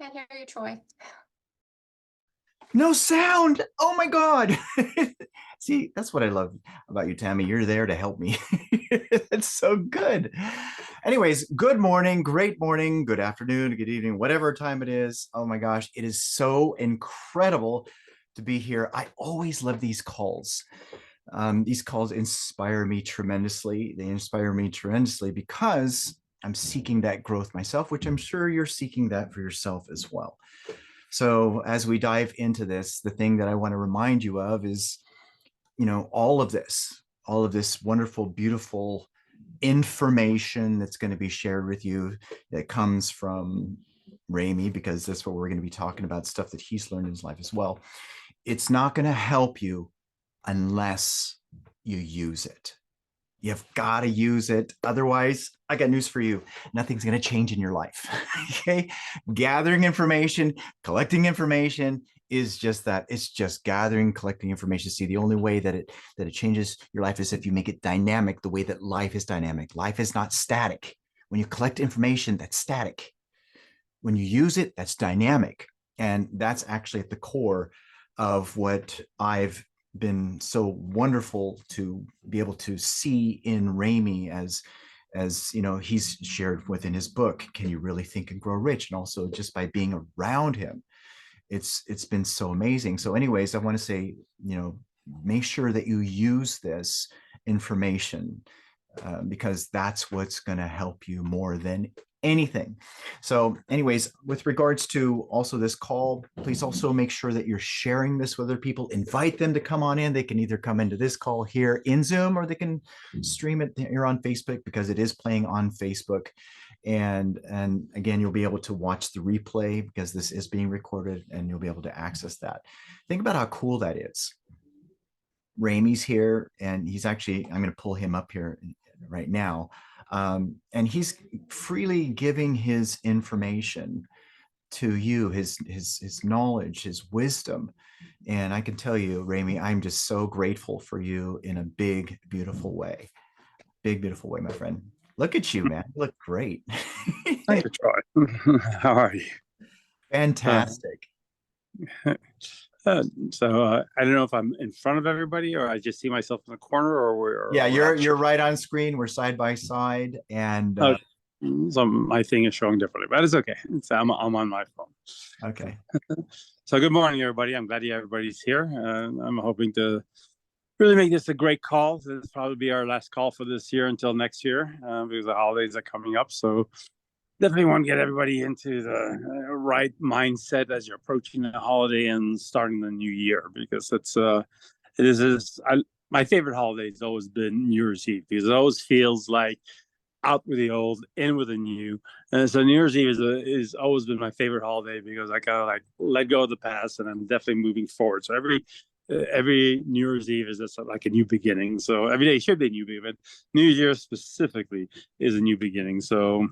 Can't hear you, Troy. No sound. Oh my God. See, that's what I love about you, Tammy. You're there to help me. It's so good. Anyways, good morning, good afternoon, good evening, whatever time it is. Oh my gosh, it is so incredible to be here. I always love these calls. These calls inspire me tremendously. They inspire me tremendously because I'm seeking that growth myself, which I'm sure you're seeking that for yourself as well. So as we dive into this, the thing that I want to remind you of is, all of this wonderful, beautiful information that's going to be shared with you that comes from Rami, because that's what we're going to be talking about, stuff that he's learned in his life as well. It's not going to help you unless you use it. You've got to use it. Otherwise, I got news for you. Nothing's going to change in your life. Okay. Gathering information, collecting information is just that. It's just gathering, collecting information. See, the only way that it changes your life is if you make it dynamic, the way that life is dynamic. Life is not static. When you collect information, that's static. When you use it, that's dynamic. And that's actually at the core of what I've been so wonderful to be able to see in Rami, as he's shared within his book, Can You Really Think and Grow Rich? And also just by being around him, it's been so amazing. So anyways, I want to say, make sure that you use this information, because that's what's going to help you more than anything. So anyways, with regards to also this call, please also make sure that you're sharing this with other people. Invite them to come on in. They can either come into this call here in Zoom, or they can stream it here on Facebook, because it is playing on Facebook. And again, you'll be able to watch the replay because this is being recorded, and you'll be able to access that. Think about how cool that is. Rami's here, and he's actually, I'm going to pull him up here right now. And he's freely giving his information to you, his knowledge, his wisdom. And I can tell you, Rami, I'm just so grateful for you in a big, beautiful way. Big, beautiful way, my friend. Look at you, man. You look great. Thank you, Troy. How are you? Fantastic. I don't know if I'm in front of everybody or I just see myself in the corner, yeah, you're right on screen. We're side by side, and so my thing is showing differently, but it's okay. I'm on my phone. Okay. So good morning, everybody. I'm glad everybody's here. I'm hoping to really make this a great call. This will probably be our last call for this year until next year, because the holidays are coming up. So definitely want to get everybody into the right mindset as you're approaching the holiday and starting the new year, because my favorite holiday has always been New Year's Eve, because it always feels like out with the old, in with the new. And so New Year's Eve is always been my favorite holiday, because I kind of like let go of the past and I'm definitely moving forward. So every New Year's Eve is just like a new beginning. So every day should be a new beginning, but New Year's specifically is a new beginning. So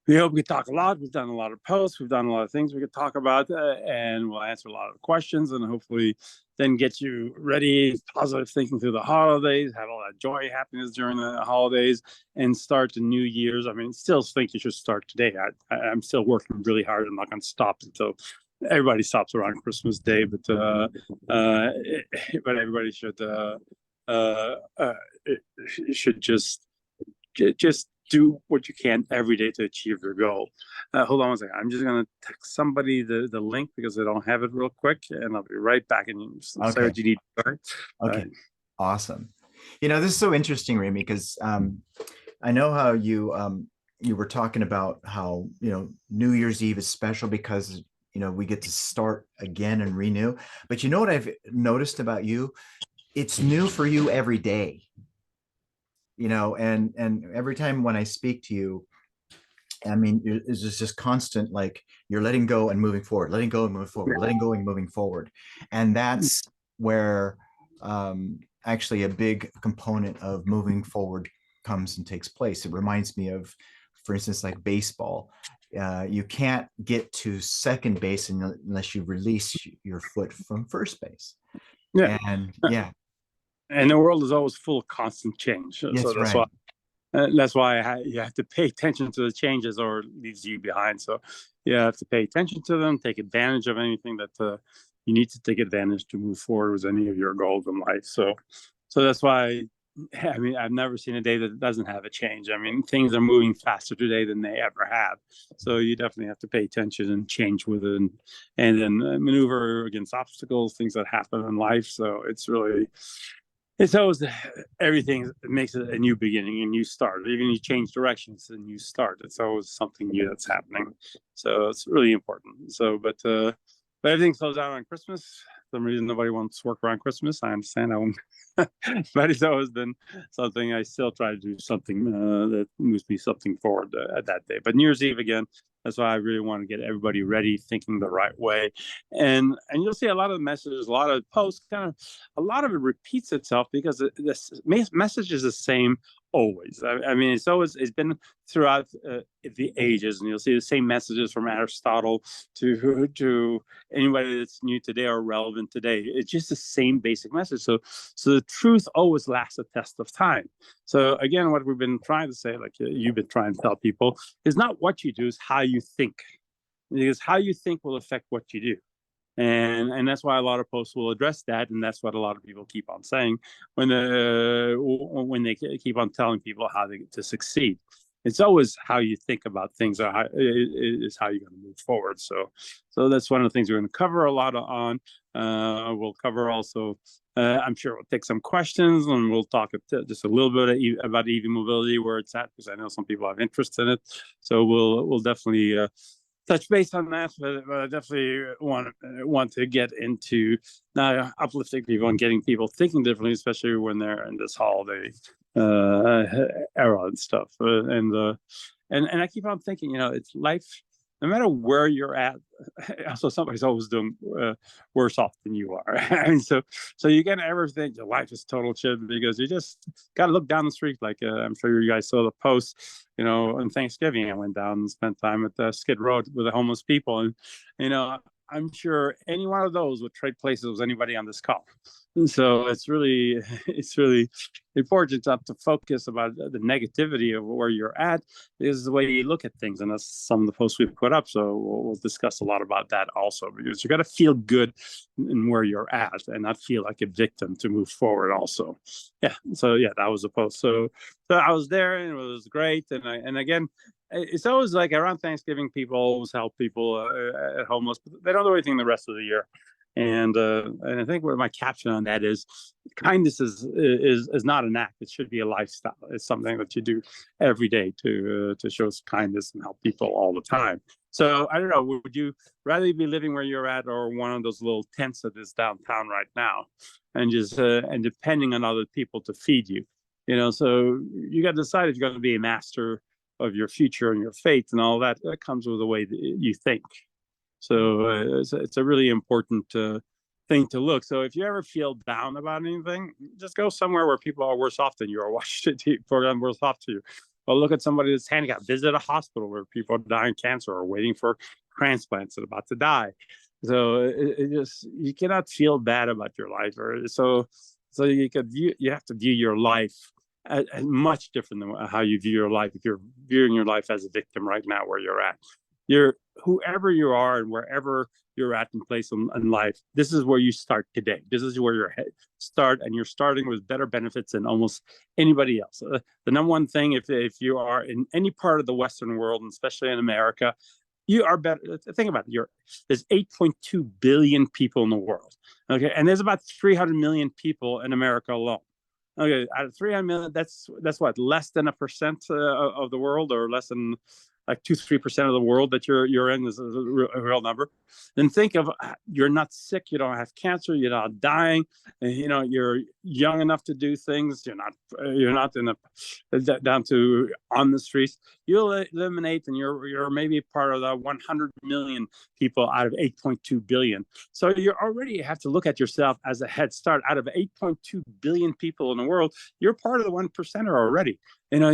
we hope we talk a lot. We've done a lot of posts. We've done a lot of things we could talk about, and we'll answer a lot of questions, and hopefully then get you ready, positive thinking through the holidays, have all that joy, happiness during the holidays, and start the New Year's. I mean, still think you should start today. I'm still working really hard. I'm not going to stop until everybody stops around Christmas Day, but everybody should just do what you can every day to achieve your goal. Hold on one second. I'm just going to text somebody the link, because I don't have it real quick, and I'll be right back. And say what you need. Okay. Awesome. This is so interesting, Rami, because I know how you were talking about how, New Year's Eve is special because, we get to start again and renew. But you know what I've noticed about you? It's new for you every day. And every time when I speak to you, I mean, it's just constant, like you're letting go and moving forward, letting go and moving forward, letting go and moving forward. And that's where actually a big component of moving forward comes and takes place. It reminds me of, for instance, like baseball. You can't get to second base unless you release your foot from first base. Yeah. And yeah. And the world is always full of constant change. Yes, so that's right. That's why you have to pay attention to the changes, or it leaves you behind. So you have to pay attention to them, take advantage of anything that you need to take advantage to move forward with any of your goals in life. So that's why, I mean, I've never seen a day that doesn't have a change. I mean, things are moving faster today than they ever have. So you definitely have to pay attention and change with it, and then maneuver against obstacles, things that happen in life. So it's always everything makes it a new beginning, a new start. Even you change directions, a new start. It's always something new that's happening. So it's really important. So, but everything slows down on Christmas. For some reason, nobody wants to work around Christmas. I understand. I won't. But it's always been something. I still try to do something that moves me something forward at that day. But New Year's Eve again. That's why I really want to get everybody ready, thinking the right way, and you'll see a lot of messages, a lot of posts, a lot of it repeats itself because this message is the same always. I mean, it's been throughout the ages, and you'll see the same messages from Aristotle to anybody that's new today or relevant today. It's just the same basic message. So the truth always lasts a test of time. So again, what we've been trying to say, like you've been trying to tell people, is not what you do, is how you think, because how you think will affect what you do. And that's why a lot of posts will address that, and that's what a lot of people keep on saying when they keep on telling people how to succeed. It's always how you think about things is how you're going to move forward. So that's one of the things we're going to cover a lot on. We'll cover also. I'm sure we'll take some questions, and we'll talk just a little bit about EV mobility, where it's at, because I know some people have interest in it. So we'll definitely touch base on that, but I definitely want to get into uplifting people and getting people thinking differently, especially when they're in this holiday era and stuff. And I keep on thinking, it's life. No matter where you're at, also somebody's always doing worse off than you are. I mean, so you can't ever think your life is total shit, because you just got to look down the street. Like I'm sure you guys saw the post. On Thanksgiving, I went down and spent time at Skid Row with the homeless people, and I'm sure any one of those would trade places with anybody on this call. And so it's really important not to focus about the negativity of where you're at. Is the way you look at things, and that's some of the posts we've put up. So we'll discuss a lot about that also, because you got to feel good in where you're at and not feel like a victim to move forward. Also, So that was a post. So I was there, and it was great. And again, it's always like around Thanksgiving, people always help people at homeless, but they don't do anything the rest of the year. And I think what my caption on that is, kindness is not an act. It should be a lifestyle. It's something that you do every day to show kindness and help people all the time. So I don't know, would you rather be living where you're at, or one of those little tents that is downtown right now, and just and depending on other people to feed you? So you got to decide if you're going to be a master of your future and your fate and all that. That comes with the way that you think. So it's a really important thing to look. So if you ever feel down about anything, just go somewhere where people are worse off than you, or watch the program worse off to you. Or look at somebody that's handicapped. Visit a hospital where people are dying of cancer or waiting for transplants and about to die. So you cannot feel bad about your life, or so you have to view your life as much different than how you view your life. If you're viewing your life as a victim right now, where you're at, whoever you are and wherever you're at in place in life, this is where you start today. This is where you're start, and you're starting with better benefits than almost anybody else. The number one thing, if you are in any part of the Western world, and especially in America, you are better. Think about it. There's 8.2 billion people in the world. Okay, and there's about 300 million people in America alone. Okay, out of 300 million, that's what, less than 1% of the world, or less than like 2-3% of the world that you're in is a real number. Then think of, you're not sick, you don't have cancer, you're not dying, and you're young enough to do things. You're not down to on the streets. You'll eliminate, and you're maybe part of the 100 million people out of 8.2 billion. So you already have to look at yourself as a head start. Out of 8.2 billion people in the world, you're part of the 1%er already.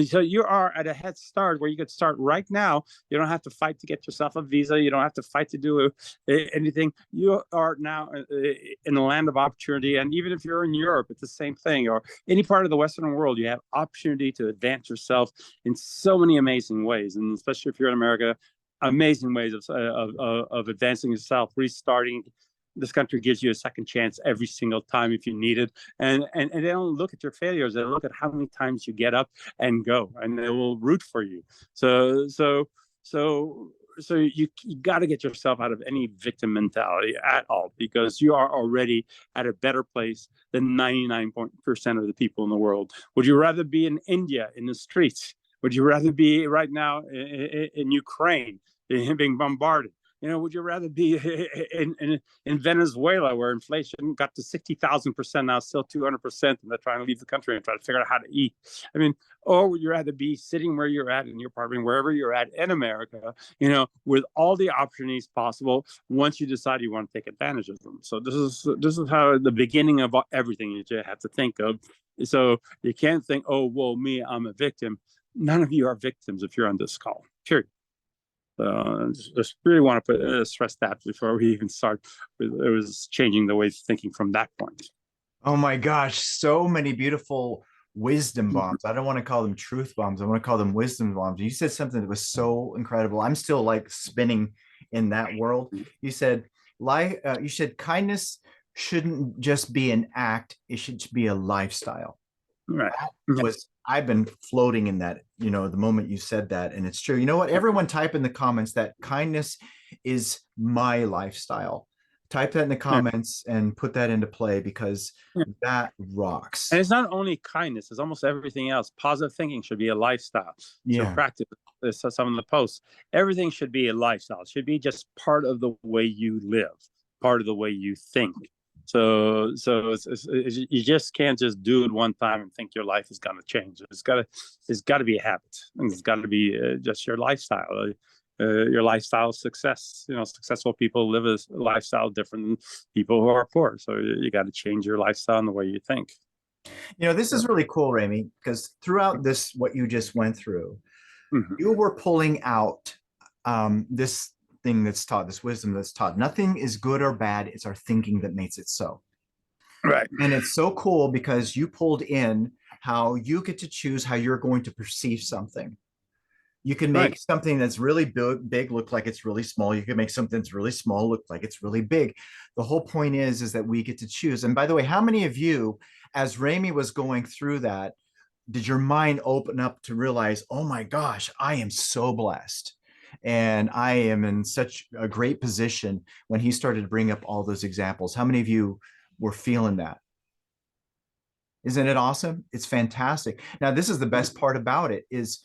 So you are at a head start where you could start right now. You don't have to fight to get yourself a visa. You don't have to fight to do anything. You are now in the land of opportunity. And even if you're in Europe, it's the same thing, or any part of the Western world, you have opportunity to advance yourself in so many amazing ways. And especially if you're in America, amazing ways of advancing yourself, restarting. This country gives you a second chance every single time if you need it, and they don't look at your failures. They look at how many times you get up and go, and they will root for you. So you got to get yourself out of any victim mentality at all, because you are already at a better place than 99% of the people in the world. Would you rather be in India in the streets? Would you rather be right now in Ukraine being bombarded? Would you rather be in Venezuela, where inflation got to 60,000% now, still 200%, and they're trying to leave the country and try to figure out how to eat? I mean, or would you rather be sitting where you're at in your apartment, wherever you're at in America, with all the opportunities possible once you decide you want to take advantage of them? So this is how the beginning of everything that you have to think of. So you can't think, oh, well, me, I'm a victim. None of you are victims if you're on this call, period. Just really want to stress that before we even start. It was changing the way of thinking from that point. Oh my gosh, so many beautiful wisdom bombs. I don't want to call them truth bombs. I want to call them wisdom bombs. You said something that was so incredible. I'm still like spinning in that world. You said kindness shouldn't just be an act, it should be a lifestyle. Right. I've been floating in that, the moment you said that, and it's true. You know what? Everyone type in the comments that kindness is my lifestyle. Type that in the comments and put that into play, because that rocks. And it's not only kindness, it's almost everything else. Positive thinking should be a lifestyle. Yeah. So practice some of the posts. Everything should be a lifestyle. It should be just part of the way you live, part of the way you think. So you just can't just do it one time and think your life is going to change. It's got to be a habit, and it's got to be just your lifestyle. Your lifestyle success. Successful people live a lifestyle different than people who are poor. So you got to change your lifestyle and the way you think. This is really cool, Remi, because throughout this, what you just went through, you were pulling out this thing that's taught, this wisdom that's taught. Nothing is good or bad. It's our thinking that makes it so. Right. And it's so cool because you pulled in how you get to choose how you're going to perceive something. You can make something that's really big look like it's really small. You can make something that's really small look like it's really big. The whole point is that we get to choose. And by the way, how many of you, as Remi was going through that, did your mind open up to realize, oh my gosh, I am so blessed, and I am in such a great position, when he started to bring up all those examples? How many of you were feeling that? Isn't it awesome? It's fantastic. Now, this is the best part about it is,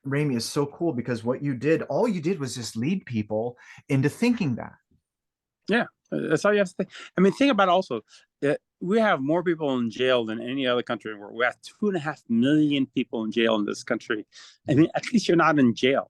Remi is so cool, because all you did was just lead people into thinking that. Yeah, that's all you have to think. I mean, think about also that we have more people in jail than any other country in the world. We have 2.5 million people in jail in this country. I mean, at least you're not in jail.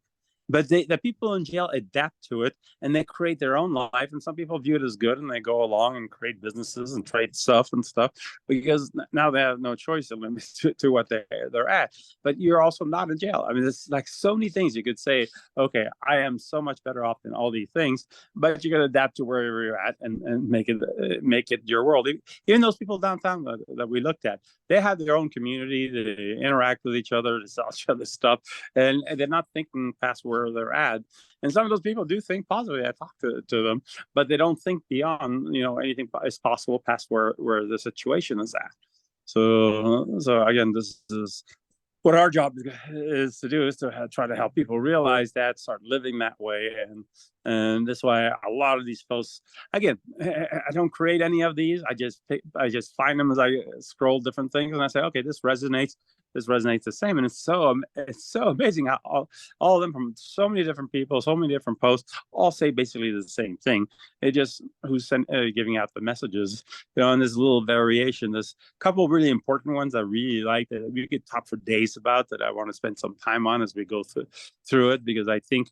But the people in jail adapt to it, and they create their own life. And some people view it as good, and they go along and create businesses and trade stuff and stuff, because now they have no choice of limits to what they're at. But you're also not in jail. I mean, it's like so many things you could say, okay, I am so much better off than all these things, but you got to adapt to wherever you're at and make it your world. Even those people downtown that we looked at, they have their own community. They interact with each other, they sell each other stuff, and they're not thinking past where they're at. And some of those people do think positively. I talk to them, but they don't think beyond, anything is possible past where the situation is at. So again, this is what our job is to do, is to try to help people realize that, start living that way. And that's why a lot of these posts, again, I don't create any of these. I just find them as I scroll different things, and I say, okay, this resonates the same. And it's so amazing how all of them, from so many different people, so many different posts, all say basically the same thing. It just who's giving out the messages, and there's a little variation. There's a couple of really important ones I really like that we could talk for days about, that I want to spend some time on as we go through it, because I think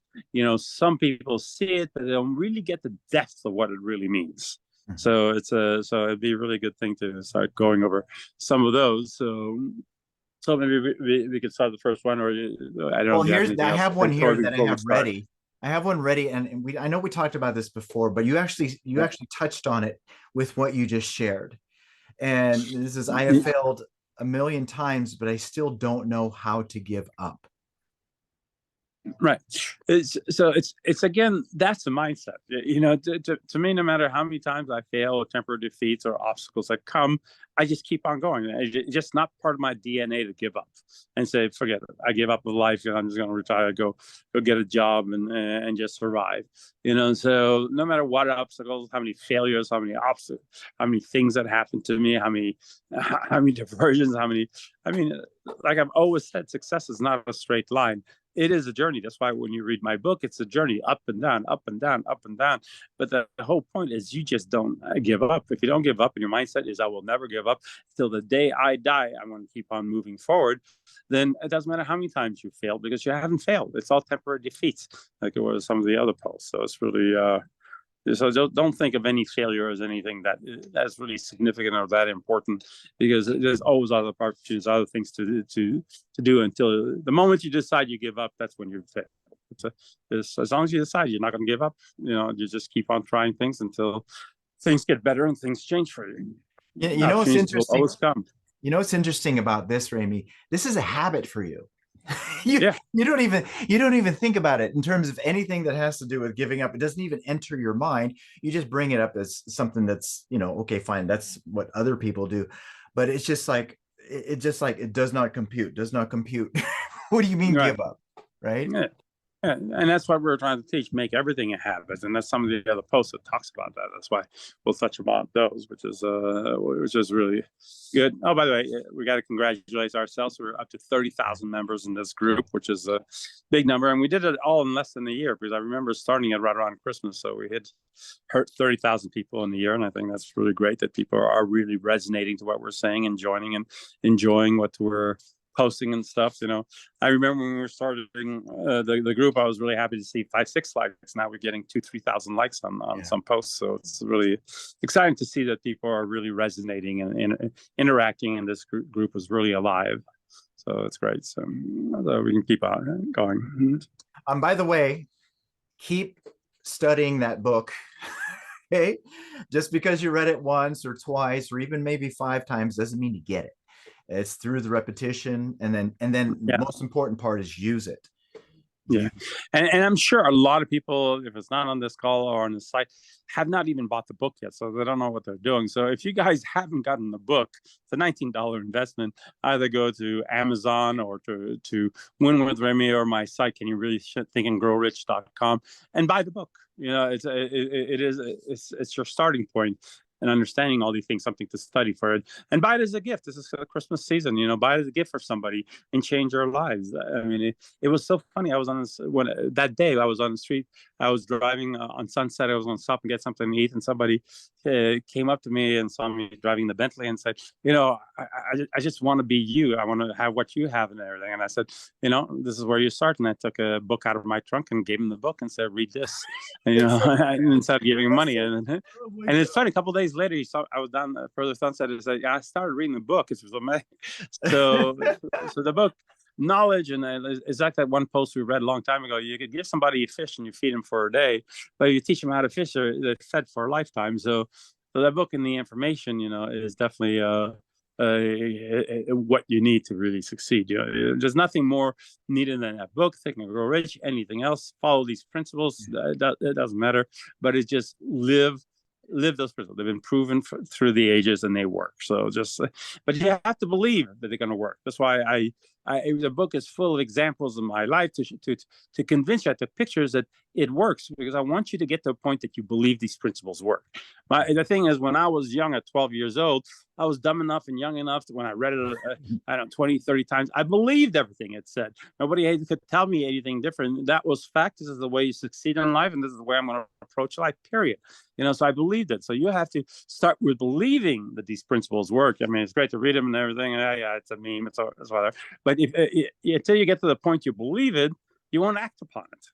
some people see it, but they don't really get the depth of what it really means. So it'd be a really good thing to start going over some of those. So maybe we could start the first one, or I don't know. Well, I have one here that I have ready. I have one ready, and I know we talked about this before, but you actually touched on it with what you just shared. And this is, I have failed a million times, but I still don't know how to give up. Right. It's again, that's the mindset. To me, no matter how many times I fail or temporary defeats or obstacles that come, I just keep on going. It's just not part of my DNA to give up and say, forget it. I give up with life. I'm just going to retire, go get a job and just survive. So no matter what obstacles, how many failures, how many obstacles, how many things that happen to me, how many diversions, I mean, like I've always said, success is not a straight line. It is a journey. That's why when you read my book, it's a journey up and down, up and down, up and down. But the whole point is you just don't give up. If you don't give up and your mindset is, I will never give up till the day I die, I'm going to keep on moving forward, then it doesn't matter how many times you fail because you haven't failed. It's all temporary defeats, like it was some of the other posts. So it's really, so don't think of any failure as anything that's really significant or that important, because there's always other opportunities, other things to do until the moment you decide you give up. That's when you fail. As long as you decide you're not going to give up, you just keep on trying things until things get better and things change for you. What's interesting? Will always come. What's interesting about this, Rami? This is a habit for you. Yeah. You don't even think about it in terms of anything that has to do with giving up. It doesn't even enter your mind. You just bring it up as something that's, okay, fine, that's what other people do. But it's just like it does not compute. What do you mean, right. Give up? Right. Yeah. And that's what we're trying to teach, make everything a habit. And that's some of the other posts that talks about that. That's why we'll touch about those, which is really good. Oh, by the way, we got to congratulate ourselves. We're up to 30,000 members in this group, which is a big number. And we did it all in less than a year, because I remember starting it right around Christmas. So we hit 30,000 people in the year. And I think that's really great that people are really resonating to what we're saying and joining and enjoying what we're posting and stuff. I remember when we were starting the group, I was really happy to see 5-6 likes. Now we're getting 2,000-3,000 likes on some posts. So it's really exciting to see that people are really resonating and interacting, and this group is really alive. So it's great. So we can keep on going. By the way, keep studying that book. Okay, just because you read it once or twice or even maybe 5 times doesn't mean you get it. It's through the repetition, and then the most important part is use it. Yeah. And I'm sure a lot of people, if it's not on this call or on the site, have not even bought the book yet. So they don't know what they're doing. So if you guys haven't gotten the book, it's a $19 investment. Either go to Amazon or to Win with Rami or my site, Can You Really Think and GrowRich.com, and buy the book. It's your starting point. And understanding all these things, something to study for it, and buy it as a gift. This is the Christmas season, buy it as a gift for somebody and change their lives. I mean, it was so funny. I was that day I was on the street. I was driving on Sunset. I was going to stop and get something to eat, and somebody came up to me and saw me driving the Bentley and said, I just want to be you. I want to have what you have and everything. And I said, this is where you start. And I took a book out of my trunk and gave him the book and said, read this. And, and started giving him money. And it's funny, a couple of days later, I was down further Sunset, and said, I started reading the book. It was amazing. So the book, knowledge, and exactly that one post we read a long time ago. You could give somebody a fish and you feed them for a day, but you teach them how to fish, they're fed for a lifetime. So that book and the information, is definitely what you need to really succeed. There's nothing more needed than that book. Think and Grow Rich. Anything else, follow these principles. It doesn't matter, but it's just live those principles. They've been proven through the ages, and they work. So but you have to believe that they're going to work. That's why the book is full of examples of my life to convince you. I took pictures that it works, because I want you to get to a point that you believe these principles work. The thing is, when I was young at 12 years old, I was dumb enough and young enough that when I read it, 20, 30 times, I believed everything it said. Nobody could tell me anything different. That was fact. This is the way you succeed in life, and this is the way I'm going to approach life, period. So I believed it. So you have to start with believing that these principles work. I mean, it's great to read them and everything. Yeah, it's a meme. It's whatever. But until you get to the point you believe it, you won't act upon it.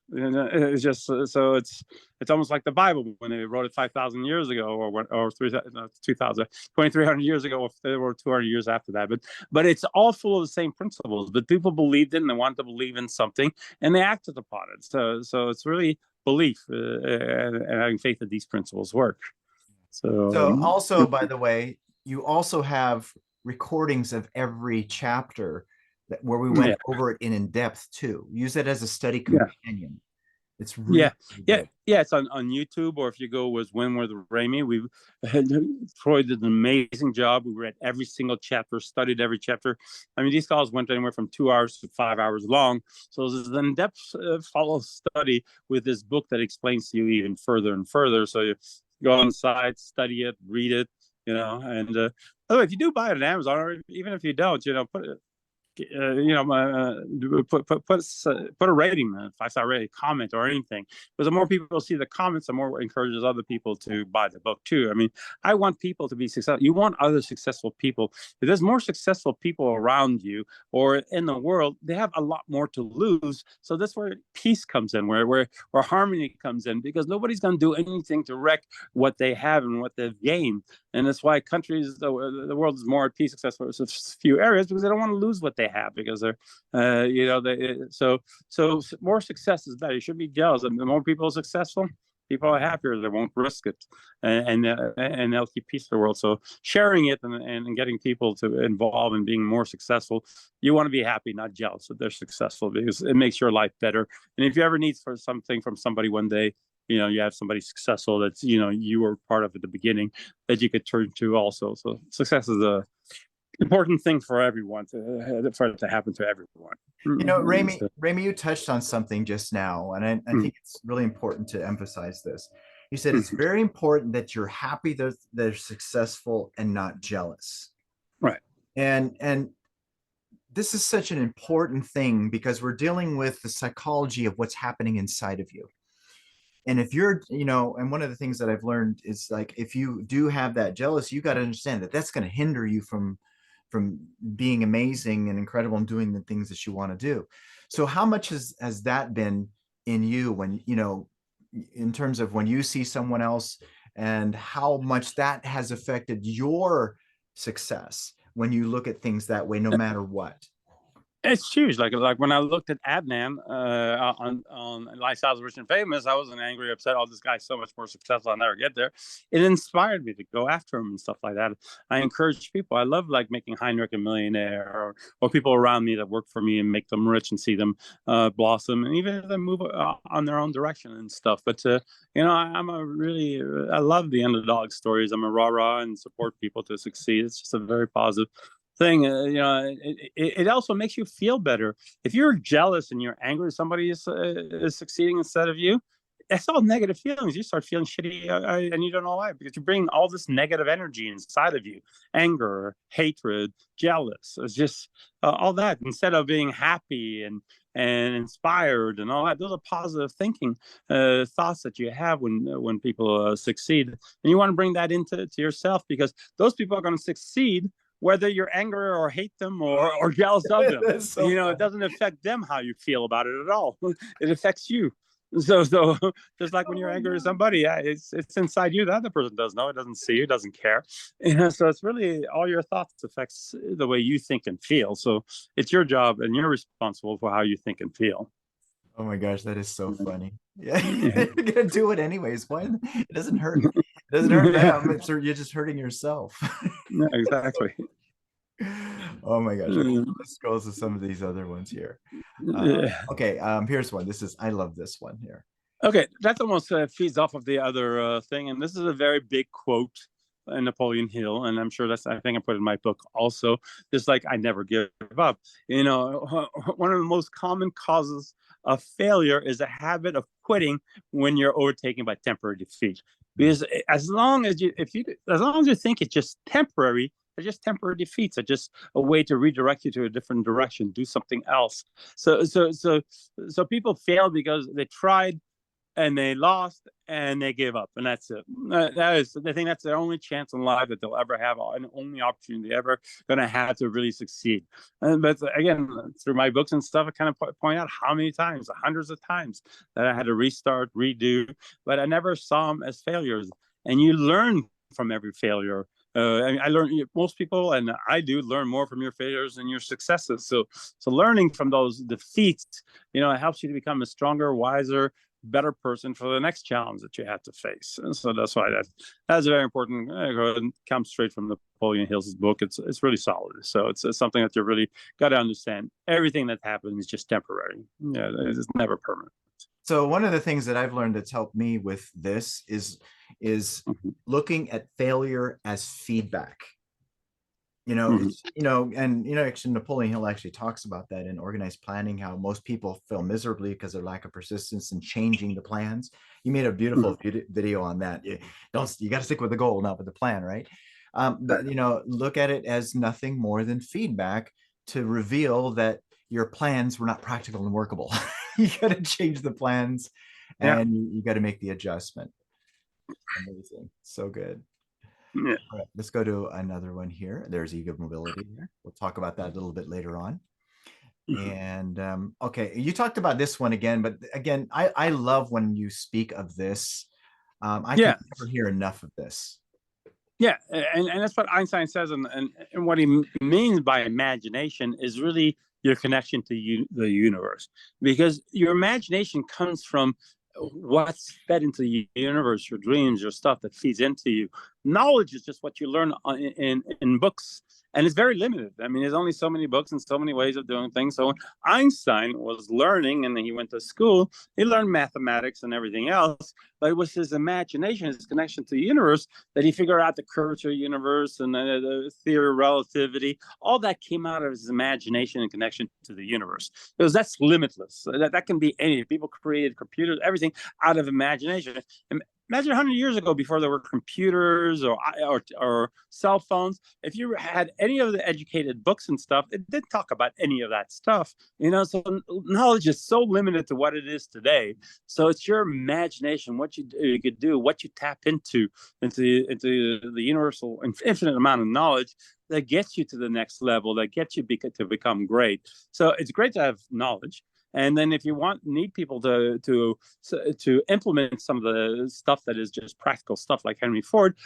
It's just so it's almost like the Bible when they wrote it 5,000 years ago, or 2,300 years ago, or 200 years after that. But it's all full of the same principles. But people believed it, and they wanted to believe in something, and they acted upon it. So it's really belief and having faith that these principles work. So also, by the way, you also have recordings of every chapter where we Yeah. went over it in depth too. Use it as a study Yeah. companion. It's Yeah, really, really yeah, good. yeah. It's on YouTube, or if you go with Wentworth Ramey, we Troy did an amazing job. We read every single chapter, studied every chapter. I mean, these calls went anywhere from 2 hours to 5 hours long. So this is an in-depth follow study with this book that explains to you even further and further. So you go on the site, study it, read it, and by the way, if you do buy it on Amazon, or even if you don't, put it, put a rating, a 5-star rating, comment or anything. Because the more people see the comments, the more it encourages other people to buy the book too. I mean, I want people to be successful. You want other successful people. If there's more successful people around you or in the world, they have a lot more to lose. So that's where peace comes in, where harmony comes in, because nobody's going to do anything to wreck what they have and what they've gained. And that's why the world is more at peace, except for a few areas, because they don't want to lose what they have, because they're, so more success is better. You should be jealous. The more people are successful, people are happier. They won't risk it, and they'll keep peace in the world. So sharing it and getting people to involve in being more successful, you want to be happy, not jealous that they're successful, because it makes your life better. And if you ever need for something from somebody one day, you have somebody successful that's, you were part of at the beginning, that you could turn to also. So success is a important thing for everyone, for it to happen to everyone. Ramey, you touched on something just now, and I think it's really important to emphasize this. You said it's very important that you're happy that they're successful and not jealous. Right. And this is such an important thing, because we're dealing with the psychology of what's happening inside of you. And if you're, and one of the things that I've learned is, like, if you do have that jealous, you got to understand that that's going to hinder you from being amazing and incredible and doing the things that you want to do. So how much has that been in you, when, in terms of when you see someone else, and how much that has affected your success when you look at things that way, no matter what? It's huge. Like when I looked at Adnan on Lifestyles Rich and Famous, I wasn't angry, upset. Oh, this guy's so much more successful. I'll never get there. It inspired me to go after him and stuff like that. I encourage people. I love making Heinrich a millionaire, or people around me that work for me, and make them rich and see them blossom, and even if they move on their own direction and stuff. But I love the underdog stories. I'm a rah-rah and support people to succeed. It's just a very positive thing. It also makes you feel better. If you're jealous and you're angry somebody is succeeding instead of you, that's all negative feelings. You start feeling shitty, and you don't know why, because you bring all this negative energy inside of you: anger, hatred, jealous. It's just all that, instead of being happy and inspired and all that. Those are positive thinking thoughts that you have when people succeed, and you want to bring that into yourself, because those people are going to succeed whether you're angry or hate them or jealous of them. It doesn't affect them how you feel about it at all. It affects you. So just like when you're angry at somebody, it's inside you. The other person doesn't know. It doesn't see you, doesn't care. So it's really all your thoughts affects the way you think and feel. So it's your job, and you're responsible for how you think and feel. Oh my gosh, that is so funny. Yeah, you're gonna do it anyways. Why? It doesn't hurt. It doesn't hurt them. You're just hurting yourself. Yeah, exactly. Oh my gosh. Okay, let's go to some of these other ones here. Okay, here's one. I love this one here. Okay, that almost feeds off of the other thing, and this is a very big quote in Napoleon Hill, and I'm sure I think I put it in my book also. Just like, I never give up. One of the most common causes of failure is a habit of quitting when you're overtaken by temporary defeat. Because as long as you think it's just temporary, they're just temporary defeats. They're just a way to redirect you to a different direction, do something else. So people fail because they tried and they lost and they gave up, and that's it. I think that's their only chance in life that they'll ever have, and only opportunity they're ever going to have to really succeed. But again, through my books and stuff, I kind of point out how many times, hundreds of times, that I had to restart, redo, but I never saw them as failures. And you learn from every failure. I learn, most people, and I do, learn more from your failures than your successes. So learning from those defeats, it helps you to become a stronger, wiser, better person for the next challenge that you have to face. And so that's why that's very important. It comes straight from Napoleon Hill's book. It's really solid. So it's something that you really got to understand. Everything that happens is just temporary. Yeah, it's never permanent. So one of the things that I've learned that's helped me with this is looking at failure as feedback. Actually Napoleon Hill actually talks about that in Organized Planning, how most people fail miserably because of their lack of persistence in changing the plans. You made a beautiful video on that. You got to stick with the goal, not with the plan, right? But look at it as nothing more than feedback to reveal that your plans were not practical and workable. You got to change the plans, and you got to make the adjustment. Amazing, so good. Yeah. All right, let's go to another one here. There's ego mobility here. We'll talk about that a little bit later on. And okay, you talked about this one again, but again, I love when you speak of this. I can never hear enough of this. Yeah, and that's what Einstein says, and what he means by imagination is really your connection to the universe, because your imagination comes from what's fed into the universe, your dreams, your stuff that feeds into you. Knowledge is just what you learn in books, and it's very limited. I mean, there's only so many books and so many ways of doing things. So when Einstein was learning, and then he went to school, he learned mathematics and everything else, but it was his imagination, his connection to the universe, that he figured out the curvature of the universe and the theory of relativity. All that came out of his imagination and connection to the universe, because that's limitless. That can be any. People created computers, everything out of imagination. Imagine 100 years ago, before there were computers or cell phones, if you had any of the educated books and stuff, it didn't talk about any of that stuff. So knowledge is so limited to what it is today. So it's your imagination, what you could do, what you tap into the universal infinite amount of knowledge that gets you to the next level, that gets you to become great. So it's great to have knowledge. And then if you need people to implement some of the stuff that is just practical stuff, like Henry Ford,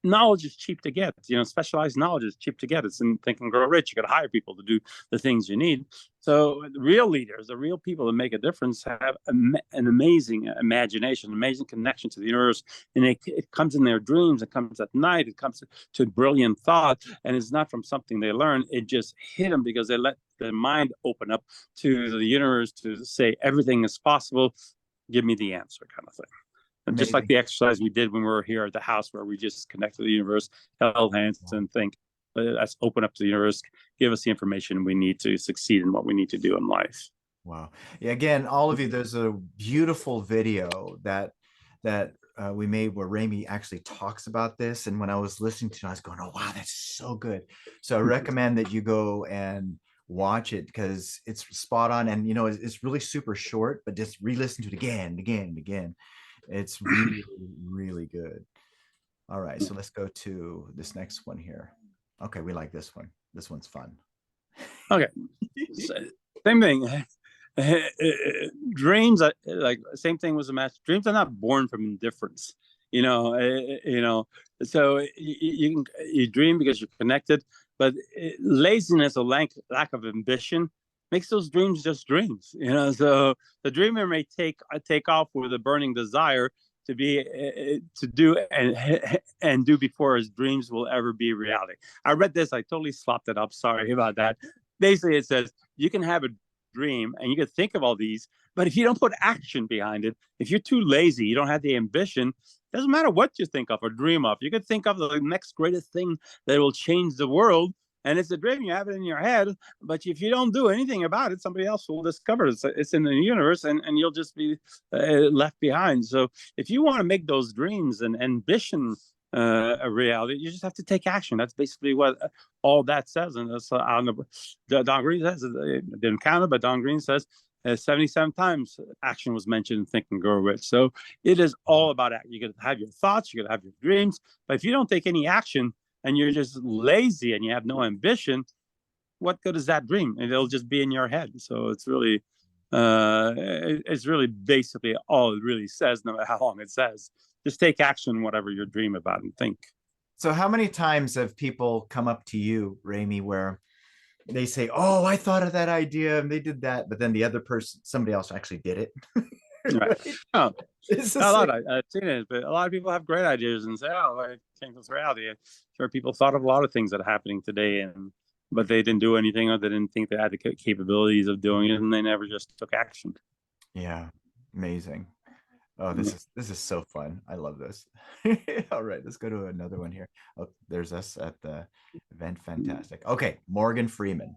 knowledge is cheap to get. Specialized knowledge is cheap to get. It's in Think and Grow Rich. You got to hire people to do the things you need. So the real leaders, the real people that make a difference, have an amazing imagination, amazing connection to the universe, and it comes in their dreams. It comes at night. It comes to brilliant thought, and it's not from something they learn. It just hit them because they let their mind open up to the universe to say everything is possible. Give me the answer, kind of thing. And just like the exercise we did when we were here at the house, where we just connect to the universe, held hands, and think, let's open up to the universe, give us the information we need to succeed in what we need to do in life. Wow. Yeah, again, all of you, there's a beautiful video that we made where Ramey actually talks about this. And when I was listening to it, I was going, oh, wow, that's so good. So I recommend that you go and watch it, because it's spot on. And, it's really super short, but just re-listen to it again and again and again. It's really, really good. All right, so let's go to this next one here. Okay, we like this one. This one's fun. Okay, same thing. Dreams, like same thing was a match. Dreams are not born from indifference. So you dream because you're connected, but laziness or lack of ambition makes those dreams just dreams. So the dreamer may take off with a burning desire to do and do before his dreams will ever be reality. I read this, I totally slopped it up, sorry about that. Basically, it says you can have a dream and you can think of all these, but if you don't put action behind it, if you're too lazy, you don't have the ambition, doesn't matter what you think of or dream of. You could think of the next greatest thing that will change the world, and it's a dream, you have it in your head, but if you don't do anything about it, somebody else will discover it. It's in the universe, and you'll just be left behind. So if you want to make those dreams and ambition a reality, you just have to take action. That's basically what all that says. And that's Don Green says, I didn't count it, but Don Green says 77 times action was mentioned in Think and Grow Rich. So it is all about action. You got to have your thoughts, you got to have your dreams, but if you don't take any action and you're just lazy and you have no ambition, what good is that dream? And it'll just be in your head. So it's really basically all it really says, no matter how long it says. Just take action, whatever you dream about, and think. So how many times have people come up to you, Ramey, where they say, oh, I thought of that idea and they did that, but then the other person, somebody else actually did it? Right. Right? Oh, It's a just lot. like, I've seen it, but a lot of people have great ideas and say, "Oh, I came to this reality." Sure, people thought of a lot of things that are happening today, and but they didn't do anything, or they didn't think they had the capabilities of doing it, and they never just took action. yeah, amazing. Oh, Yeah. this is so fun. I love this. All right, let's go to another one here. Oh, there's us at the event. Fantastic. Okay, Morgan Freeman.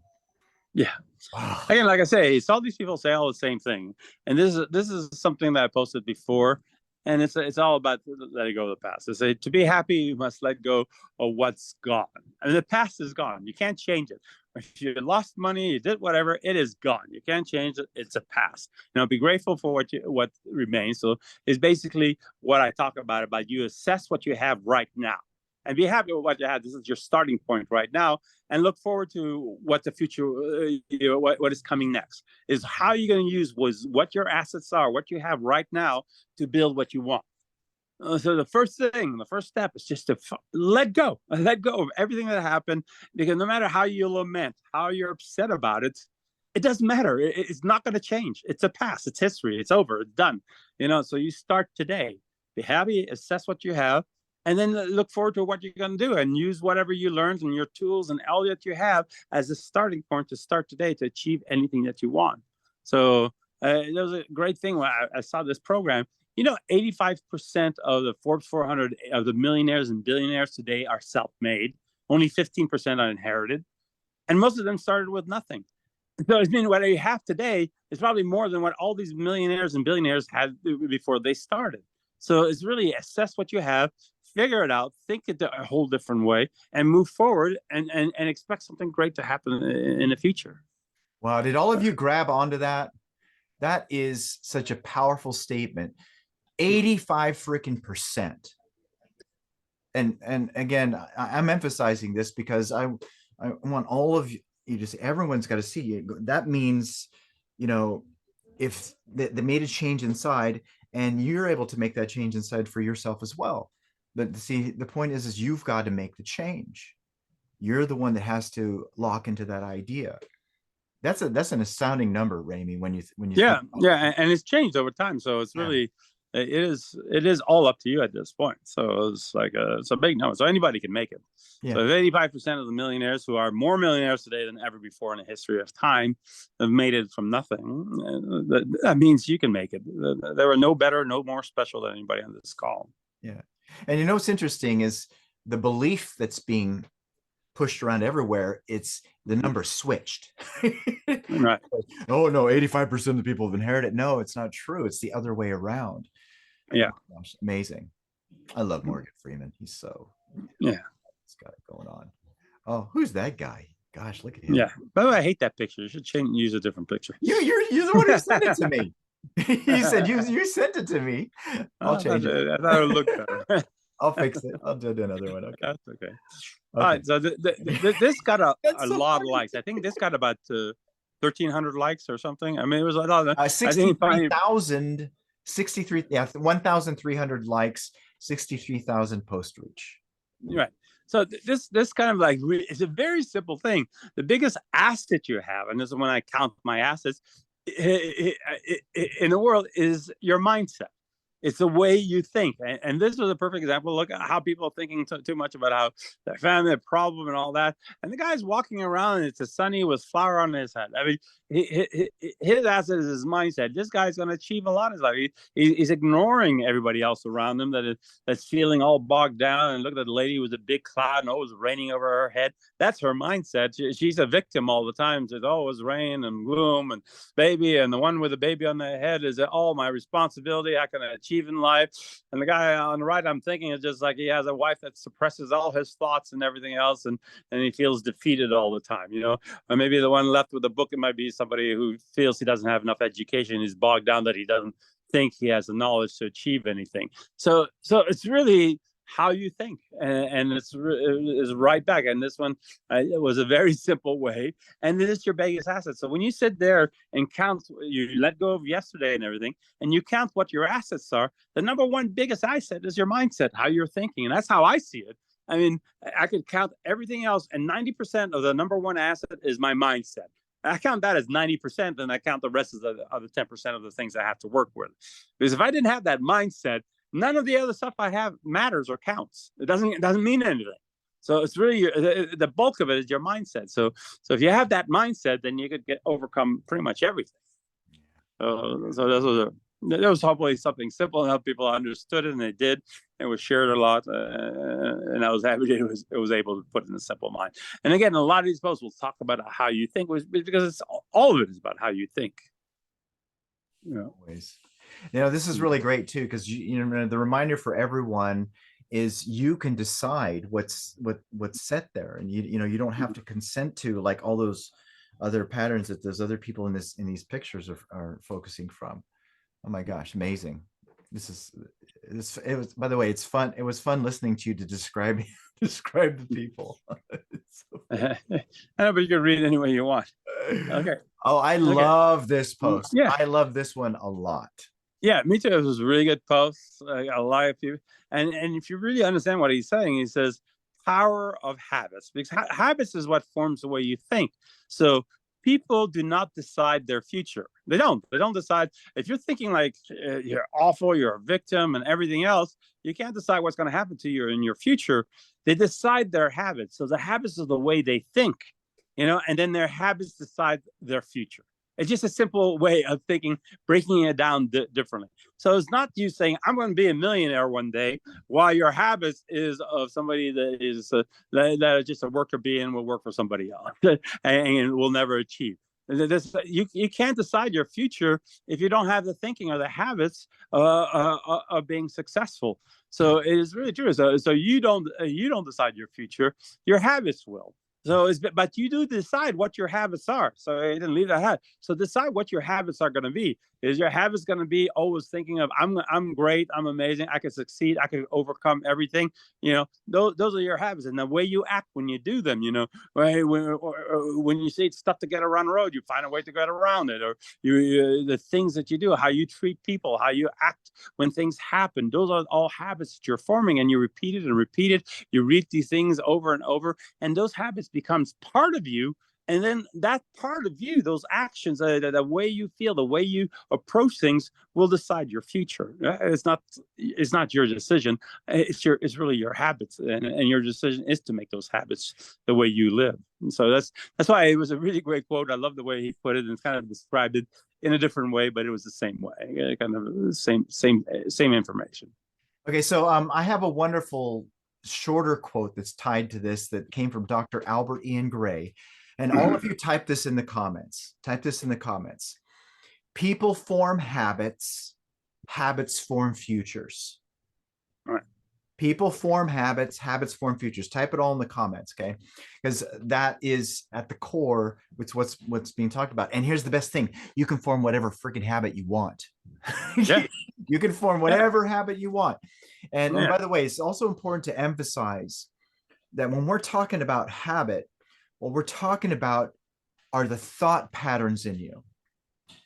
Yeah. Oh, Again, like I say, it's all these people say all the same thing, and this is something that I posted before, and it's all about letting go of the past. They say to be happy, you must let go of what's gone. I mean, the past is gone. You can't change it. If you lost money, you did whatever, it is gone. You can't change it. It's a past. Be grateful for what remains. So it's basically what I talk about you assess what you have right now. And be happy with what you have. This is your starting point right now, and look forward to what the future, what is coming next. Is how you're going to use was what your assets are, what you have right now to build what you want. So the first step is just to let go of everything that happened, because no matter how you lament, how you're upset about it, it doesn't matter. It's not going to change. It's a past. It's history. It's over. It's done. So you start today. Be happy. Assess what you have, and then look forward to what you're going to do, and use whatever you learned and your tools and all that you have as a starting point to start today to achieve anything that you want. So that was a great thing when I saw this program. 85% of the Forbes 400 of the millionaires and billionaires today are self-made. Only 15% are inherited, and most of them started with nothing. So I mean, what you have today is probably more than what all these millionaires and billionaires had before they started. So it's really assess what you have, figure it out, think it a whole different way, and move forward, and expect something great to happen in the future. wow. Did all of you grab onto that? That is such a powerful statement. 85 freaking percent. And again, I'm emphasizing this because I want all of you to see, everyone's got to see it. That means, if they made a change inside, and you're able to make that change inside for yourself as well. But see, the point is you've got to make the change. You're the one that has to lock into that idea. That's an astounding number, Ramey, when you Yeah, think yeah, and it's changed over time. So it's yeah. really, it is all up to you at this point. So it's a big number. So anybody can make it. Yeah. So if 85% of the millionaires, who are more millionaires today than ever before in the history of time, have made it from nothing, that means you can make it. There are no better, no more special than anybody on this call. Yeah. And what's interesting is the belief that's being pushed around everywhere. It's the number switched. Right. Oh no, 85% of the people have inherited. No, it's not true. It's the other way around. Yeah. Oh, gosh, amazing. I love Morgan Freeman. He's Yeah. He's got it going on. Oh, who's that guy? Gosh, look at him. Yeah. By the way, I hate that picture. You should use a different picture. You're the one who sent it to me. You said you sent it to me. I'll change it. I thought it would look better. I'll fix it. I'll do another one. Okay. That's okay. Okay. All right. So this got a so lot funny. of likes. I think this got about 1,300 likes or something. I mean, it was a lot. I think 63,000, 63, yeah, 1,300 likes, 63,000 post reach. Right. So this kind of like it's a very simple thing. The biggest asset you have, and this is when I count my assets in the world, is your mindset. It's the way you think. And this was a perfect example. Look at how people are thinking too much about how their family, a problem, and all that. And the guy's walking around, and it's a sunny with flour on his head. I mean, his asset is his mindset. This guy's going to achieve a lot in his life. He's ignoring everybody else around him that's feeling all bogged down. And look at the lady with a big cloud and always raining over her head. That's her mindset. She's a victim all the time. Says, oh, it's rain and gloom and baby. And the one with the baby on the head is all my responsibility. I can achieve in life. And the guy on the right, I'm thinking, is just like he has a wife that suppresses all his thoughts and everything else, and he feels defeated all the time, or maybe the one left with the book, it might be somebody who feels he doesn't have enough education. He's bogged down that he doesn't think he has the knowledge to achieve anything. So it's really how you think, and it's right back. And this one, it was a very simple way, and it is your biggest asset. So when you sit there and count, you let go of yesterday and everything, and you count what your assets are, the number one biggest asset is your mindset, how you're thinking. And that's how I see it. I mean, I could count everything else, and 90% of the number one asset is my mindset. I count that as 90%, then I count the rest as the other 10% of the things I have to work with. Because if I didn't have that mindset, none of the other stuff I have matters or counts. It doesn't mean anything. So it's really the bulk of it is your mindset. So if you have that mindset, then you could overcome pretty much everything. So that was hopefully something simple enough. People understood it and they did. It was shared a lot, and I was happy it was able to put in a simple mind. And again, a lot of these posts will talk about how you think, because it's all of it is about how you think. Always. This is really great too, because the reminder for everyone is you can decide what's set there, and you don't have to consent to like all those other patterns that those other people in these pictures are focusing from. Oh my gosh, amazing. It was, by the way, it's fun. It was fun listening to you to describe the people. So I know, but you can read it any way you want. Okay. Oh, I love this post. Yeah. I love this one a lot. Yeah, me too. It was a really good post. A lot of people, and if you really understand what he's saying, he says power of habits, because habits is what forms the way you think. So people do not decide their future. They don't decide. If you're thinking like you're awful, you're a victim and everything else, you can't decide what's going to happen to you in your future. They decide their habits. So the habits are the way they think, and then their habits decide their future. It's just a simple way of thinking, breaking it down differently. So it's not you saying, I'm going to be a millionaire one day, while your habits is of somebody that is that is just a worker bee and will work for somebody else and will never achieve. You can't decide your future if you don't have the thinking or the habits of being successful. So it is really true. So you don't decide your future, your habits will. So but you do decide what your habits are. So I didn't leave that out. So decide what your habits are going to be. Is your habits going to be always thinking of I'm great, I'm amazing, I can succeed, I can overcome everything? Those are your habits, and the way you act when you do them. When you see stuff to get around the road, you find a way to get around it, or the things that you do, how you treat people, how you act when things happen. Those are all habits that you're forming, and you repeat it and repeat it. You read these things over and over, and those habits becomes part of you. And then that part of you, those actions, the way you feel, the way you approach things, will decide your future. It's not your decision. It's really your habits, and your decision is to make those habits the way you live. And so that's why it was a really great quote. I love the way he put it, and kind of described it in a different way, but it was the same way, kind of the same information. Okay, so I have a wonderful shorter quote that's tied to this that came from Dr. Albert Ian Gray. And all of you type this in the comments. People form habits, habits form futures. All right. People form habits, habits form futures. Type it all in the comments, okay? Because that is at the core, it's what's being talked about. And here's the best thing: you can form whatever freaking habit you want. Yeah. You can form whatever habit you want. And by the way, it's also important to emphasize that when we're talking about habit, what we're talking about are the thought patterns in you.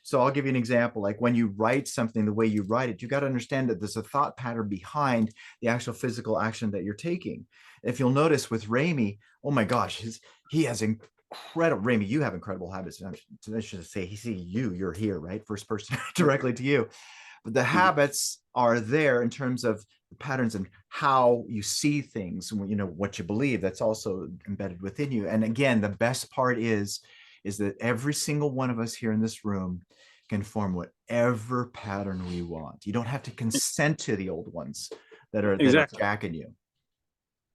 So I'll give you an example. Like when you write something, the way you write it, you got to understand that there's a thought pattern behind the actual physical action that you're taking. If you'll notice with Ramey, oh my gosh, he has incredible. Ramey, you have incredible habits. I should say, you're here, right? First person directly to you. But the habits are there in terms of the patterns and how you see things, what you believe. That's also embedded within you. And again, the best part is that every single one of us here in this room can form whatever pattern we want. You don't have to consent to the old ones that are jacking you.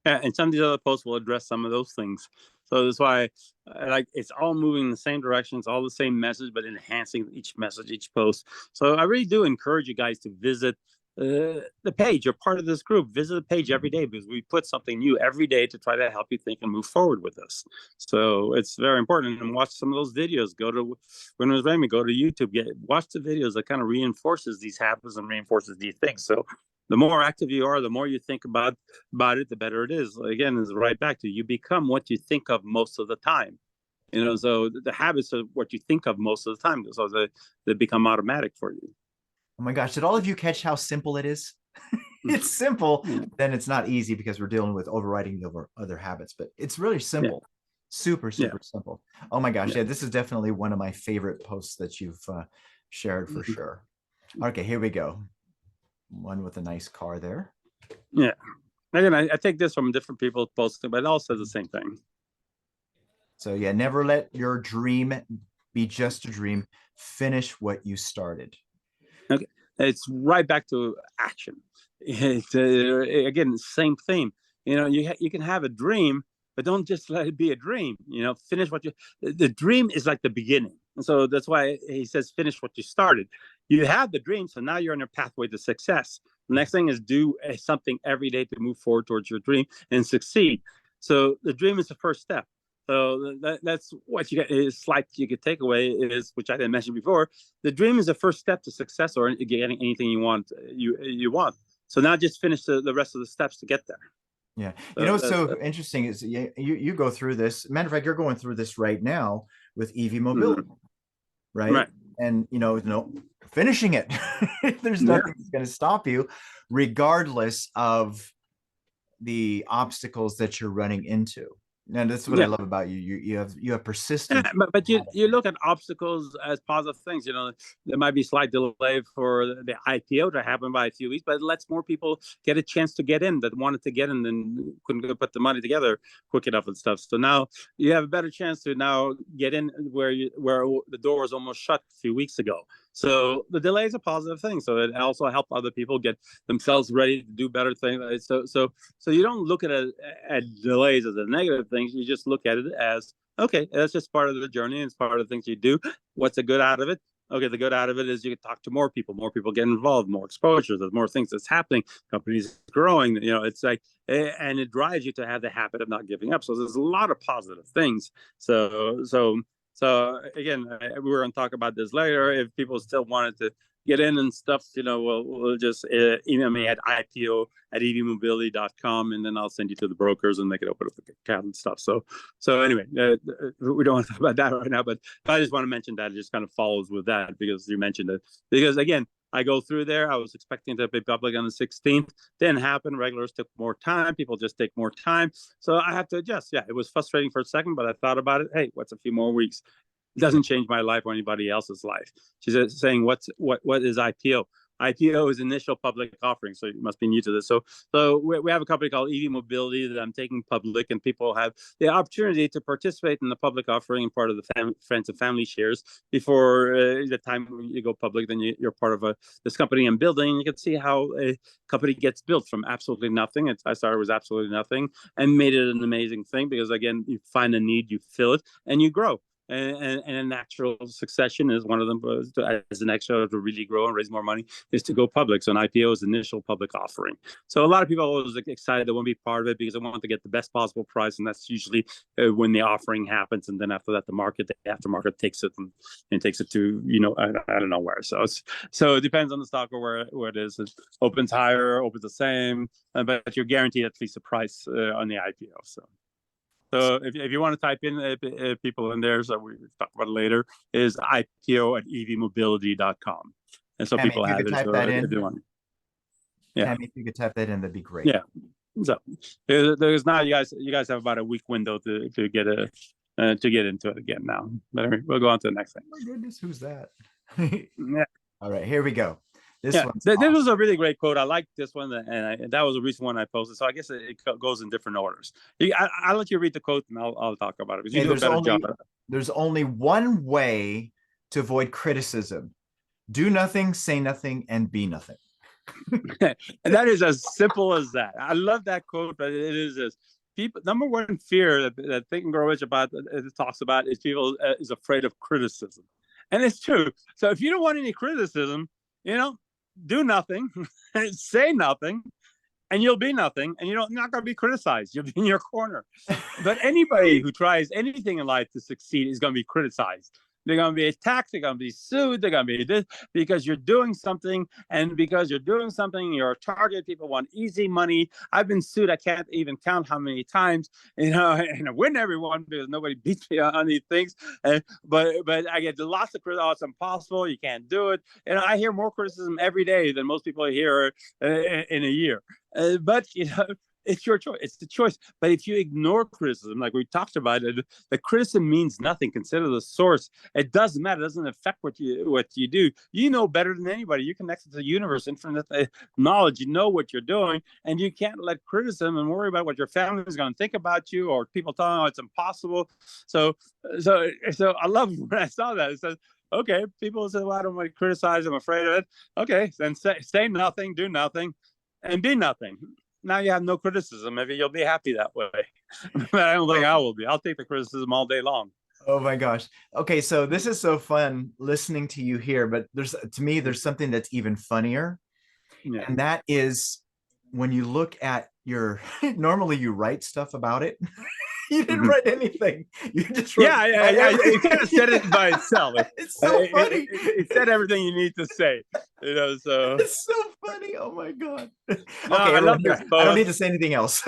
Yeah, and some of these other posts will address some of those things. So that's why it's all moving in the same direction. It's all the same message, but enhancing each message, each post. So I really do encourage you guys to visit the page. You're part of this group. Visit the page every day, because we put something new every day to try to help you think and move forward with us. So it's very important. And watch some of those videos. Go to Winners Ramey, go to YouTube, watch the videos that kind of reinforces these habits and reinforces these things. So the more active you are, the more you think about it, the better it is. Again, it's right back to you become what you think of most of the time. So the habits are what you think of most of the time, so they become automatic for you. Oh my gosh, did all of you catch how simple it is? It's simple, then it's not easy because we're dealing with overriding the other habits, but it's really simple. Super, Yeah. super simple. Oh my gosh. Yeah. Yeah, this is definitely one of my favorite posts that you've shared for Mhm. sure. Okay, here we go. One with a nice car there. Yeah. Again, I take this from different people posting, but it all says the same thing. So yeah, never let your dream be just a dream. Finish what you started. Okay. It's right back to action. It's, again, same theme. You can have a dream, but don't just let it be a dream. Finish what you. The dream is like the beginning, and so that's why he says finish what you started. You have the dream, so now you're on your pathway to success. The next thing is do something every day to move forward towards your dream and succeed. So the dream is the first step. So that's what you get. Is slight you could take away is, which I didn't mention before, the dream is the first step to success or getting anything you want. So now just finish the rest of the steps to get there. Yeah. You know So what's so interesting is you go through this. Matter of fact, you're going through this right now with EV mobility, right? right. And no, finishing it. There's Yeah. nothing that's going to stop you, regardless of the obstacles that you're running into. And that's what I Yeah. love about you. You have Yeah, persistence. but you look at obstacles as positive things. There might be slight delay for the IPO to happen by a few weeks, but it lets more people get a chance to get in that wanted to get in and couldn't put the money together quick enough and stuff. So now you have a better chance to now get in where the door was almost shut a few weeks ago. So the delay is a positive thing. So it also helped other people get themselves ready to do better things. So you don't look at delays as a negative thing. You just look at it as, okay, that's just part of the journey. It's part of the things you do. What's the good out of it? Okay, the good out of it is you can talk to more people get involved, more exposure, there's more things that's happening, companies growing. It's like, and it drives you to have the habit of not giving up. So there's a lot of positive things. So again, we were going to talk about this later. If people still wanted to get in and stuff, we'll just email me at ipo@evmobility.com, and then I'll send you to the brokers and make it open up account and stuff. So anyway, we don't want to talk about that right now, but I just want to mention that it just kind of follows with that because you mentioned it. Because again, I go through there. I was expecting to be public on the 16th. Didn't happen. Regulars took more time. People just take more time. So I have to adjust. Yeah, it was frustrating for a second, but I thought about it. Hey, what's a few more weeks? It doesn't change my life or anybody else's life. She's saying, what is IPO? IPO is initial public offering, so you must be new to this. So we have a company called EV Mobility that I'm taking public, and people have the opportunity to participate in the public offering and part of the friends and family shares before the time you go public. Then you're part of this company I'm building. You can see how a company gets built from absolutely nothing. I started with absolutely nothing and made it an amazing thing because, again, you find a need, you fill it, and you grow. And a natural succession is one of them as the next show to really grow and raise more money is to go public. So an IPO is initial public offering. So a lot of people are always excited they want to be part of it because they want to get the best possible price, and that's usually when the offering happens. And then after that, the aftermarket takes it and takes it to I don't know where. So it depends on the stock or where it is. It opens higher, opens the same, but you're guaranteed at least a price on the IPO. So if you want to type in people in there, so we talk about it later, is ipo@evmobility.com. And so Tammy, people if you have could it type that if they in. want. Yeah. Tammy, if you could type that in, that'd be great. Yeah. So there's now you guys have about a week window to get into it again now. But anyway, we'll go on to the next thing. Oh my goodness, who's that? Yeah. All right, here we go. This one's this awesome. was a really great quote. I like this one, and that was a recent one I posted. So I guess it goes in different orders. I'll let you read the quote, and I'll talk about it because you do a better job. There's only one way to avoid criticism: do nothing, say nothing, and be nothing. And that is as simple as that. I love that quote, but it is this. People, number one fear that Think and Grow Rich talks about is people is afraid of criticism, and it's true. So if you don't want any criticism, do nothing, say nothing, and you'll be nothing, and you're not going to be criticized. You'll be in your corner. But anybody who tries anything in life to succeed is going to be criticized. They're going to be attacked. They're going to be sued. They're going to be this because you're doing something. And because you're doing something, you're a target. People want easy money. I've been sued. I can't even count how many times, and I win every one because nobody beats me on these things. But I get lots of criticism. Oh, it's impossible. You can't do it. And I hear more criticism every day than most people hear in a year. But It's your choice. It's the choice. But if you ignore criticism, like we talked about it, the criticism means nothing. Consider the source. It doesn't matter. It doesn't affect what you do. You know better than anybody. You're connected to the universe, infinite knowledge. You know what you're doing, and you can't let criticism and worry about what your family is going to think about you, or people telling you it's impossible. So, so I love when I saw that. It says, okay, people say, well, I don't want to criticize. I'm afraid of it. Okay, then say nothing, do nothing, and be nothing. Now you have no criticism. Maybe you'll be happy that way. But I don't think I will be. I'll take the criticism all day long. Oh my gosh. Okay, so this is so fun listening to you here, but to me there's something that's even funnier, Yeah. and that is when you look at your normally you write stuff about it. You didn't write anything. You just wrote yeah. It kind of said it by itself. It's so funny. It said everything you need to say. So it's so funny. Oh my god. No, Okay, I love this I don't need to say anything else.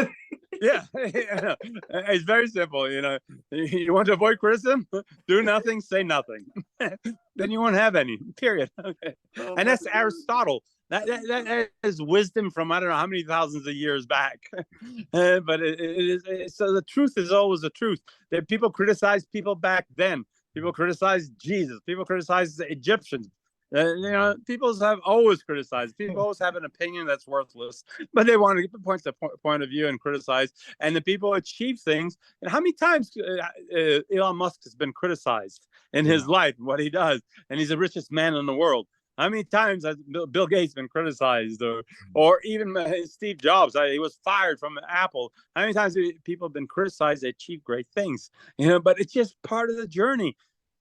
Yeah, it's very simple. You want to avoid criticism, do nothing, say nothing. Then you won't have any. Period. Okay. And that's Aristotle. That is wisdom from I don't know how many thousands of years back. But it is so the truth is always the truth. That people criticize people back then. People criticize Jesus. People criticize the Egyptians. People have always criticized. People always have an opinion that's worthless, but they want to get the point of view and criticize. And the people achieve things. And how many times Elon Musk has been criticized in his life and what he does? And he's the richest man in the world. How many times has Bill Gates been criticized, or even Steve Jobs? He was fired from Apple. How many times people have been criticized? They achieve great things, but it's just part of the journey.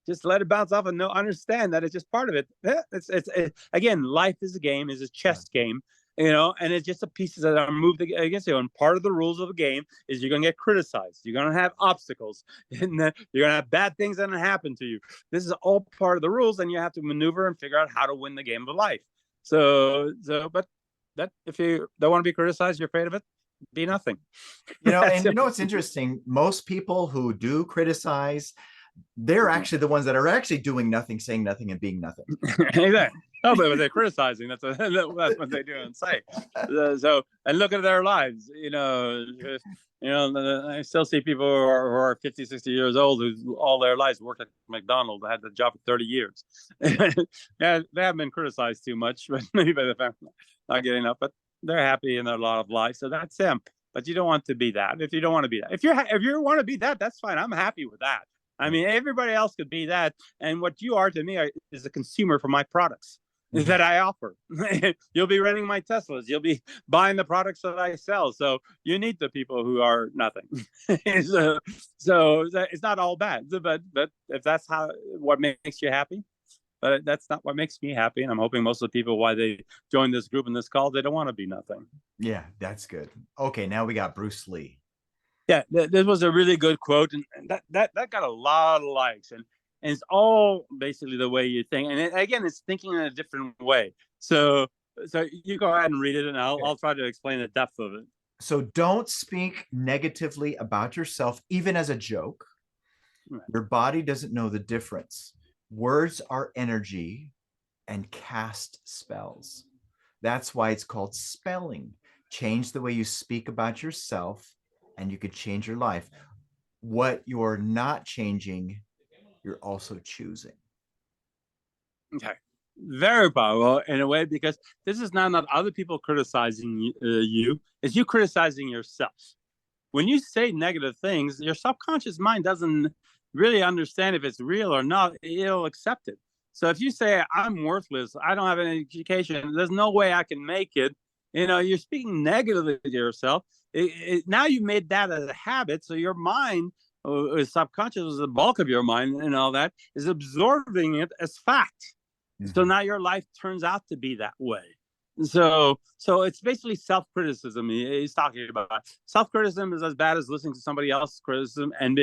Just let it bounce off and understand that it's just part of it. It's again, life is a game, is a chess game, and it's just the pieces that are moved against you. And part of the rules of the game is you're going to get criticized. You're going to have obstacles, and you're going to have bad things that happen to you. This is all part of the rules, and you have to maneuver and figure out how to win the game of life. But that if you don't want to be criticized, you're afraid of it, be nothing. And what's interesting? Most people who do criticize, they're actually the ones that are actually doing nothing, saying nothing, and being nothing. Exactly. Oh, but they're criticizing. That's what they do and say. So, and look at their lives. I still see people who are 50, 60 years old who all their lives worked at McDonald's, had the job for 30 years. Yeah, they haven't been criticized too much, but maybe by the family not getting up. But they're happy in their lot of life. So that's them. But you don't want to be that. If you don't want to be that, if you want to be that, that's fine. I'm happy with that. I mean, everybody else could be that. And what you are to me is a consumer for my products that I offer. You'll be renting my Teslas. You'll be buying the products that I sell. So you need the people who are nothing. so it's not all bad. But if that's what makes you happy, but that's not what makes me happy. And I'm hoping most of the people why they join this group in this call, they don't want to be nothing. Yeah, that's good. Okay, now we got Bruce Lee. Yeah, this was a really good quote, and that got a lot of likes, and it's all basically the way you think. And again, it's thinking in a different way. So you go ahead and read it, and I'll try to explain the depth of it. So don't speak negatively about yourself, even as a joke. Right. Your body doesn't know the difference. Words are energy and cast spells. That's why it's called spelling. Change the way you speak about yourself, and you could change your life. What you're not changing, you're also choosing. Okay. Very powerful in a way, because this is not other people criticizing you, it's you criticizing yourself. When you say negative things, your subconscious mind doesn't really understand if it's real or not. It'll accept it. So if you say, I'm worthless, I don't have any education, there's no way I can make it, you're speaking negatively to yourself. Now you made that as a habit, so your mind, subconscious, the bulk of your mind and all that, is absorbing it as fact. Mm-hmm. So now your life turns out to be that way. So it's basically self-criticism he's talking about. Self-criticism is as bad as listening to somebody else's criticism and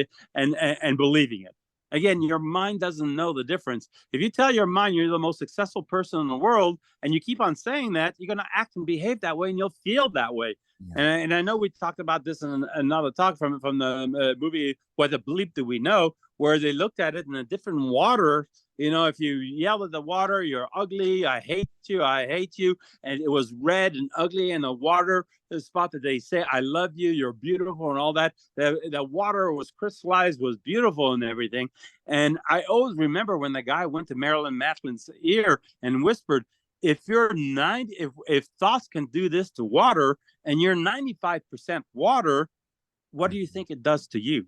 believing it. Again, your mind doesn't know the difference. If you tell your mind you're the most successful person in the world and you keep on saying that, you're going to act and behave that way, and you'll feel that way. Yeah. And I know we talked about this in another talk from the movie What the Bleep Do We Know, where they looked at it in a different water. You know, if you yell at the water, you're ugly, I hate you. And it was red and ugly, and the water, the spot that they say, I love you, you're beautiful, and all that. The water was crystallized, was beautiful and everything. And I always remember when the guy went to Marilyn Matherin's ear and whispered, if you're 90, if thoughts can do this to water and you're 95% water, what do you think it does to you?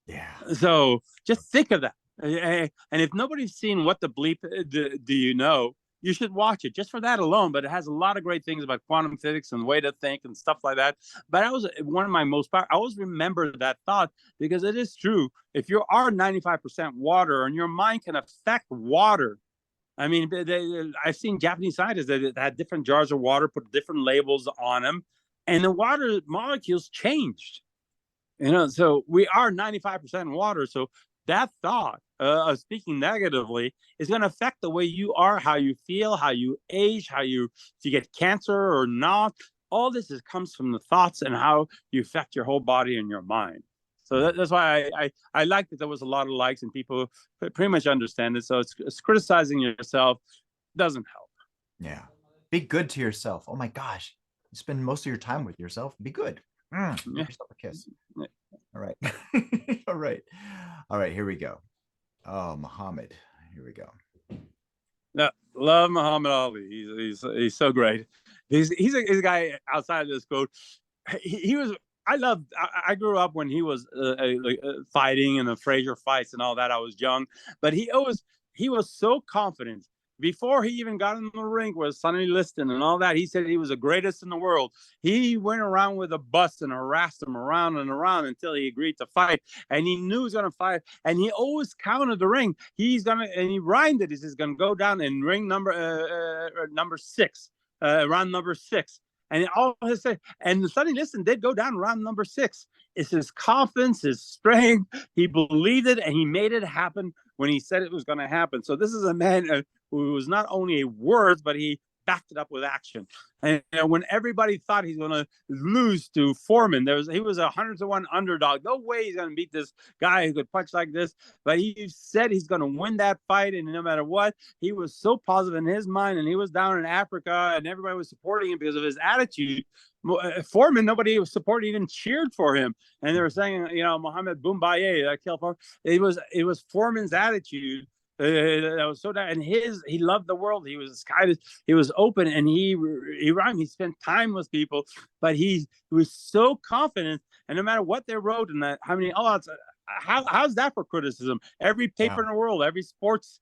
Yeah. So just think of that. And if nobody's seen What the Bleep Do You Know, you should watch it just for that alone. But it has a lot of great things about quantum physics and the way to think and stuff like that. But I was one of my most, I always remember that thought because it is true. If you are 95% water and your mind can affect water, I mean, I've seen Japanese scientists that had different jars of water, put different labels on them, and the water molecules changed. You know, so we are 95% water. So that thought of speaking negatively is going to affect the way you are, how you feel, how you age, how you, if you get cancer or not. All this comes from the thoughts and how you affect your whole body and your mind. So that's why I like that there was a lot of likes and people pretty much understand it. So it's criticizing yourself doesn't help. Yeah. Be good to yourself. Oh my gosh. You spend most of your time with yourself. Be good. Give yourself a kiss. All right. All right. All right. Here we go. Oh, Muhammad. Here we go. No, love Muhammad Ali. He's so great. He's a guy outside of this quote. He was. I grew up when he was fighting in the Frazier fights and all that. I was young, but he was so confident. Before he even got in the ring with Sonny Liston and all that, he said he was the greatest in the world. He went around with a bus and harassed him around and around until he agreed to fight. And he knew he was going to fight. And he always counted the ring. And he rhymed it. He says, going to go down in ring number 6, round number 6. And all his and Sonny Liston did go down round number 6. It's his confidence, his strength. He believed it, and he made it happen when he said it was going to happen. So this is a man who was not only words, but he backed it up with action. And when everybody thought he's going to lose to Foreman, he was 100-1 underdog. No way he's going to beat this guy who could punch like this. But he said he's going to win that fight, and no matter what, he was so positive in his mind. And he was down in Africa, and everybody was supporting him because of his attitude. Foreman, nobody was supporting, even cheered for him, and they were saying, you know, Mohammed Boumbaye, killed Foreman. It was Foreman's attitude. That was so that, and he loved the world. He was kind of, he was open, and he rhymed. He spent time with people, but he was so confident. And no matter what they wrote and that, how's that for criticism? Every paper in the world, every sports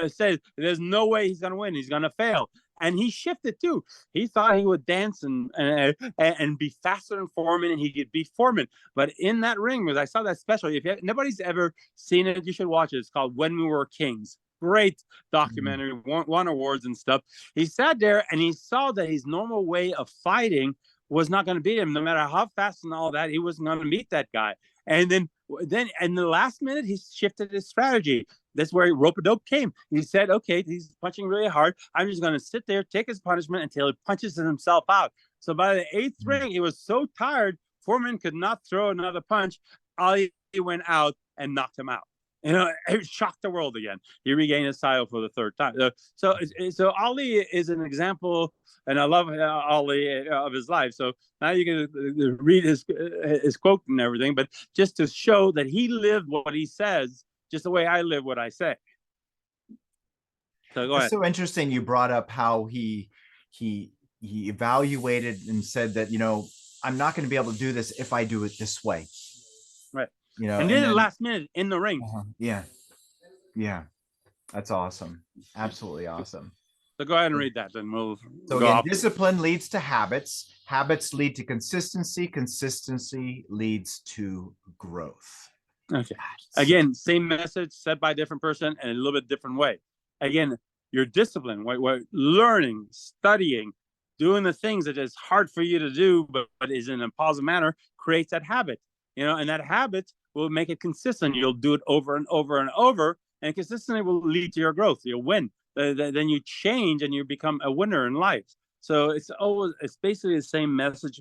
says there's no way he's going to win. He's going to fail. And he shifted too. He thought he would dance and be faster than Foreman, and he could beat Foreman. But in that ring, because I saw that special, nobody's ever seen it, you should watch it. It's called When We Were Kings. Great documentary, won awards and stuff. He sat there and he saw that his normal way of fighting was not going to beat him. No matter how fast and all that, he wasn't going to meet that guy. And then in the last minute, he shifted his strategy. That's where rope-a-dope came. He said, okay, he's punching really hard. I'm just going to sit there, take his punishment until he punches himself out. So by the 8th ring, he was so tired, Foreman could not throw another punch. Ali went out and knocked him out. You know, it shocked the world again. He regained his title for the 3rd time. So Ali is an example, and I love Ali of his life. So now you can read his quote and everything, but just to show that he lived what he says, just the way I live what I say. So go ahead. It's so interesting. You brought up how he evaluated and said that, you know, I'm not going to be able to do this if I do it this way. Right. You know, and then last minute in the ring. Yeah. That's awesome. Absolutely awesome. So go ahead and read that, then we'll so go again, off. Discipline leads to habits. Habits lead to consistency. Consistency leads to growth. Okay. Again, same message said by a different person and a little bit different way. Again, your discipline, learning, studying, doing the things that is hard for you to do, but is in a positive manner, creates that habit. You know, and that habit will make it consistent. You'll do it over and over and over, and consistently will lead to your growth. You'll win. Then you change and you become a winner in life. So it's basically the same message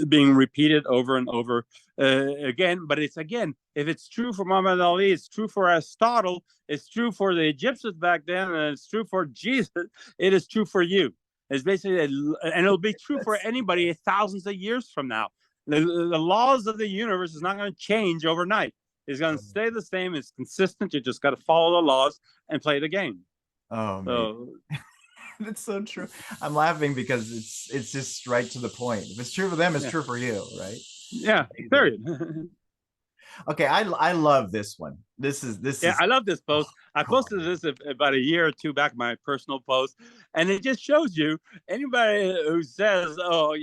being repeated over and over again. But it's, again, if it's true for Muhammad Ali, it's true for Aristotle, it's true for the Egyptians back then, and it's true for Jesus, it is true for you. It's basically, and it'll be true for anybody thousands of years from now. The laws of the universe is not going to change overnight. It's going to stay the same. It's consistent. You just got to follow the laws and play the game. Oh, so that's so true. I'm laughing because it's just right to the point. If it's true for them, it's true for you, right? Yeah, period. Okay, I love this one. This is I love this post. I posted this about a year or two back, my personal post, and it just shows you anybody who says, oh,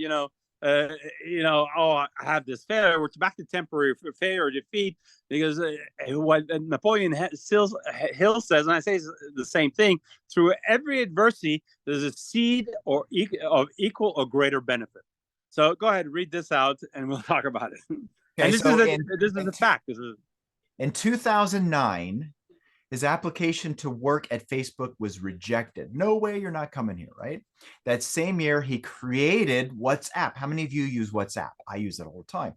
I have this failure. We're back to temporary failure or defeat, because what Napoleon Hill says, and I say the same thing: through every adversity, there's a seed of equal or greater benefit. So go ahead, read this out, and we'll talk about it. Okay, and this is a fact. In 2009, his application to work at Facebook was rejected. No way, you're not coming here, right? That same year, he created WhatsApp. How many of you use WhatsApp? I use it all the time.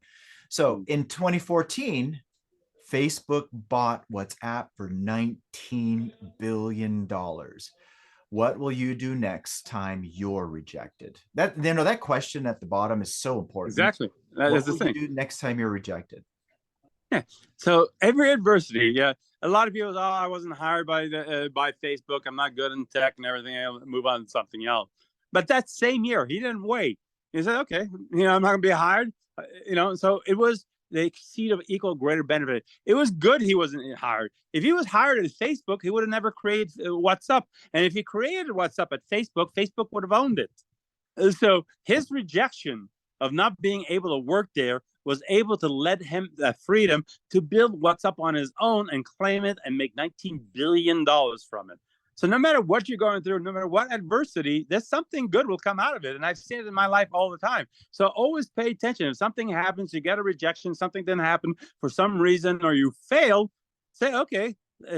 So in 2014, Facebook bought WhatsApp for $19 billion. What will you do next time you're rejected? That question at the bottom is so important. Exactly. That is the thing. What will you do next time you're rejected? Yeah. So every adversity, a lot of people say, oh, I wasn't hired by Facebook. I'm not good in tech and everything. I'll move on to something else. But that same year, he didn't wait. He said, okay, I'm not going to be hired. So it was the seed of equal greater benefit. It was good he wasn't hired. If he was hired at Facebook, he would have never created WhatsApp. And if he created WhatsApp at Facebook, Facebook would have owned it. So his rejection of not being able to work there was able to let him the freedom to build WhatsApp on his own and claim it and make $19 billion from it. So no matter what you're going through, no matter what adversity, there's something good will come out of it. And I've seen it in my life all the time. So always pay attention. If something happens, you get a rejection, something didn't happen for some reason, or you fail, say, okay,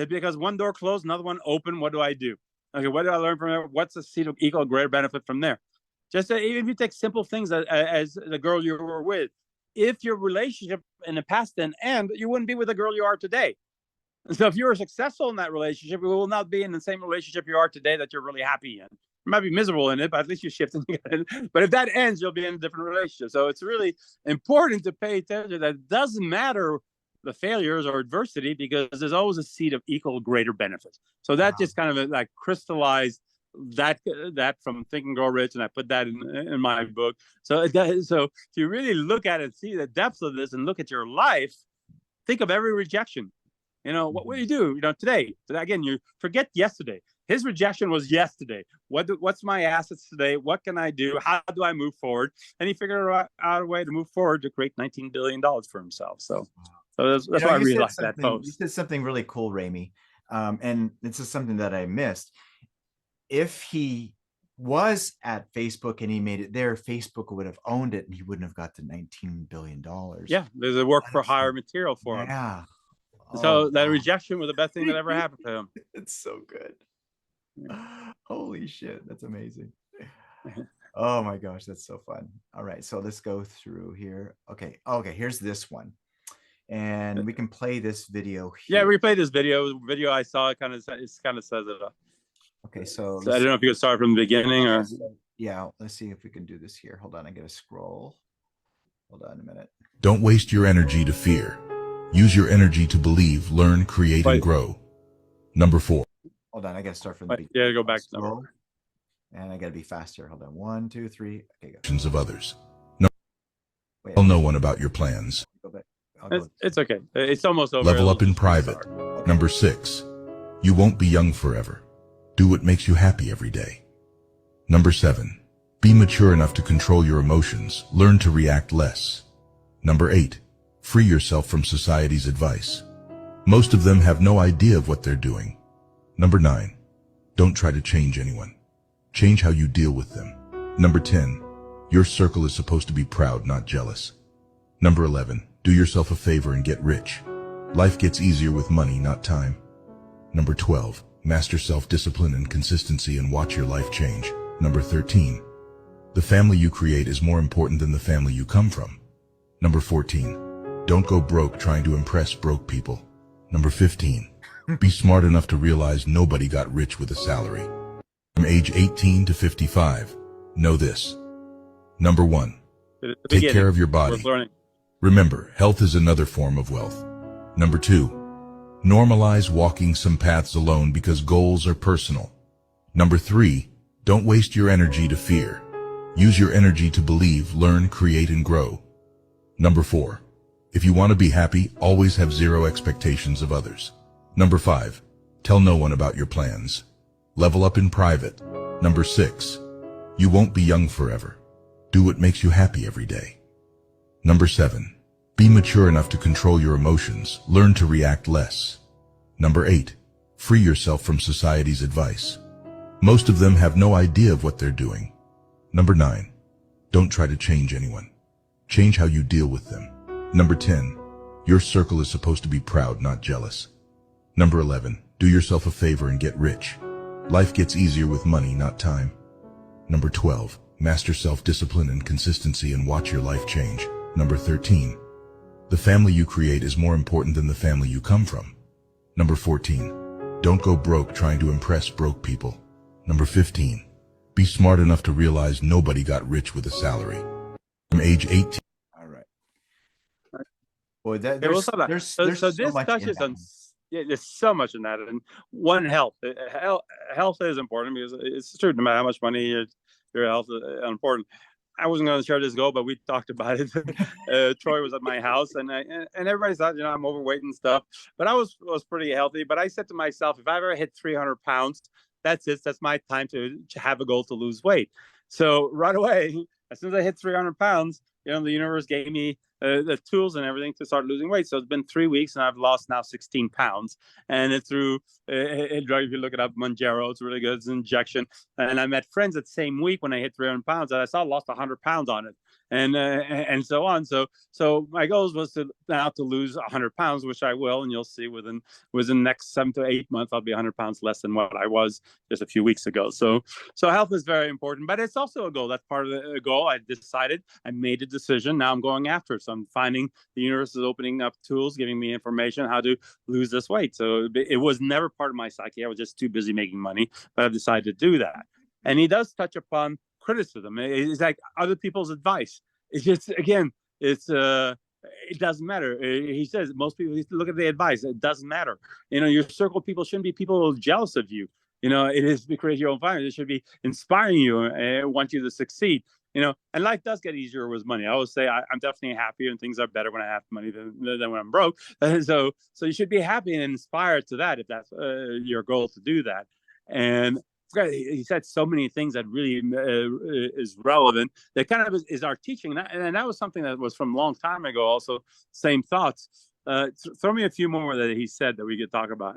because one door closed, another one open, what do I do? Okay, what did I learn from there? What's the seed of equal greater benefit from there? Just even if you take simple things as the girl you were with, if your relationship in the past didn't end, you wouldn't be with the girl you are today. So if you were successful in that relationship, you will not be in the same relationship you are today that you're really happy in. You might be miserable in it, but at least you shift. But if that ends, you'll be in a different relationship. So it's really important to pay attention that it doesn't matter the failures or adversity, because there's always a seed of equal greater benefit. So that just kind of like crystallized that from Think and Grow Rich, and I put that in my book. So if you really look at it, see the depths of this, and look at your life, think of every rejection. What will you do? Today again, you forget yesterday. His rejection was yesterday. What's my assets today? What can I do? How do I move forward? And he figured out a way to move forward to create $19 billion for himself. So that's why I really like that post. You said something really cool, Ramey. And this is something that I missed. If he was at Facebook and he made it there, Facebook would have owned it and he wouldn't have got the $19 billion. Yeah, there's a work for hire material for him. Yeah. So that rejection was the best thing that ever happened to him. It's so good. Holy shit, that's amazing. Oh my gosh, that's so fun. All right, so let's go through here. Okay, here's this one. And we can play this video here. Yeah, we play this video. Video I saw, it kind of says it. Okay, so I don't know if you could start from the beginning or. Yeah, let's see if we can do this here. Hold on, I gotta scroll. Hold on a minute. Don't waste your energy to fear. Use your energy to believe, learn, create, and grow. Number 4. Hold on, I gotta start from the beginning. Yeah, go back to number. And I gotta be faster. Hold on. 1, 2, 3. Okay, go. Actions of others. Tell no one about your plans. Go back. It's okay. It's almost over. Level up in private. Number 6. You won't be young forever. Do what makes you happy every day. Number 7. Be mature enough to control your emotions. Learn to react less. Number 8. Free yourself from society's advice. Most of them have no idea of what they're doing. Number 9. Don't try to change anyone. Change how you deal with them. Number 10. Your circle is supposed to be proud, not jealous. Number 11. Do yourself a favor and get rich. Life gets easier with money, not time. Number 12. Master self-discipline and consistency and watch your life change. Number 13. The family you create is more important than the family you come from. Number 14. Don't go broke trying to impress broke people. Number 15. Be smart enough to realize nobody got rich with a salary. From age 18 to 55, know this. Number 1. Take care of your body. Remember, health is another form of wealth. Number 2. Normalize walking some paths alone because goals are personal. Number 3. Don't waste your energy to fear. Use your energy to believe, learn, create, and grow. Number 4. If you want to be happy, always have zero expectations of others. Number 5. Tell no one about your plans. Level up in private. Number 6. You won't be young forever. Do what makes you happy every day. Number 7. Be mature enough to control your emotions. Learn to react less. Number 8. Free yourself from society's advice. Most of them have no idea of what they're doing. Number 9. Don't try to change anyone. Change how you deal with them. Number 10. Your circle is supposed to be proud, not jealous. Number 11. Do yourself a favor and get rich. Life gets easier with money, not time. Number 12. Master self-discipline and consistency and watch your life change. Number 13. The family you create is more important than the family you come from. Number 14. Don't go broke trying to impress broke people. Number 15. Be smart enough to realize nobody got rich with a salary. From age 18. All right. Boy, that, Yeah, we'll there's, stop that. there's, So, there's so so this much in touches that on, one. yeah, there's so much in that. And one, health. Health is important because it's true. No matter how much money, your health is important. I wasn't going to share this goal, but we talked about it. Troy was at my house, and everybody thought, I'm overweight and stuff. But I was pretty healthy. But I said to myself, if I ever hit 300 pounds, that's it. That's my time to have a goal to lose weight. So right away, as soon as I hit 300 pounds, the universe gave me the tools and everything to start losing weight. So it's been 3 weeks, and I've lost now 16 pounds. And it's through a drug. If you look it up, Mounjaro, it's really good. It's an injection. And I met friends that same week when I hit 300 pounds that I saw lost 100 pounds on it, and so on. So my goal was to lose 100 pounds, which I will, and you'll see within the next 7 to 8 months, I'll be 100 pounds less than what I was just a few weeks ago. So health is very important, but it's also a goal. That's part of the goal. I decided, I made a decision. Now I'm going after it. So I'm finding the universe is opening up tools, giving me information how to lose this weight. So it was never part of my psyche. I was just too busy making money, but I've decided to do that. And he does touch upon criticism. It's like other people's advice. It's just, again, it doesn't matter. He says most people look at the advice. It doesn't matter. Your circle of people shouldn't be people who are jealous of you. It is to create your own environment. It should be inspiring you and want you to succeed. And life does get easier with money. I always say I'm definitely happier and things are better when I have money than when I'm broke. So you should be happy and inspired to that if that's your goal to do that. And he said so many things that really is relevant. That kind of is our teaching, and that was something that was from a long time ago. Also, same thoughts. Throw me a few more that he said that we could talk about.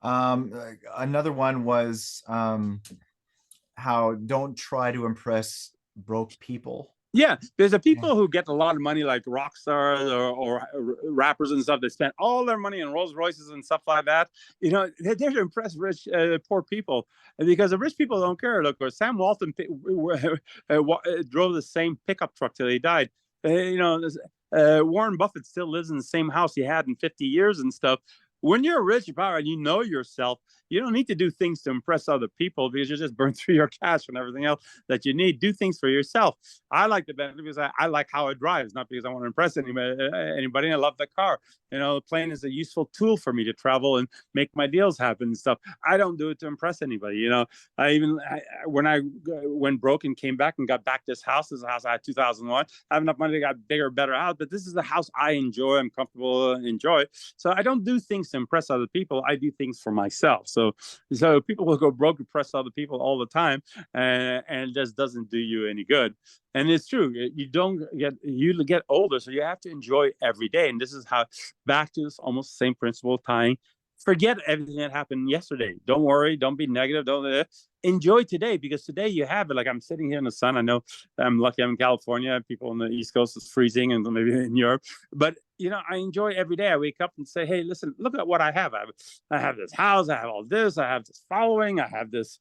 Another one was how don't try to impress broke people. Yeah, there's a people who get a lot of money, like rock stars or rappers and stuff. They spend all their money in Rolls Royces and stuff like that. They're to impress rich, poor people, because the rich people don't care. Look, Sam Walton drove the same pickup truck till he died. Warren Buffett still lives in the same house he had in 50 years and stuff. When you're rich and you know yourself, you don't need to do things to impress other people because you just burn through your cash and everything else that you need. Do things for yourself. I like the benefit because I like how it drives, not because I want to impress anybody. I love the car. The plane is a useful tool for me to travel and make my deals happen and stuff. I don't do it to impress anybody. When I went broke and came back and got back this house is a house I had 2001. I have enough money to get bigger, better house, but this is a house I enjoy. I'm comfortable, enjoy. So I don't do things to impress other people. I do things for myself. So people will go broke, impress other people all the time, and it just doesn't do you any good. And it's true. You get older, so you have to enjoy every day. And this is how, back to this almost same principle tying. Forget everything that happened yesterday. Don't worry. Don't be negative. Don't enjoy today, because today you have it. Like I'm sitting here in the sun. I know I'm lucky I'm in California. People on the East Coast is freezing, and maybe in Europe. But I enjoy every day. I wake up and say, hey, listen, look at what I have. I have this house, I have all this, I have this following, I have this,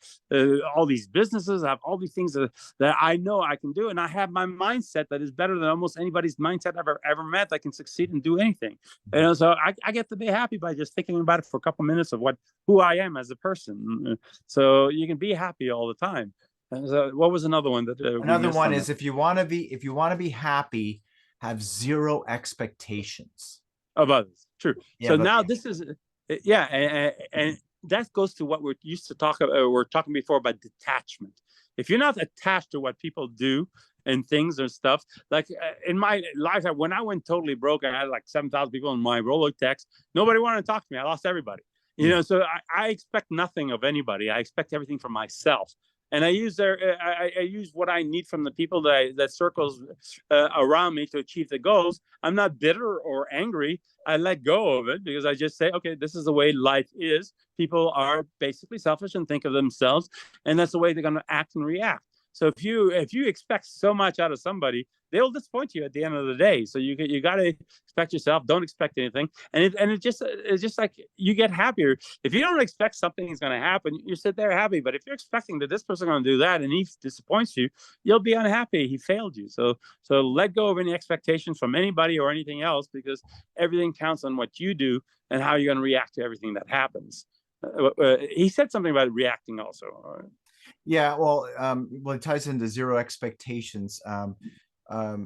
all these businesses, I have all these things that I know I can do. And I have my mindset that is better than almost anybody's mindset I've ever met that can succeed and do anything. So I get to be happy by just thinking about it for a couple of minutes of who I am as a person. So you can be happy all the time. So what was another one that another one is, if you want to be happy, have zero expectations of others. True. Yeah, So but now this is, and that goes to what we're used to talk about. We're talking before about detachment. If you're not attached to what people do and things and stuff, like in my life, when I went totally broke, I had like 7,000 people in my Rolodex. Nobody wanted to talk to me. I lost everybody. So I expect nothing of anybody. I expect everything from myself. And I use I use what I need from the people that circles around me to achieve the goals. I'm not bitter or angry. I let go of it because I just say, okay, this is the way life is. People are basically selfish and think of themselves, and that's the way they're going to act and react. So if you expect so much out of somebody, they'll disappoint you at the end of the day. So you got to expect yourself. Don't expect anything, and it's just like you get happier if you don't expect something is going to happen. You sit there happy, but if you're expecting that this person is going to do that and he disappoints you, you'll be unhappy. He failed you. So let go of any expectations from anybody or anything else, because everything counts on what you do and how you're going to react to everything that happens. He said something about reacting also. Yeah, well, it ties into zero expectations. But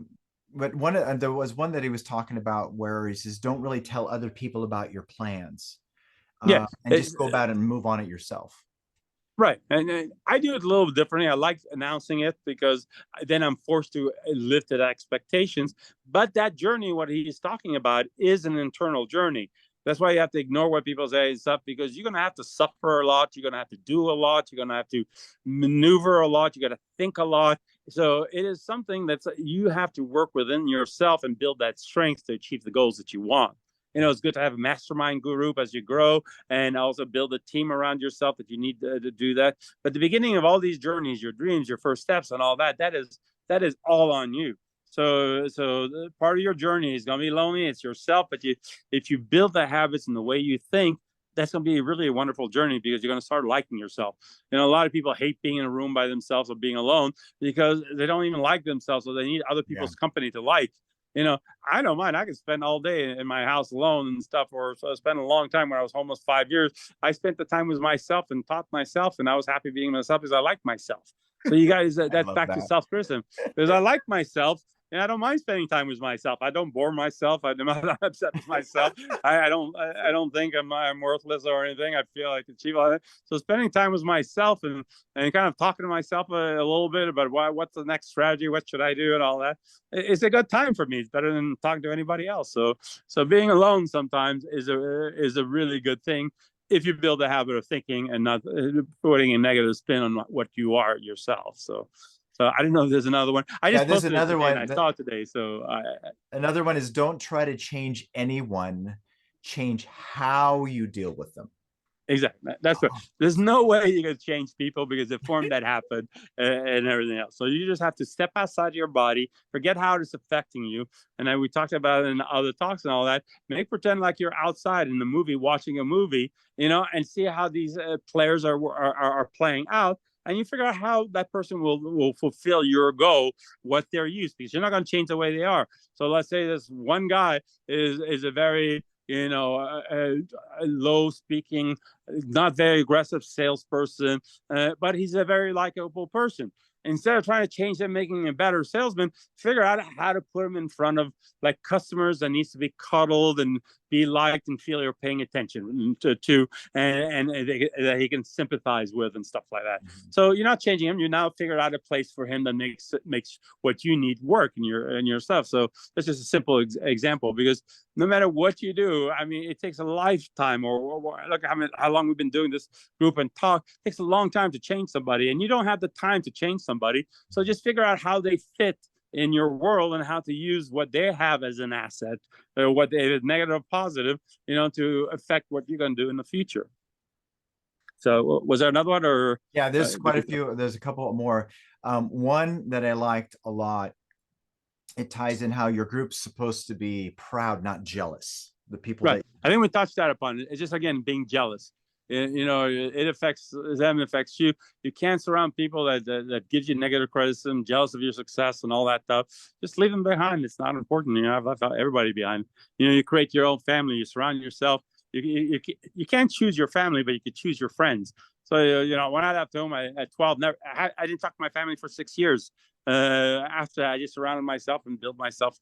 there was one that he was talking about where he says, don't really tell other people about your plans. Yeah, and just go about it and move on it yourself. Right. And I do it a little differently. I like announcing it because then I'm forced to live to the expectations. But that journey, what he's talking about, is an internal journey. That's why you have to ignore what people say and stuff, because you're going to have to suffer a lot. You're going to have to do a lot. You're going to have to maneuver a lot. You got to think a lot. So it is something that you have to work within yourself and build that strength to achieve the goals that you want. It's good to have a mastermind group as you grow, and also build a team around yourself that you need to do that. But the beginning of all these journeys, your dreams, your first steps and all that, that is all on you. So part of your journey is going to be lonely. It's yourself, but if you build the habits and the way you think, that's going to be really a wonderful journey, because you're going to start liking yourself. A lot of people hate being in a room by themselves or being alone because they don't even like themselves, so they need other people's company to like. I don't mind. I could spend all day in my house alone and stuff, or so I spent a long time when I was almost 5 years. I spent the time with myself and taught myself, and I was happy being myself because I like myself. So you guys, that's back to self-criticism, because I like myself. And I don't mind spending time with myself. I don't bore myself. I'm not upset with myself. I don't think I'm worthless or anything. I feel like achieve all that. So spending time with myself and kind of talking to myself a little bit about what's the next strategy, what should I do, and all that, it's a good time for me. It's better than talking to anybody else. So being alone sometimes is a really good thing if you build a habit of thinking and not putting a negative spin on what you are yourself. So I don't know if there's another one. I just there's another one I saw it today. So another one is, don't try to change anyone, change how you deal with them. Exactly. That's good. There's no way you can change people because they formed that habit and everything else. So you just have to step outside your body, forget how it's affecting you. And then we talked about it in other talks and all that. Make pretend like you're outside in the movie, watching a movie, and see how these players are playing out. And you figure out how that person will fulfill your goal, what they're used, because you're not going to change the way they are. So let's say this one guy is a very, a low speaking, not very aggressive salesperson, but he's a very likable person. Instead of trying to change him, making him a better salesman, figure out how to put him in front of like customers that needs to be cuddled and be liked and feel you're paying attention to and that he can sympathize with and stuff like that. So you're not changing him. You now figured out a place for him that makes what you need work in your stuff. So that's just a simple example, because no matter what you do, I mean, it takes a lifetime, or look how long we've been doing this group and talk. It takes a long time to change somebody, and you don't have the time to change somebody. So just figure out how they fit in your world and how to use what they have as an asset, or what they is negative, positive, to affect what you're going to do in the future. So was there another one, or? Yeah, there's quite a few. There's a couple more. One that I liked a lot it ties in how your group's supposed to be proud, not jealous. The people Right. that I think we touched that upon it. It's just, again, being jealous. You know, it affects them, it affects you. You can't surround people that gives you negative criticism, jealous of your success and all that stuff. Just leave them behind. It's not important. You know, I've left everybody behind. You know, you create your own family. You surround yourself. You can't choose your family, but you can choose your friends. So, you know, when I left home at 12, I didn't talk to my family for 6 years. After I just surrounded myself and built myself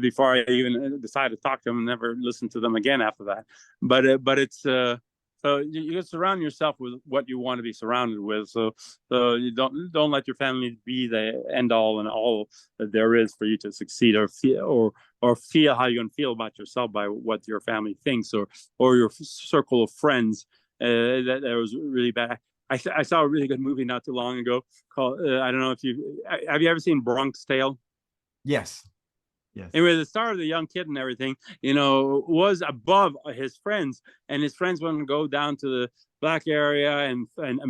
before I even decided to talk to them, and never listened to them again after that. But it's so you surround yourself with what you want to be surrounded with. So you don't let your family be the end all and all that there is for you to succeed, or feel how you're gonna feel about yourself by what your family thinks, or your circle of friends. That was really bad. I saw a really good movie not too long ago called I don't know if have you ever seen Bronx Tale? yes, yes. Anyway, the star of the young kid and everything, you know, was above his friends, and his friends wanted to go down to the black area and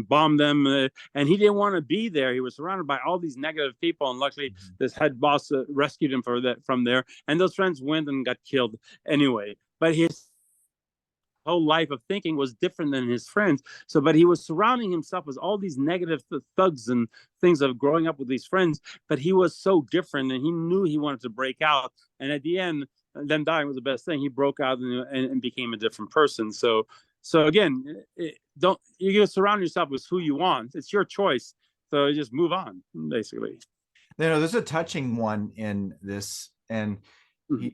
bomb them, and he didn't want to be there. He was surrounded by all these negative people, and luckily this head boss rescued him from there. And those friends went and got killed anyway. But his whole life of thinking was different than his friends. So, but he was surrounding himself with all these negative thugs and things of growing up with these friends. But he was so different, and he knew he wanted to break out. And at the end, them dying was the best thing. He broke out and became a different person. So again, don't you gotta surround yourself with who you want. It's your choice. So just move on, basically. You know, there's a touching one in this, and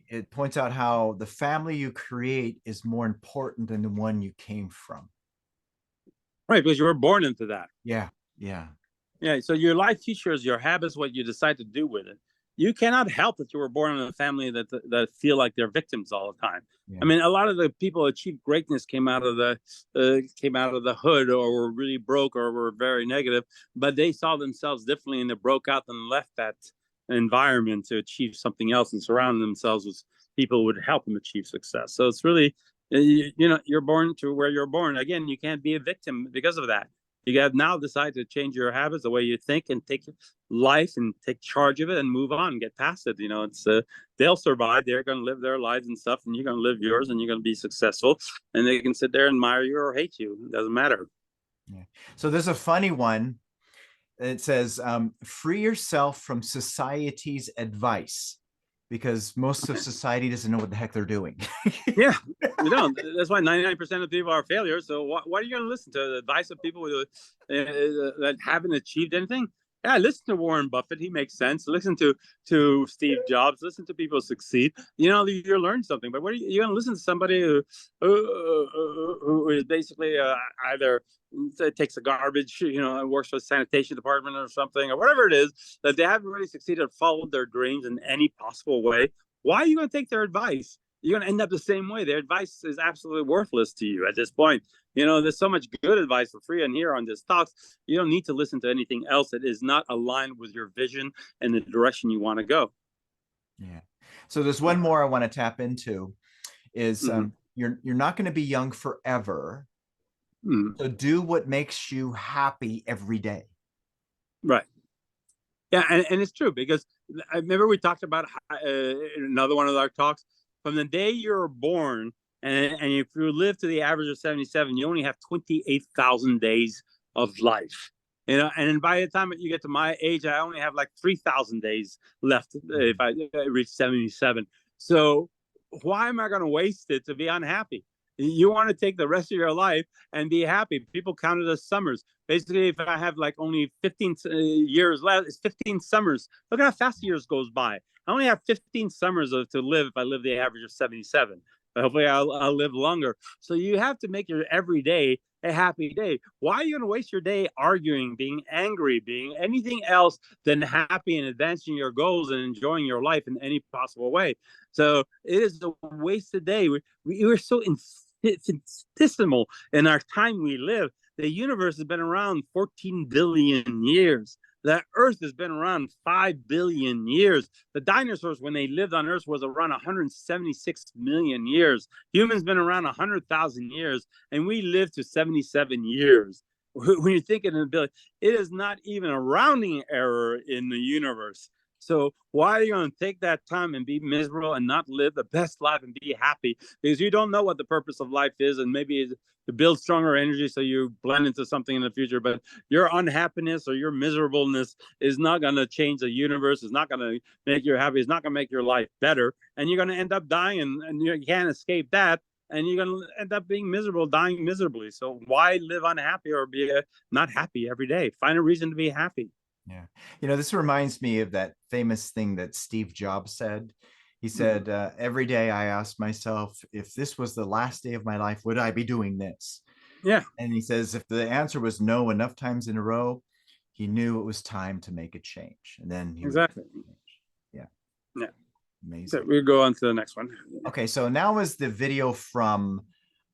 it points out how the family you create is more important than the one you came from. Right, because you were born into that. Yeah, yeah, Yeah, so your life teaches your habits, what you decide to do with it. You cannot help that you were born in a family that feel like they're victims all the time. yeah. I mean, a lot of the people who achieved greatness came out of the hood, or were really broke, or were very negative, but they saw themselves differently, and they broke out and left that environment to achieve something else, and surround themselves with people who would help them achieve success. So it's really, you know, you're born to where you're born. Again, you can't be a victim because of that. You got to now decide to change your habits, the way you think, and take life and take charge of it and move on and get past it. You know, it's they'll survive. They're going to live their lives and stuff, and you're going to live yours, and you're going to be successful. And they can sit there and admire you or hate you. It doesn't matter. Yeah. So there's a funny one. It says, free yourself from society's advice, because most of society doesn't know what the heck they're doing. Yeah, we don't. That's why 99% of people are failures. So what are you going to listen to? The advice of people that haven't achieved anything? Yeah, listen to Warren Buffett. He makes sense. Listen to Steve Jobs. Listen to people succeed. You know, you learn something. But what are you going to listen to somebody who is basically either takes the garbage, you know, and works for the sanitation department or something, or whatever it is, that they haven't really succeeded or followed their dreams in any possible way? Why are you going to take their advice? You're going to end up the same way. Their advice is absolutely worthless to you at this point. You know, there's so much good advice for free in here on this talks. You don't need to listen to anything else that is not aligned with your vision and the direction you want to go. Yeah. So there's one more I want to tap into is you're not going to be young forever. So do what makes you happy every day. Right. Yeah, and it's true, because I remember we talked about another one of our talks. From the day you're born, and if you live to the average of 77, you only have 28,000 days of life. You know, and then by the time you get to my age, I only have like 3,000 days left if I reach 77. So why am I going to waste it to be unhappy? You want to take the rest of your life and be happy. People count it as summers. Basically, if I have like only 15 years left, it's 15 summers. Look how fast years goes by. I only have 15 summers to live if I live the average of 77. But hopefully I'll live longer. So you have to make your every day a happy day. Why are you going to waste your day arguing, being angry, being anything else than happy and advancing your goals and enjoying your life in any possible way? So it is a wasted day. We're so infinitesimal in our time we live. The universe has been around 14 billion years. The Earth has been around 5 billion years. The dinosaurs, when they lived on Earth, was around 176 million years. Humans been around 100,000 years, and we live to 77 years. When you're thinking of ability, it is not even a rounding error in the universe. So why are you going to take that time and be miserable and not live the best life and be happy? Because you don't know what the purpose of life is, and maybe it's to build stronger energy so you blend into something in the future. But your unhappiness or your miserableness is not going to change the universe. It's not going to make you happy. It's not going to make your life better. And you're going to end up dying, and you can't escape that. And you're going to end up being miserable, dying miserably. So why live unhappy or be not happy every day? Find a reason to be happy. Yeah. You know, this reminds me of that famous thing that Steve Jobs said. He said, every day I ask myself, if this was the last day of my life, would I be doing this? Yeah. And he says, if the answer was no enough times in a row, he knew it was time to make a change. And then he exactly. Yeah. Yeah. Amazing. So we'll go on to the next one. Okay. So now is the video from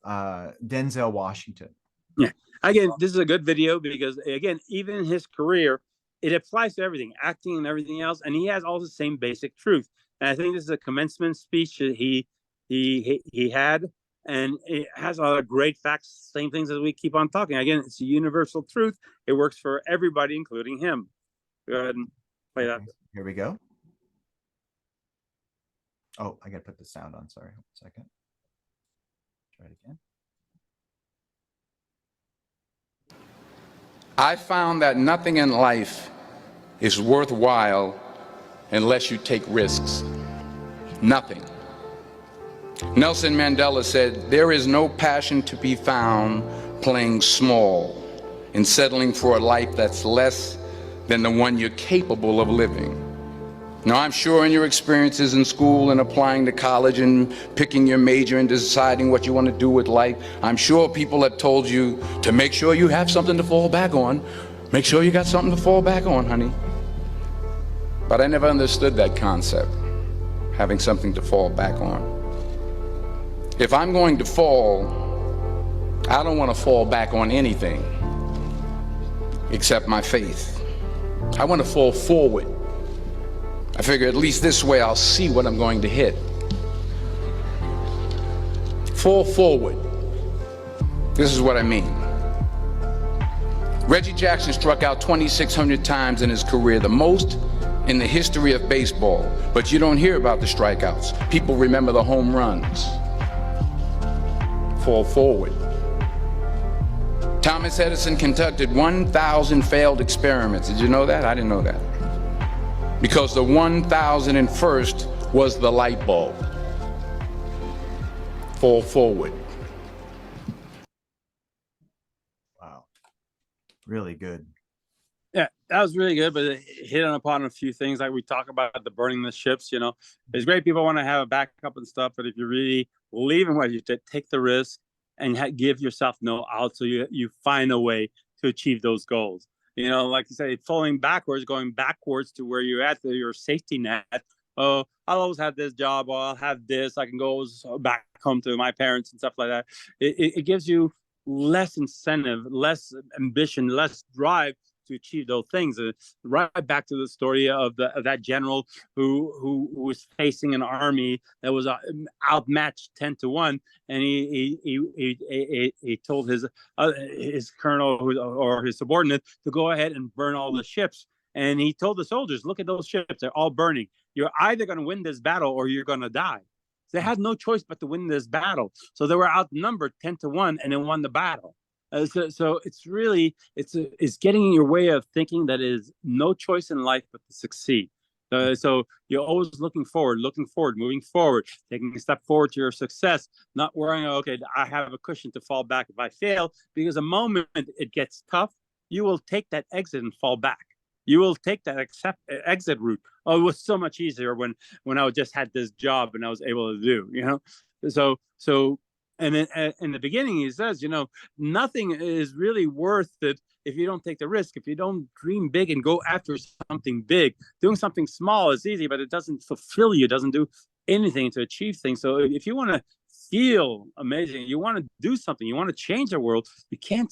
Denzel Washington. Yeah. Again, this is a good video because, again, even in his career, it applies to everything, acting and everything else. And he has all the same basic truth. And I think this is a commencement speech that he had. And it has a lot of great facts, same things as we keep on talking. Again, it's a universal truth. It works for everybody, including him. Go ahead and play that. Here we go. Oh, I got to put the sound on. Sorry. 1 second. Try it again. I found that nothing in life is worthwhile unless you take risks. Nothing. Nelson Mandela said, there is no passion to be found playing small and settling for a life that's less than the one you're capable of living. Now, I'm sure in your experiences in school and applying to college and picking your major and deciding what you want to do with life, I'm sure people have told you to make sure you have something to fall back on. Make sure you got something to fall back on, honey. But I never understood that concept, having something to fall back on. If I'm going to fall, I don't want to fall back on anything except my faith. I want to fall forward. I figure at least this way I'll see what I'm going to hit. Fall forward. This is what I mean. Reggie Jackson struck out 2,600 times in his career, the most in the history of baseball. But you don't hear about the strikeouts. People remember the home runs. Fall forward. Thomas Edison conducted 1,000 failed experiments. Did you know that? I didn't know that. Because the 1,001st was the light bulb. Fall forward. Wow. Really good. Yeah, that was really good, but it hit upon a few things like we talk about the burning the ships. You know, it's great people want to have a backup and stuff, but if you really believe in what you did, take the risk and give yourself no out so you find a way to achieve those goals. You know, like you say, falling backwards, going backwards to where you're at, your safety net. Oh, I'll always have this job, or I'll have this. I can go back home to my parents and stuff like that. It gives you less incentive, less ambition, less drive to achieve those things. Right back to the story of that general who was facing an army that was outmatched 10-1, and he told his colonel or his subordinate to go ahead and burn all the ships. And he told the soldiers, look at those ships, they're all burning. You're either going to win this battle or you're going to die. They had no choice but to win this battle. So they were outnumbered 10-1 and then won the battle. So it's really, it's getting in your way of thinking that is no choice in life but to succeed. So you're always looking forward, moving forward, taking a step forward to your success, not worrying, okay, I have a cushion to fall back if I fail, because the moment it gets tough, you will take that exit and fall back. You will take that exit route. Oh, it was so much easier when I just had this job and I was able to do, you know? So and then in the beginning, he says, you know, nothing is really worth it if you don't take the risk, if you don't dream big and go after something big. Doing something small is easy, but it doesn't fulfill you, doesn't do anything to achieve things. So if you want to feel amazing, you want to do something, you want to change the world, you can't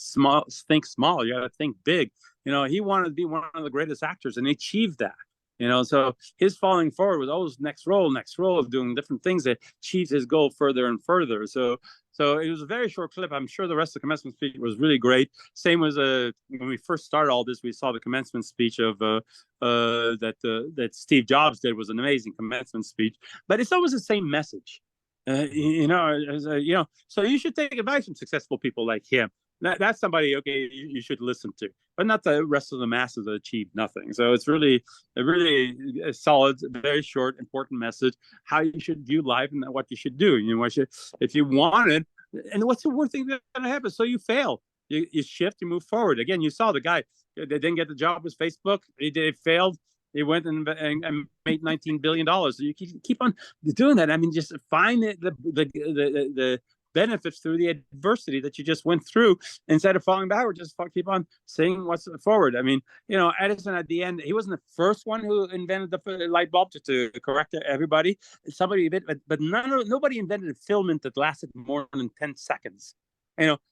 think small, you got to think big. You know, he wanted to be one of the greatest actors and he achieved that. You know, so his falling forward was always next role of doing different things that achieves his goal further and further. So So it was a very short clip. I'm sure the rest of the commencement speech was really great. Same as when we first started all this, we saw the commencement speech of that Steve Jobs did. Was an amazing commencement speech, but it's always the same message. So you should take advice from successful people like him. That's somebody, okay, you should listen to, but not the rest of the masses that achieve nothing. So it's really a solid, very short, important message, how you should view life and what you should do. If you want it, and what's the worst thing that's going to happen? So you fail. You shift, you move forward. Again, you saw the guy, they didn't get the job with Facebook. He failed. He went and made $19 billion. So you keep on doing that. I mean, just find the benefits through the adversity that you just went through instead of falling backward. Just keep on seeing what's forward. I mean, Edison at the end, he wasn't the first one who invented the light bulb to correct everybody. Somebody did, but nobody invented a filament that lasted more than 10 seconds.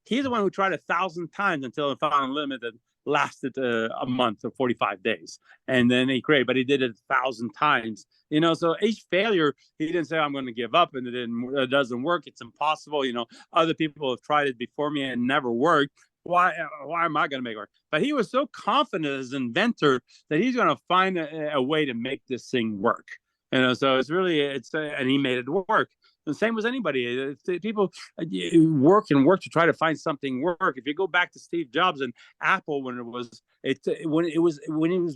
He's the one who tried 1,000 times until he found a limit that lasted a month or 45 days, and then he created. But he did it 1,000 times. So each failure, he didn't say, I'm going to give up and it doesn't work. It's impossible. Other people have tried it before me and it never worked. Why am I going to make it work? But he was so confident as an inventor that he's going to find a way to make this thing work. So and he made it work. The same as anybody. People work to try to find something work. If you go back to Steve Jobs and Apple, when it was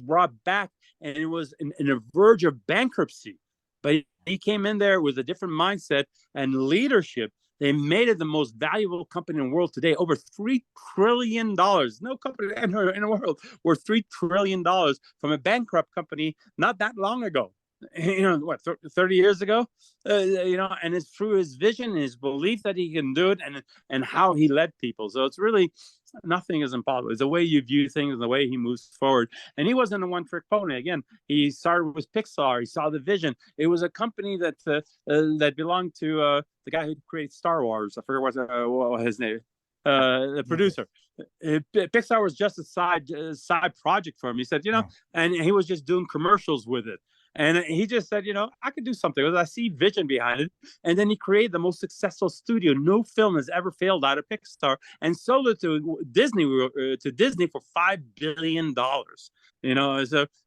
brought back and it was in a verge of bankruptcy, but he came in there with a different mindset and leadership. They made it the most valuable company in the world today, over $3 trillion. No company in the world worth $3 trillion from a bankrupt company not that long ago. 30 years ago, and it's through his vision, his belief that he can do it, and how he led people. So it's really, nothing is impossible. It's the way you view things and the way he moves forward. And he wasn't a one-trick pony. Again, he started with Pixar. He saw the vision. It was a company that belonged to the guy who created Star Wars. I forget what his name. The producer. Pixar was just a side project for him. He said, and he was just doing commercials with it. And he just said, I could do something with it. I see vision behind it. And then he created the most successful studio. No film has ever failed out of Pixar, and sold it to Disney for $5 billion.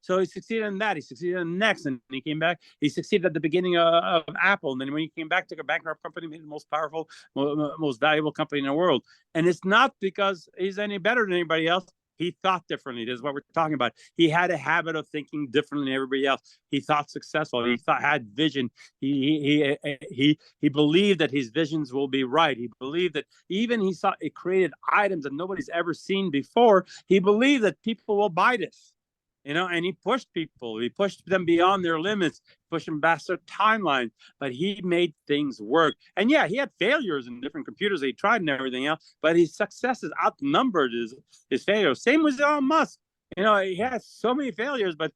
So he succeeded in that. He succeeded in the next, and he came back. He succeeded at the beginning of Apple, and then when he came back, took a bankrupt company, made the most powerful, most valuable company in the world. And it's not because he's any better than anybody else. He thought differently. This is what we're talking about. He had a habit of thinking differently than everybody else. He thought successful. He had vision. He believed that his visions will be right. He believed that even he created items that nobody's ever seen before. He believed that people will buy this. And he pushed people. He pushed them beyond their limits, pushed them past their timeline. But he made things work. And yeah, he had failures in different computers that he tried and everything else. But his successes outnumbered his failures. Same with Elon Musk. He had so many failures, but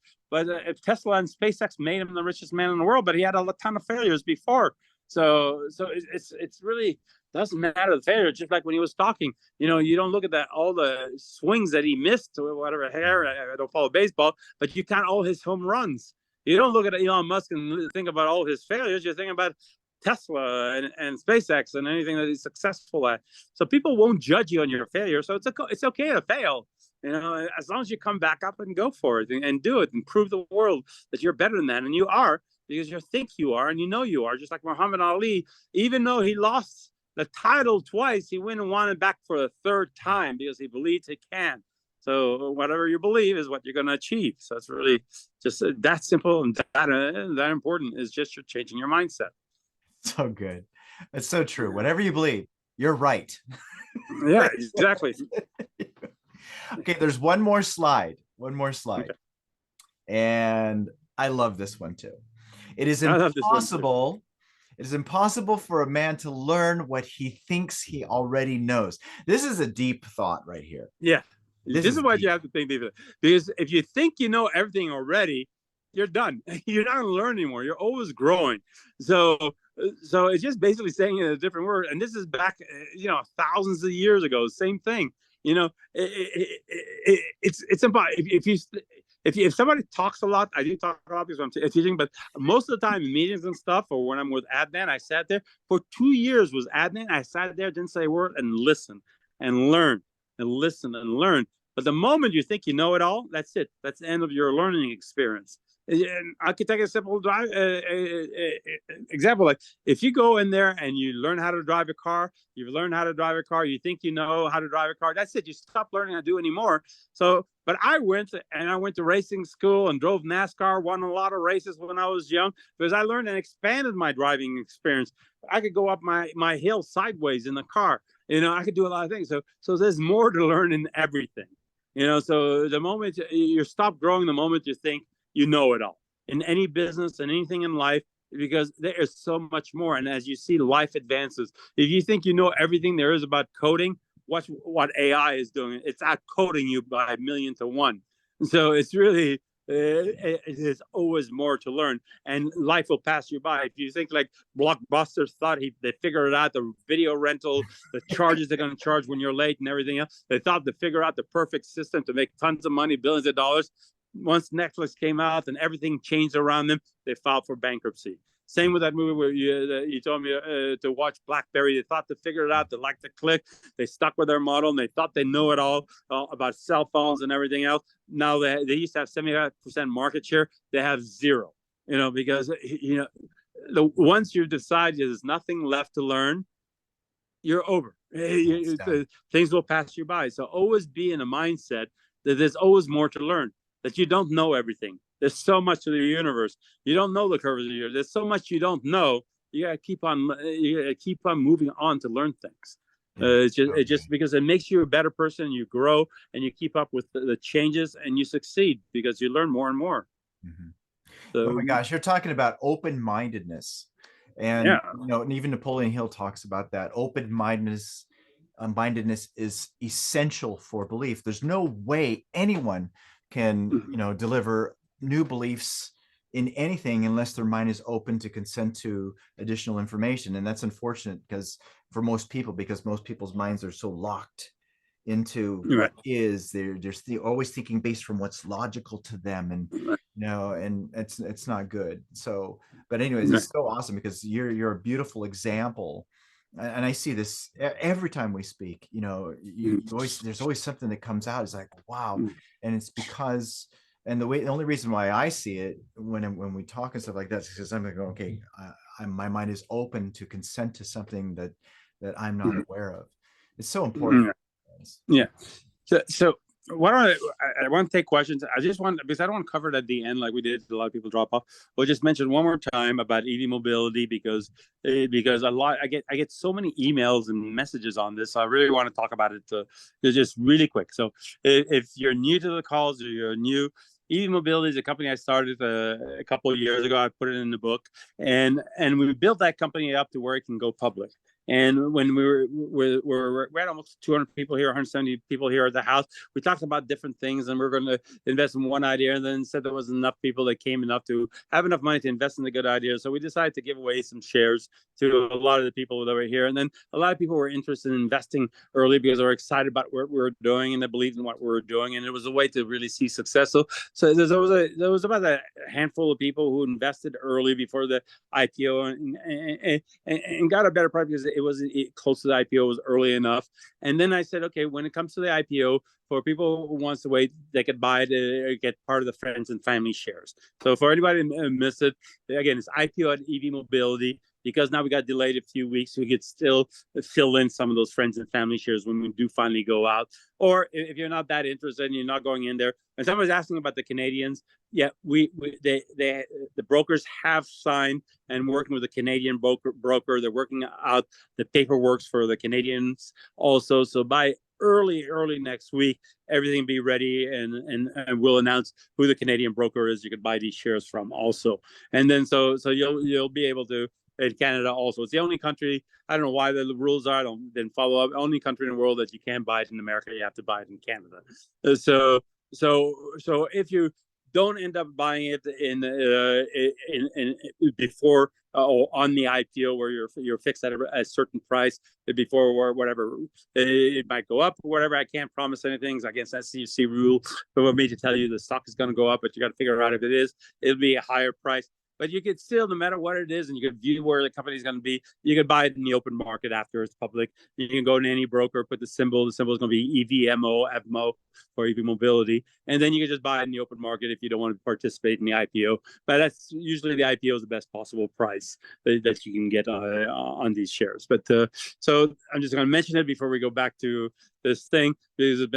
Tesla and SpaceX made him the richest man in the world. But he had a ton of failures before. So it's really doesn't matter the failure. Just like when he was talking, you don't look at all the swings that he missed or whatever. I don't follow baseball, but you count all his home runs. You don't look at Elon Musk and think about all his failures. You think about Tesla and SpaceX and anything that he's successful at. So people won't judge you on your failure. So it's okay to fail. As long as you come back up and go for it and do it and prove the world that you're better than that, and you are, because you think you are and you are. Just like Muhammad Ali, even though he lost the title twice, he went and won it back for a third time because he believes he can. So whatever you believe is what you're going to achieve. So it's really just that simple and that important. Is just you're changing your mindset. So good. It's so true. Whatever you believe, you're right. Yeah, exactly. Okay, there's one more slide. Okay. And I love this one too. It is impossible for a man to learn what he thinks he already knows. This is a deep thought right here. Yeah. This is what you have to think deep. Because if you think you know everything already, you're done. You're not going to learn anymore. You're always growing. So it's just basically saying in a different word. And this is back, thousands of years ago. Same thing. It's impossible. if somebody talks a lot, I do talk a lot because I'm teaching, but most of the time in meetings and stuff, or when I'm with Adnan, I sat there for 2 years with Adnan. I sat there, didn't say a word, and listen and learn and listen and learn. But the moment you think you know it all, that's it. That's the end of your learning experience. And I could take a simple example. Like if you go in there and you learn how to drive a car, you've learned how to drive a car, you think you know how to drive a car, that's it. You stop learning how to do anymore. So, but I went to racing school and drove NASCAR, won a lot of races when I was young because I learned and expanded my driving experience. I could go up my hill sideways in the car. I could do a lot of things. So there's more to learn in everything. So the moment you stop growing, the moment you think you know it all in any business and anything in life, because there is so much more. And as you see, life advances. If you think you know everything there is about coding, watch what AI is doing. It's out coding you by 1,000,000 to 1. So it's really, it is always more to learn, and life will pass you by. If you think like Blockbuster thought they figured it out, the video rental, the charges they're going to charge when you're late and everything else, they thought to figure out the perfect system to make tons of money, billions of dollars. Once Netflix came out and everything changed around them, they filed for bankruptcy. Same with that movie where you told me to watch BlackBerry. They thought to figure it out. They liked to click. They stuck with their model, and they thought they know it all about cell phones and everything else. Now they used to have 75% market share. They have 0. Because once you decide there's nothing left to learn, you're over. Things will pass you by. So always be in a mindset that there's always more to learn, that you don't know everything. There's so much of the universe. You don't know the curves of the universe. There's so much you don't know. You gotta keep on moving on to learn things. It's just because it makes you a better person. You grow and you keep up with the changes, and you succeed because you learn more and more. Mm-hmm. So, oh my gosh, you're talking about open-mindedness, and yeah. and even Napoleon Hill talks about that. Open-mindedness is essential for belief. There's no way anyone can deliver new beliefs in anything unless their mind is open to consent to additional information. And that's unfortunate because for most people's minds are so locked into Right. what is. They're always thinking based from what's logical to them, and and it's not good. So, but anyways, it's so awesome because you're a beautiful example. And I see this every time we speak. There's always something that comes out. It's like, wow. And it's because, and the only reason why I see it when we talk and stuff like that is because I'm like, okay, my mind is open to consent to something that I'm not aware of. It's so important. Yeah. So I want to take questions. I just want, because I don't want to cover it at the end like we did. A lot of people drop off. We'll just mention one more time about EV mobility because I get so many emails and messages on this. So I really want to talk about it just really quick. So if you're new to the calls or you're new, EV Mobility is a company I started a couple of years ago. I put it in the book, and we built that company up to where it can go public. And when we had almost 200 people here, 170 people here at the house, we talked about different things, and we're going to invest in one idea, and then said there wasn't enough people that came enough to have enough money to invest in the good idea. So we decided to give away some shares to a lot of the people that were here. And then a lot of people were interested in investing early because they were excited about what we were doing and they believed in what we were doing. And it was a way to really see success. So there was about a handful of people who invested early before the IPO and got a better price because it wasn't close to the IPO, was early enough. And then I said, okay, when it comes to the IPO, for people who wants to wait, they could buy it or get part of the friends and family shares. So for anybody who missed it, again, it's IPO at EV Mobility. Because now we got delayed a few weeks, we could still fill in some of those friends and family shares when we do finally go out. Or if you're not that interested and you're not going in there, and someone's asking about the Canadians, yeah, the brokers have signed and working with the Canadian broker. They're working out the paperwork for the Canadians also. So by early next week, everything be ready, and we'll announce who the Canadian broker is you could buy these shares from also. And then so you'll be able to. In Canada also, it's the only country, I don't know why the rules are, I didn't follow up, only country in the world that you can't buy it in America, you have to buy it in Canada. So if you don't end up buying it in before or on the IPO where you're fixed at a certain price before or whatever. It might go up or whatever. I can't promise anything. It's against SEC rule for me to tell you the stock is going to go up, but you got to figure out if it is, it'll be a higher price. But you could still, no matter what it is, and you could view where the company is going to be, you could buy it in the open market after it's public. You can go to any broker, put the symbol. The symbol is going to be EVMO, EVMO, or EV Mobility. And then you can just buy it in the open market if you don't want to participate in the IPO. But that's usually the IPO is the best possible price that you can get on these shares. But so I'm just going to mention it before we go back to this thing, because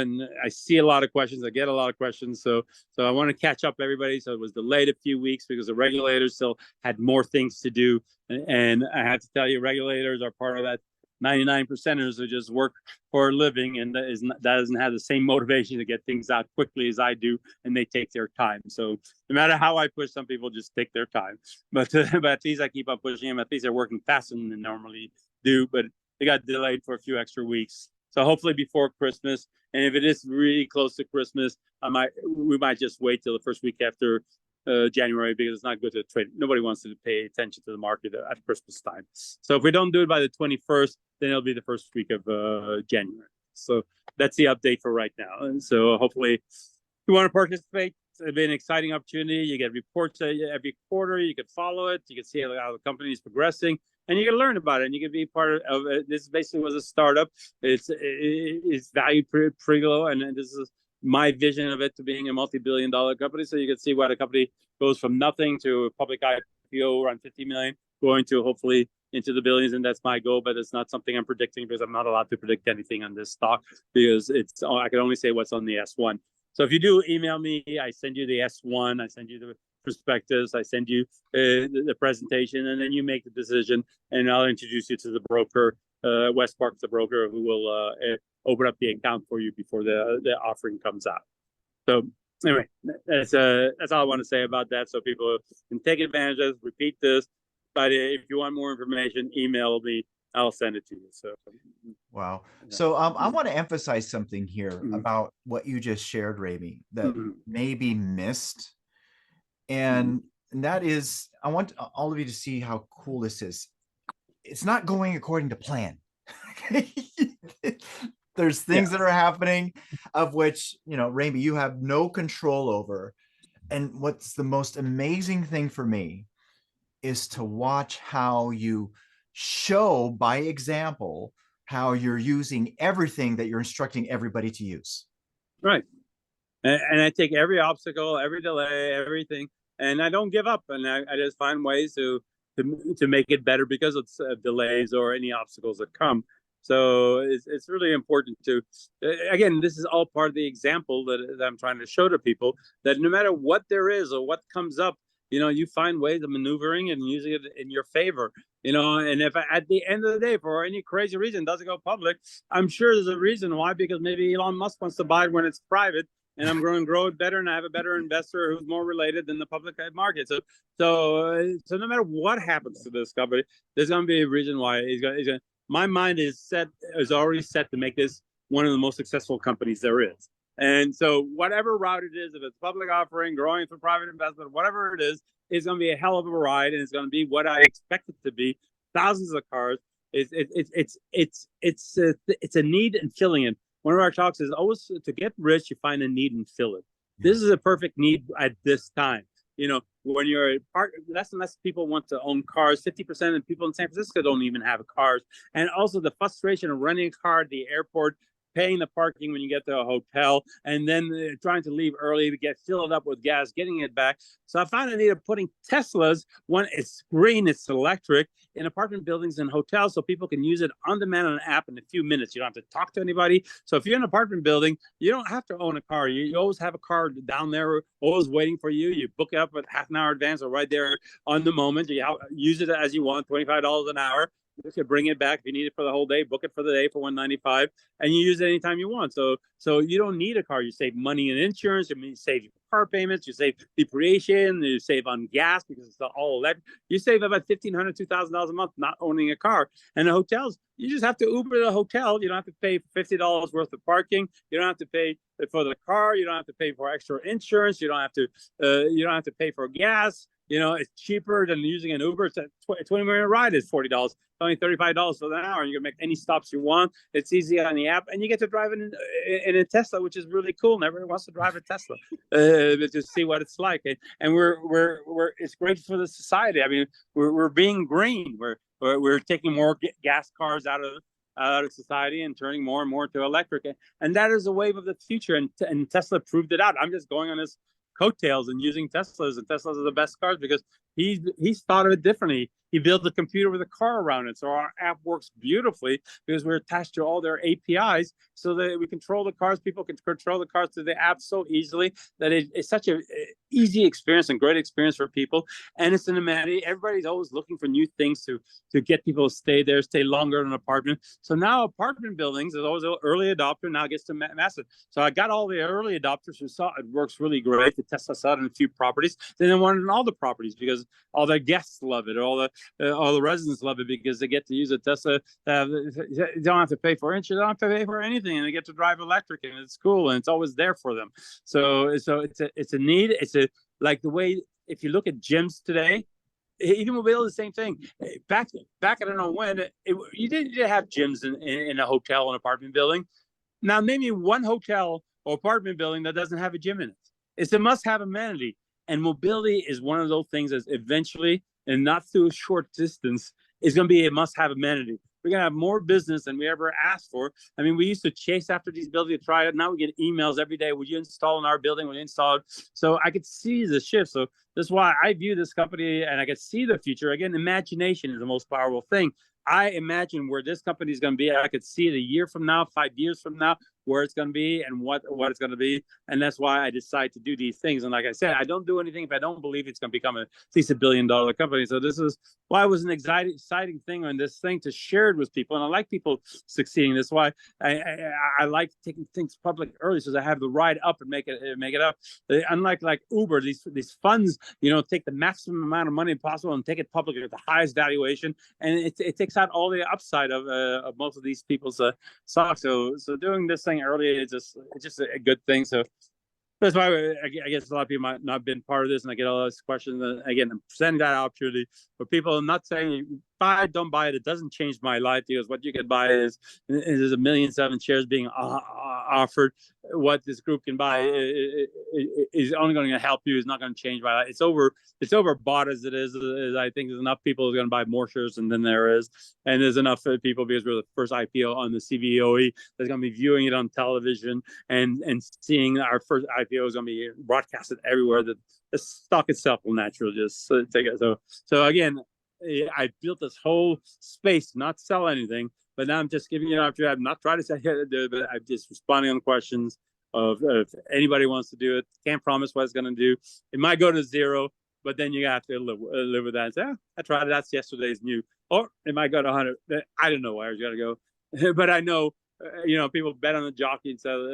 I see a lot of questions. I get a lot of questions. So I want to catch up everybody. So it was delayed a few weeks because the regulators still had more things to do. And I have to tell you, regulators are part of that 99%ers who just work for a living, and that doesn't have the same motivation to get things out quickly as I do, and they take their time. So no matter how I push, some people just take their time. But at least I keep on pushing them. At least they're working faster than they normally do. But they got delayed for a few extra weeks. So hopefully before Christmas, and if it is really close to Christmas, we might just wait till the first week after January, because it's not good to trade. Nobody wants to pay attention to the market at Christmas time. So if we don't do it by the 21st, then it'll be the first week of January. So that's the update for right now. And so hopefully, if you want to participate, it'll be an exciting opportunity. You get reports every quarter. You can follow it. You can see how the company is progressing. And you can learn about it, and you can be part of it. This basically was a startup. It's valued pretty low, and this is my vision of it to being a multi-billion-dollar company. So you can see why the company goes from nothing to a public IPO around 50 million, going to hopefully into the billions, and that's my goal. But it's not something I'm predicting, because I'm not allowed to predict anything on this stock, because I can only say what's on the S1. So if you do email me, I send you the S1, I send you the prospectus, I send you the presentation, and then you make the decision, and I'll introduce you to the broker. Westpark's the broker who will open up the account for you before the offering comes out. So anyway, that's all I want to say about that. So people can take advantage of this, repeat this. But if you want more information, email me. I'll send it to you. So wow. So I want to emphasize something here about what you just shared, Ramy, that may be missed. And that is, I want all of you to see how cool this is. It's not going according to plan. There's things that are happening of which, Ramy, you have no control over. And what's the most amazing thing for me is to watch how you show by example how you're using everything that you're instructing everybody to use. Right. And I take every obstacle, every delay, everything, and I don't give up. And I just find ways to make it better because of delays or any obstacles that come. So it's really important to, again, this is all part of the example that I'm trying to show to people, that no matter what there is or what comes up, you find ways of maneuvering and using it in your favor. And if at the end of the day, for any crazy reason, it doesn't go public, I'm sure there's a reason why, because maybe Elon Musk wants to buy it when it's private, and I'm going to grow it better, and I have a better investor who's more related than the public market. So no matter what happens to this company, there's going to be a reason why he's going to. My mind is already set to make this one of the most successful companies there is. And so whatever route it is, if it's public offering, growing for private investment, whatever it is, it's going to be a hell of a ride, and it's going to be what I expect it to be. Thousands of cars. It's a need and filling it. One of our talks is always to get rich, you find a need and fill it. This is a perfect need at this time. When you're less and less people want to own cars. 50% of people in San Francisco don't even have cars. And also the frustration of renting a car at the airport, paying the parking when you get to a hotel, and then trying to leave early to get filled up with gas, getting it back. So I found a need of putting Teslas, one, it's green, it's electric, in apartment buildings and hotels, so people can use it on demand on an app in a few minutes. You don't have to talk to anybody. So if you're in an apartment building, you don't have to own a car. You always have a car down there, always waiting for you. You book it up with half an hour advance or right there on the moment. You use it as you want, $25 an hour. You can bring it back if you need it for the whole day. Book it for the day for $195, and you use it anytime you want. So you don't need a car. You save money in insurance. You save your car payments. You save depreciation. You save on gas because it's all electric. You save about $1,500, $2,000 a month not owning a car. And the hotels, you just have to Uber to the hotel. You don't have to pay $50 worth of parking. You don't have to pay for the car. You don't have to pay for extra insurance. You don't have to pay for gas. You know, it's cheaper than using an Uber. It's a 20-minute ride is $40. Only $35 for the hour. You can make any stops you want. It's easy on the app, and you get to drive in a Tesla, which is really cool. And everyone wants to drive a Tesla to see what it's like. And we're it's great for the society. I mean, we're being green. We're taking more gas cars out of society and turning more and more to electric, and that is a wave of the future. And Tesla proved it out. I'm just going on this coattails and using Teslas, and Teslas are the best cars because he's thought of it differently. He built a computer with a car around it, so our app works beautifully because we're attached to all their APIs, so that we control the cars. People can control the cars through the app so easily that it's such a easy experience and great experience for people. And it's an amenity. Everybody's always looking for new things to get people to stay there, stay longer in an apartment. So now apartment buildings is always an early adopter, now gets to massive. So I got all the early adopters who saw it works really great. The Tesla saw it in a few properties. Then they wanted in all the properties because all their guests love it, all the residents love it because they get to use a Tesla. They don't have to pay for insurance, they don't have to pay for anything, and they get to drive electric, and it's cool, and it's always there for them. So it's a need. It's like the way, if you look at gyms today, even mobility, the same thing. Back I don't know when you didn't have gyms in a hotel or an apartment building. Now name me one hotel or apartment building that doesn't have a gym in it. It's a must-have amenity, and mobility is one of those things that eventually, and not through a short distance, is going to be a must-have amenity. We're going to have more business than we ever asked for. I mean, we used to chase after these buildings to try it. Now we get emails every day. Would you install in our building? Would you install it? So I could see the shift. So that's why I view this company, and I could see the future. Again, imagination is the most powerful thing. I imagine where this company is going to be. I could see it a year from now, 5 years from now, where it's going to be and what it's going to be. And that's why I decide to do these things. And like I said, I don't do anything if I don't believe it's going to become at least $1 billion company. So this is why it was an exciting thing on this thing to share it with people. And I like people succeeding. That's why I like taking things public early, so I have the ride up and make it up. Unlike Uber, these funds, take the maximum amount of money possible and take it public at the highest valuation. And it takes out all the upside of most of these people's stocks. So doing this thing early, it's just a good thing. So that's why I guess a lot of people might not have been part of this, and I get all those questions. And again, I'm presenting that opportunity for people. I'm not saying buy it, don't buy it. It doesn't change my life, because what you can buy is 1.7 million shares being offered. What this group can buy is only going to help you. It's not going to change my life. It's overbought as it is. I think there's enough people who are going to buy more shares than there is, and there's enough people, because we're the first IPO on the CBOE, that's going to be viewing it on television and seeing our first IPO is going to be broadcasted everywhere. That the stock itself will naturally just take it. So again, I built this whole space to not sell anything, but now I'm just giving you an opportunity. I'm not trying to say how to do it, but I'm just responding on questions of if anybody wants to do it. Can't promise what it's going to do. It might go to zero, but then you have to live with that and say, I tried it. That's yesterday's new. Or it might go to 100. I don't know where it's going to go, but I know, people bet on the jockey instead of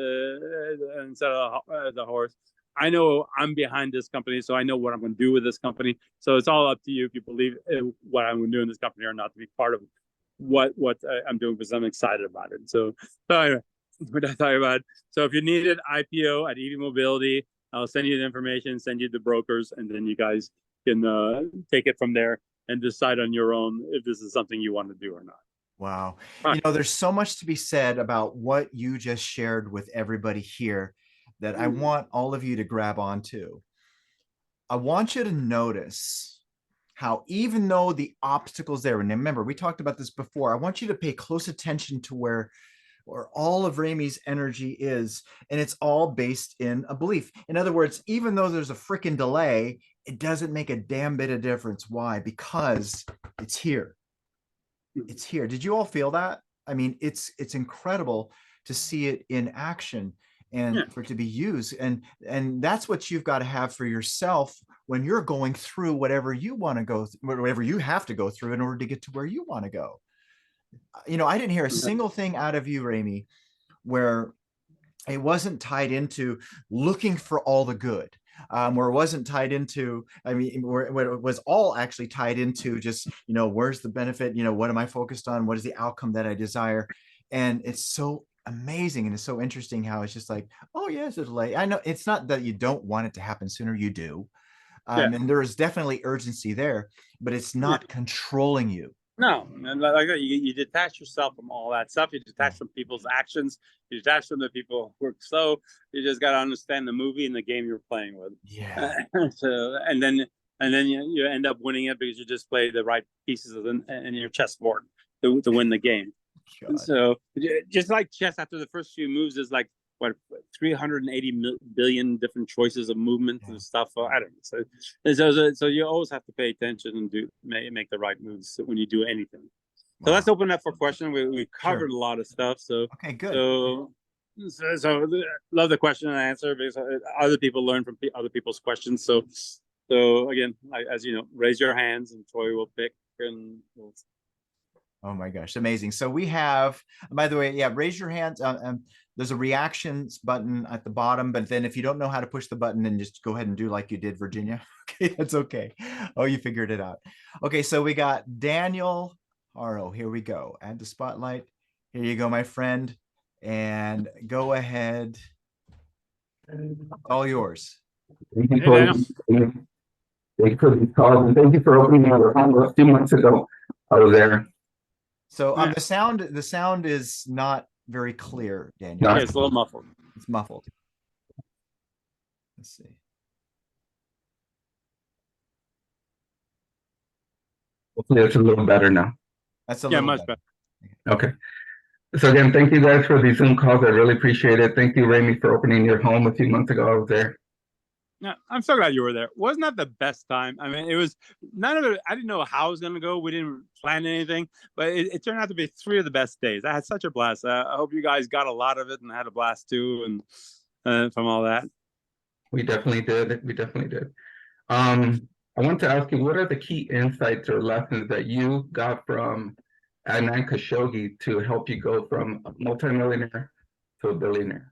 the horse. I know I'm behind this company, so I know what I'm going to do with this company. So it's all up to you if you believe in what I'm going to do in this company or not, to be part of what I'm doing, because I'm excited about it. So anyway, what I thought about. So if you need an IPO at EV Mobility, I'll send you the information, send you the brokers, and then you guys can take it from there and decide on your own if this is something you want to do or not. Wow. Right. There's so much to be said about what you just shared with everybody here that I want all of you to grab onto. I want you to notice how, even though the obstacles there, and remember, we talked about this before, I want you to pay close attention to where all of Ramey's energy is, and it's all based in a belief. In other words, even though there's a freaking delay, it doesn't make a damn bit of difference. Why? Because it's here. It's here. Did you all feel that? I mean, it's incredible to see it in action and for it to be used. And that's what you've got to have for yourself when you're going through whatever you want to go, whatever you have to go through in order to get to where you want to go. I didn't hear a single thing out of you, Ramey, where it wasn't tied into looking for all the good. Where it wasn't tied into, where it was all actually tied into just, where's the benefit? What am I focused on? What is the outcome that I desire? And it's so amazing. And it's so interesting how it's just like, oh, yeah, it's a delay. I know it's not that you don't want it to happen sooner. You do. Yeah. And there is definitely urgency there, but it's not controlling you. No, and like that, you detach yourself from all that stuff. You detach from people's actions. You detach from the people who are slow. You just got to understand the movie and the game you're playing with. Yeah. So, and then you end up winning it because you just play the right pieces in your chessboard to win the game. And so, just like chess, after the first few moves, is like what 380 billion different choices of movements and stuff. I don't know. So you always have to pay attention and make the right moves when you do anything. So let's open up for questions. We covered a lot of stuff. So okay, good. So love the question and answer because other people learn from other people's questions. So again, as you know, raise your hands and Troy will pick and we'll... Oh my gosh, amazing. So we have, by the way, yeah, raise your hands. There's a reactions button at the bottom, but then if you don't know how to push the button, then just go ahead and do like you did, Virginia. Okay, that's okay. Oh, you figured it out. Okay, so we got Daniel Haro. Here we go. Add the spotlight. Here you go, my friend. And go ahead. All yours. Thank you for these calls, and thank you for opening your home a few months ago. I was there. So the sound is not very clear, Daniel. Yeah, it's a little muffled. It's muffled. Let's see. Hopefully it's a little better now. That's a little much better. Okay. So again, thank you guys for these Zoom calls. I really appreciate it. Thank you, Rami, for opening your home a few months ago. I was there. Yeah, I'm so glad you were there. Wasn't that the best time? I mean, it was none of it. I didn't know how it was going to go. We didn't plan anything, but it turned out to be 3 of the best days. I had such a blast. I hope you guys got a lot of it and had a blast too, and from all that. We definitely did. We definitely did. I want to ask you, what are the key insights or lessons that you got from Adnan Khashoggi to help you go from a multimillionaire to a billionaire?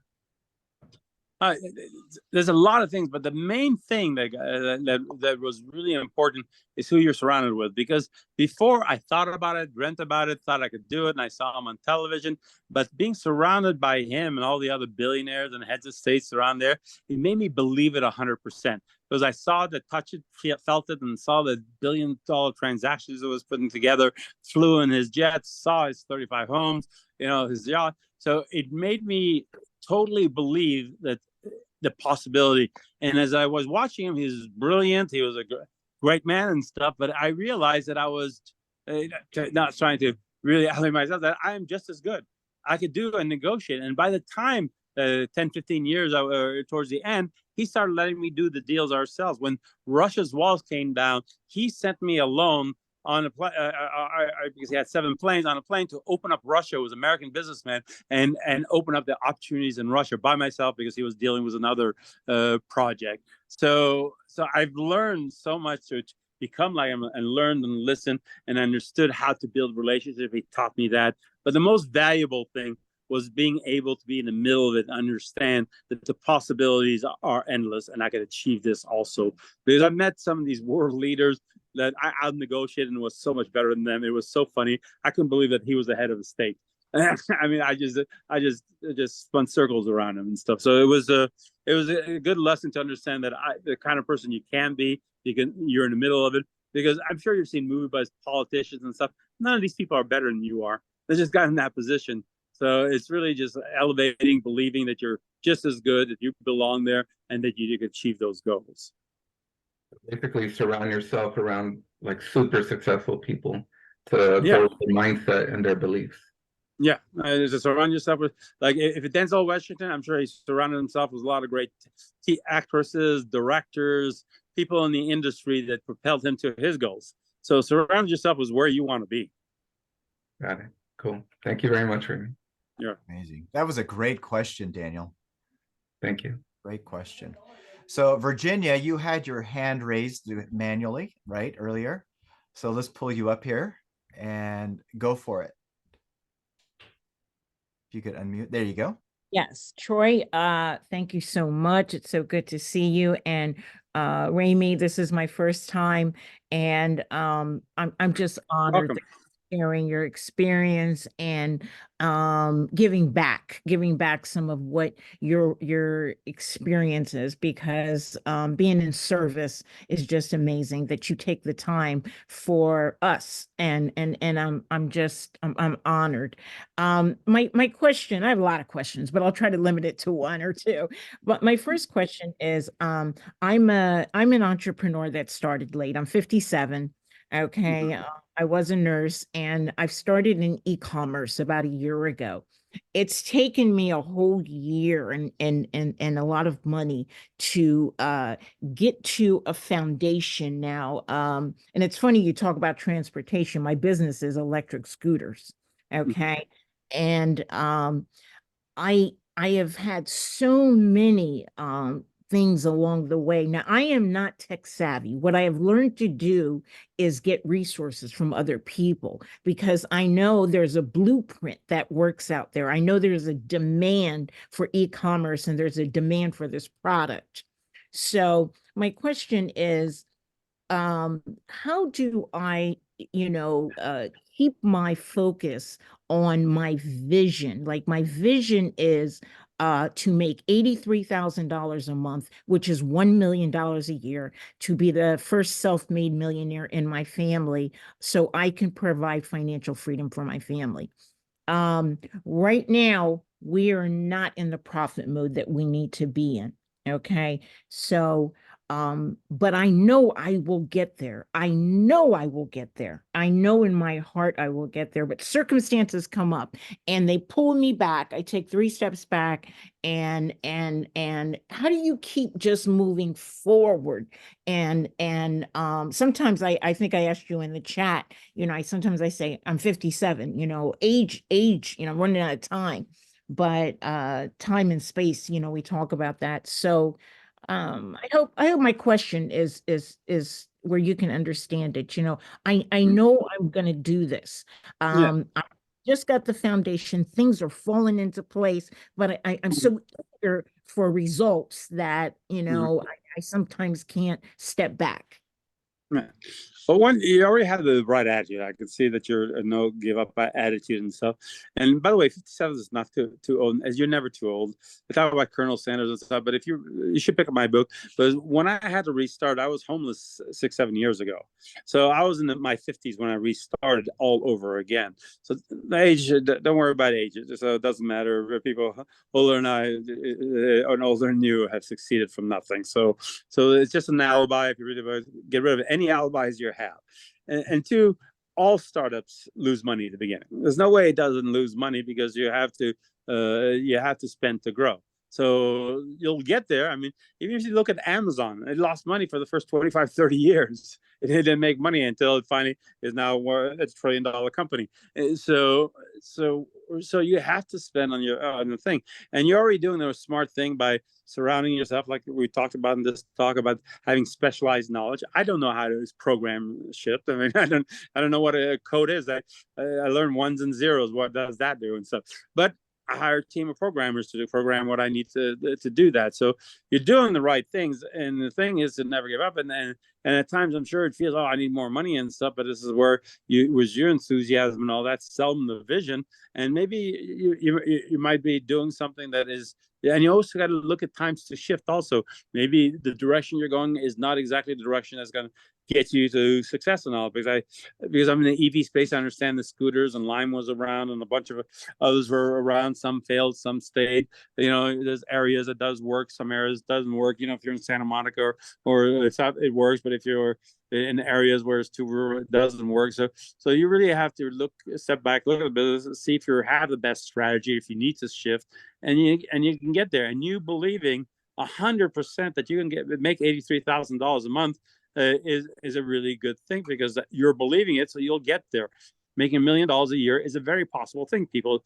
There's a lot of things, but the main thing that was really important is who you're surrounded with. Because before I thought about it, dreamt about it, thought I could do it, and I saw him on television. But being surrounded by him and all the other billionaires and heads of states around there, it made me believe it 100%. Because I saw it, touched it, felt it, and saw the billion-dollar transactions it was putting together. Flew in his jets, saw his 35 homes, his yacht. So it made me totally believe that the possibility. And as I was watching him, he was brilliant. He was a great man and stuff. But I realized that I was not trying to really elevate myself, that I am just as good. I could do and negotiate. And by the time 10, 15 years towards the end, he started letting me do the deals ourselves. When Russia's walls came down, he sent me a loan on a plane because he had 7 planes on a plane to open up Russia. It was an American businessman and open up the opportunities in Russia by myself because he was dealing with another project. So I've learned so much to become like him and learned and listened and understood how to build relationships. He taught me that. But the most valuable thing was being able to be in the middle of it, understand that the possibilities are endless and I could achieve this also. Because I met some of these world leaders that I out-negotiated and was so much better than them. It was so funny. I couldn't believe that he was the head of the state. I mean, I just spun circles around him and stuff. So it was a good lesson to understand that the kind of person you can be, you're in the middle of it. Because I'm sure you've seen movies by politicians and stuff. None of these people are better than you are. They just got in that position. So it's really just elevating, believing that you're just as good, that you belong there, and that you can achieve those goals. Basically, surround yourself around like super successful people to build their mindset and their beliefs. Yeah, just surround yourself with, like, if it's Denzel Washington, I'm sure he surrounded himself with a lot of great actresses, directors, people in the industry that propelled him to his goals. So surround yourself with where you want to be. Got it. Cool. Thank you very much, Rami. Yeah. Amazing. That was a great question, Daniel. Thank you. Great question. So Virginia, you had your hand raised manually, right, earlier. So let's pull you up here and go for it. If you could unmute. There you go. Yes, Troy, thank you so much. It's so good to see you. And Rami, this is my first time, and I'm just honored. Welcome. sharing your experience and giving back some of what your experience is, because being in service is just amazing that you take the time for us, and I'm honored. My question, I have a lot of questions, but I'll try to limit it to one or two. But my first question is, I'm an entrepreneur that started late. I'm 57. Okay. I was a nurse and I've started in e-commerce about a year ago. It's taken me a whole year and a lot of money to get to a foundation now. And it's funny you talk about transportation. My business is electric scooters. Okay. And I have had so many things along the way. Now, I am not tech savvy. What I have learned to do is get resources from other people, because I know there's a blueprint that works out there. I know there's a demand for e-commerce and there's a demand for this product. So my question is, how do I, keep my focus on my vision? Like, my vision is to make $83,000 a month, which is $1 million a year, to be the first self-made millionaire in my family so I can provide financial freedom for my family. Right now, we are not in the profit mode that we need to be in. Okay. So, but I know I will get there. I know I will get there. I know in my heart I will get there, but circumstances come up and they pull me back. I take 3 steps back, and how do you keep just moving forward? And sometimes I think I asked you in the chat, sometimes I say I'm 57, age, I'm running out of time. But time and space, we talk about that. So I hope my question is where you can understand it. I know I'm gonna do this. Yeah. I just got the foundation, things are falling into place, but I'm so eager for results that I sometimes can't step back. Yeah. Well, one, you already have the right attitude. I can see that you're a no give up attitude and stuff. And by the way, 57 is not too old, as you're never too old. We talk about Colonel Sanders and stuff, but if you should pick up my book. But when I had to restart, I was homeless 6-7 years ago. So I was in my 50s when I restarted all over again. So the age, don't worry about age. So it doesn't matter. People older than I and older than you have succeeded from nothing. So it's just an alibi. If you really get rid of any alibis you have, and two, all startups lose money at the beginning. There's no way it doesn't lose money, because you have to spend to grow. So you'll get there. I mean, even if you look at Amazon, it lost money for the first 25, 30 years. It didn't make money until it finally is now a $1 trillion company. So you have to spend on the thing. And you're already doing the smart thing by surrounding yourself, like we talked about in this talk, about having specialized knowledge. I don't know how to program shit. I mean, I don't know what a code is. I learned ones and zeros. What does that do and stuff? But I hire a team of programmers to program what I need to do that. So you're doing the right things, and the thing is to never give up. And at times, I'm sure it feels, I need more money and stuff. But this is where was your enthusiasm and all that, sell them the vision, and maybe you might be doing something that is. And you also got to look at times to shift. Also, maybe the direction you're going is not exactly the direction that's going to get you to success and all. Because I'm in the EV space, I understand the scooters, and Lime was around, and a bunch of others were around. Some failed, some stayed. There's areas that does work, some areas doesn't work. If you're in Santa Monica or it works, but if you're in areas where it's too rural, it doesn't work. So you really have to step back, look at the business, see if you have the best strategy, if you need to shift, and you can get there. And you believing 100% that you can make $83,000 a month is a really good thing, because you're believing it, so you'll get there. Making $1 million a year is a very possible thing. People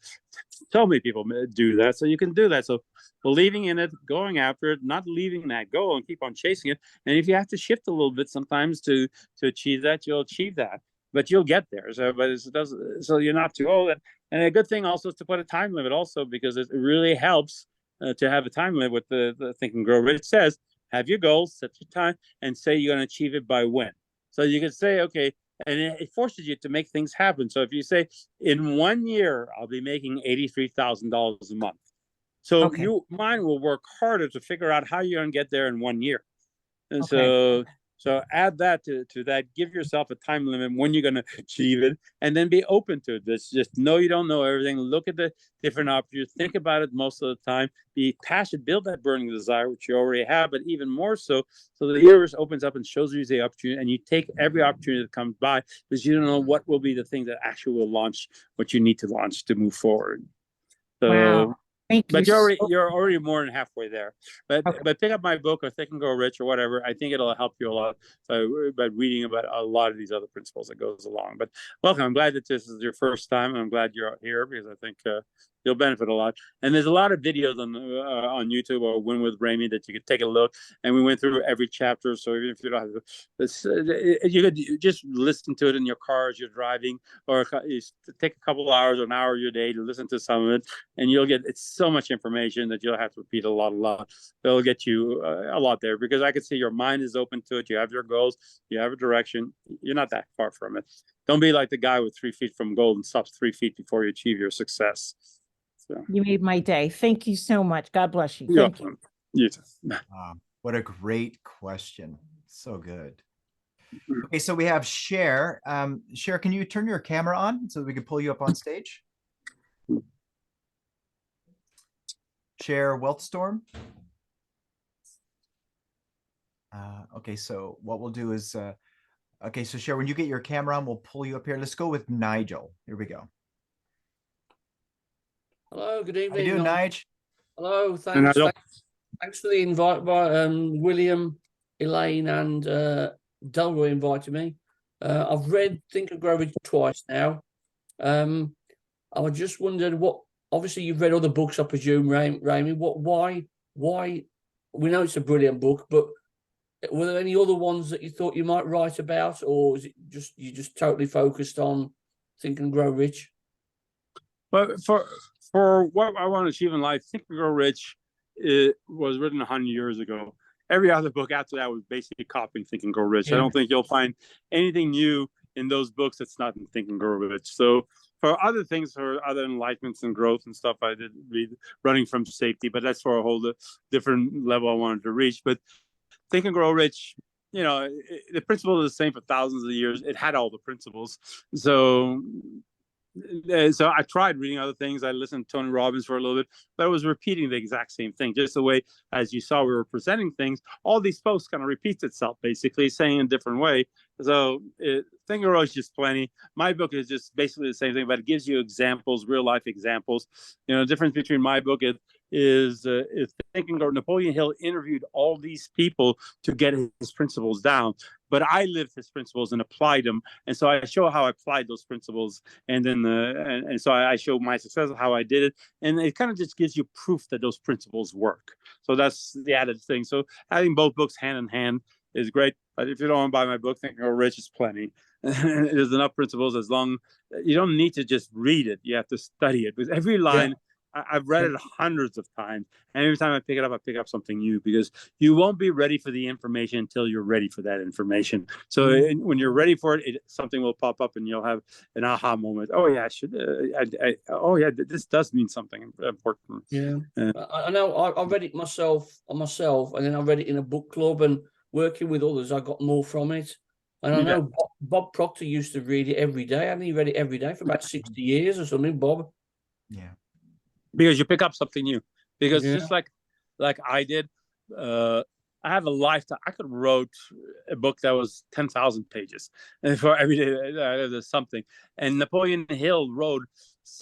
tell me people do that, so you can do that. So believing in it, going after it, not leaving that go, and keep on chasing it. And if you have to shift a little bit sometimes to achieve that, you'll achieve that. But you'll get there. So you're not too old. And a good thing also is to put a time limit also, because it really helps to have a time limit. With the Think and Grow Rich says, have your goals, set your time, and say you're going to achieve it by when. So you can say, okay, and it forces you to make things happen. So if you say, in 1 year, I'll be making $83,000 a month. So Okay. your mind will work harder to figure out how you're going to get there in 1 year. And Okay. so add that to that. Give yourself a time limit when you're going to achieve it, and then be open to it. Just know you don't know everything. Look at the different options. Think about it most of the time. Be passionate. Build that burning desire, which you already have, but even more so the universe opens up and shows you the opportunity, and you take every opportunity that comes by, because you don't know what will be the thing that actually will launch what you need to launch to move forward. So, Wow. Thank you. but you're already more than halfway there. But pick up my book, or Think and Grow Rich, or whatever. I think it'll help you a lot by reading about a lot of these other principles that goes along. But welcome. I'm glad that this is your first time, and I'm glad you're here, because I think you'll benefit a lot. And there's a lot of videos on YouTube or Win with Ramey that you could take a look. And we went through every chapter, so even if you don't have this, you could just listen to it in your car as you're driving, or you take a couple hours or an hour of your day to listen to some of it, and you'll get it's so much information that you'll have to repeat a lot. It'll get you a lot there, because I can see your mind is open to it. You have your goals, you have a direction. You're not that far from it. Don't be like the guy with 3 feet from goal and stops 3 feet before you achieve your success. So, You made my day. Thank you so much. God bless you. you're Thank you. welcome. You too. What a great question. So good. Okay, so we have Cher. Cher, can you turn your camera on so we can pull you up on stage? Cher Wealthstorm. Okay, so what we'll do is, okay, so Cher, when you get your camera on, we'll pull you up here. Let's go with Nigel. Here we go. Hello, good How evening. you doing, Nigel? Hello, Nigel. thanks for the invite by William, Elaine, and Delroy invited me. I've read Think and Grow Rich twice now. I just wondered what. Obviously, you've read other books, I presume, Ramey. Why? We know it's a brilliant book, but were there any other ones that you thought you might write about, or is it you just totally focused on Think and Grow Rich? But for what I want to achieve in life, Think and Grow Rich, it was written 100 years ago. Every other book after that was basically copying Think and Grow Rich. Yeah. I don't think you'll find anything new in those books that's not in Think and Grow Rich. So for other things, for other enlightenments and growth and stuff, I did read Running from Safety, but that's for a whole different level I wanted to reach. But Think and Grow Rich, the principle is the same for thousands of years. It had all the principles. So I tried reading other things. I listened to Tony Robbins for a little bit, but I was repeating the exact same thing. Just the way, as you saw, we were presenting things. All these posts kind of repeats itself, basically saying in a different way. So Think and Grow is just plenty. My book is just basically the same thing, but it gives you examples, real life examples. The difference between my book is Think and Grow. Napoleon Hill interviewed all these people to get his principles down. But I lived his principles and applied them, and so I show how I applied those principles, and then and so I show my success of how I did it, and it kind of just gives you proof that those principles work. So that's the added thing. So having both books hand in hand is great. But if you don't want to buy my book, Think and Grow Rich is plenty. There's enough principles. As long you don't need to just read it, you have to study it, because every line. Yeah. I've read it hundreds of times, and every time I pick it up, I pick up something new, because you won't be ready for the information until you're ready for that information. So when you're ready for it, something will pop up, and you'll have an aha moment. Oh yeah, I should. Oh yeah, this does mean something important. Yeah, I know. I read it myself, and then I read it in a book club, and working with others, I got more from it. And I know Bob Proctor used to read it every day. I think he read it every day for about 60 years or something. Bob. Yeah. Because you pick up something new. Because just like I did, I have a lifetime. I could wrote a book that was 10,000 pages, and for every day there's something. And Napoleon Hill wrote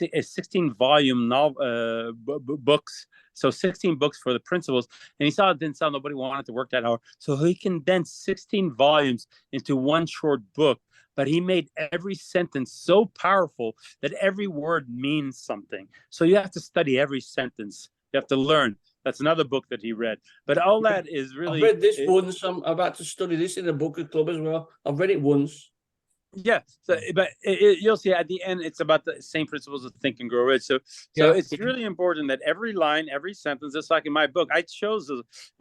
a 16-volume novel books. So 16 books for the principles, and he saw it didn't sell. Nobody wanted to work that hard, so he condensed 16 volumes into one short book. But he made every sentence so powerful that every word means something. So you have to study every sentence. You have to learn. That's another book that he read. But all that is really. I read this once. I'm about to study this in a book club as well. I've read it once. Yeah, so but you'll see at the end it's about the same principles of Think and Grow Rich. So it's really important that every line, every sentence, just like in my book, I chose.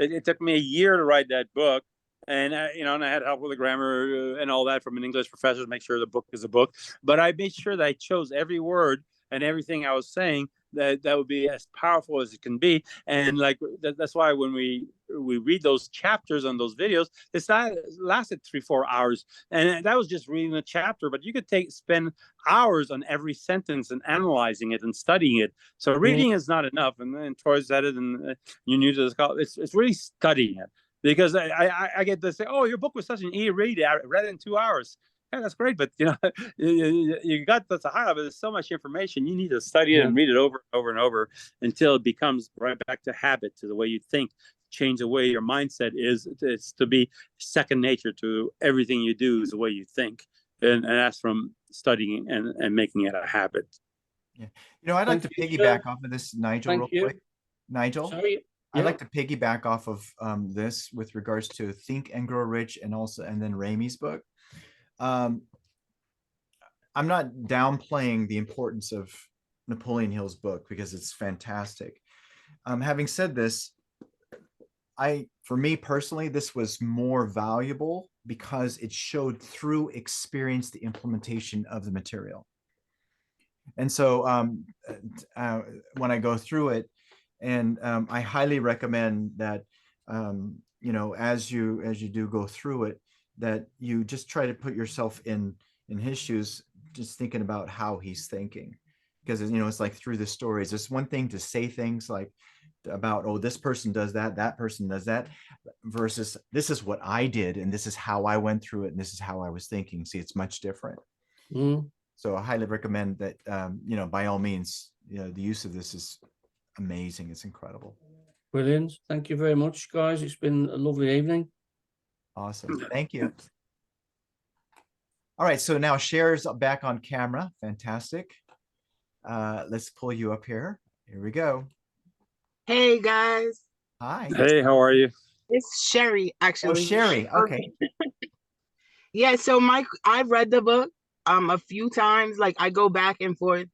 It took me a year to write that book. And and I had help with the grammar and all that from an English professor to make sure the book is a book. But I made sure that I chose every word and everything I was saying that would be as powerful as it can be. And like that's why when we read those chapters on those videos, it's not lasted 3-4 hours, and that was just reading a chapter. But you could spend hours on every sentence and analyzing it and studying it. So reading is not enough. And then Troy said it, and you knew to it's really studying it. Because I get to say, oh, your book was such an easy read. I read it in 2 hours. Yeah, that's great. But, you got that's a highlight, but there's so much information. You need to study it and read it over and over and over until it becomes right back to habit, to the way you think, change the way your mindset is. It's to be second nature to everything you do is the way you think. And that's from studying and making it a habit. Yeah. I'd like to piggyback off of this, Nigel, real quick. Nigel? Sorry. I'd like to piggyback off of this with regards to Think and Grow Rich and then Ramey's book. I'm not downplaying the importance of Napoleon Hill's book because it's fantastic. Having said this, for me personally, this was more valuable because it showed through experience the implementation of the material. And so when I go through it, and I highly recommend that, as you do go through it, that you just try to put yourself in his shoes, just thinking about how he's thinking. Because, it's like through the stories, it's one thing to say things like about, oh, this person does that, that person does that, versus this is what I did, and this is how I went through it, and this is how I was thinking. See, it's much different. So I highly recommend that, by all means, the use of this is amazing. It's incredible. Brilliant. Thank you very much, guys. It's been a lovely evening. Awesome. Thank you. All right. So now Cher's back on camera. Fantastic. Let's pull you up here. Here we go. Hey guys. Hi. Hey, how are you? It's Sherry, actually. Oh, Sherry. Okay. Yeah, so I've read the book a few times. Like I go back and forth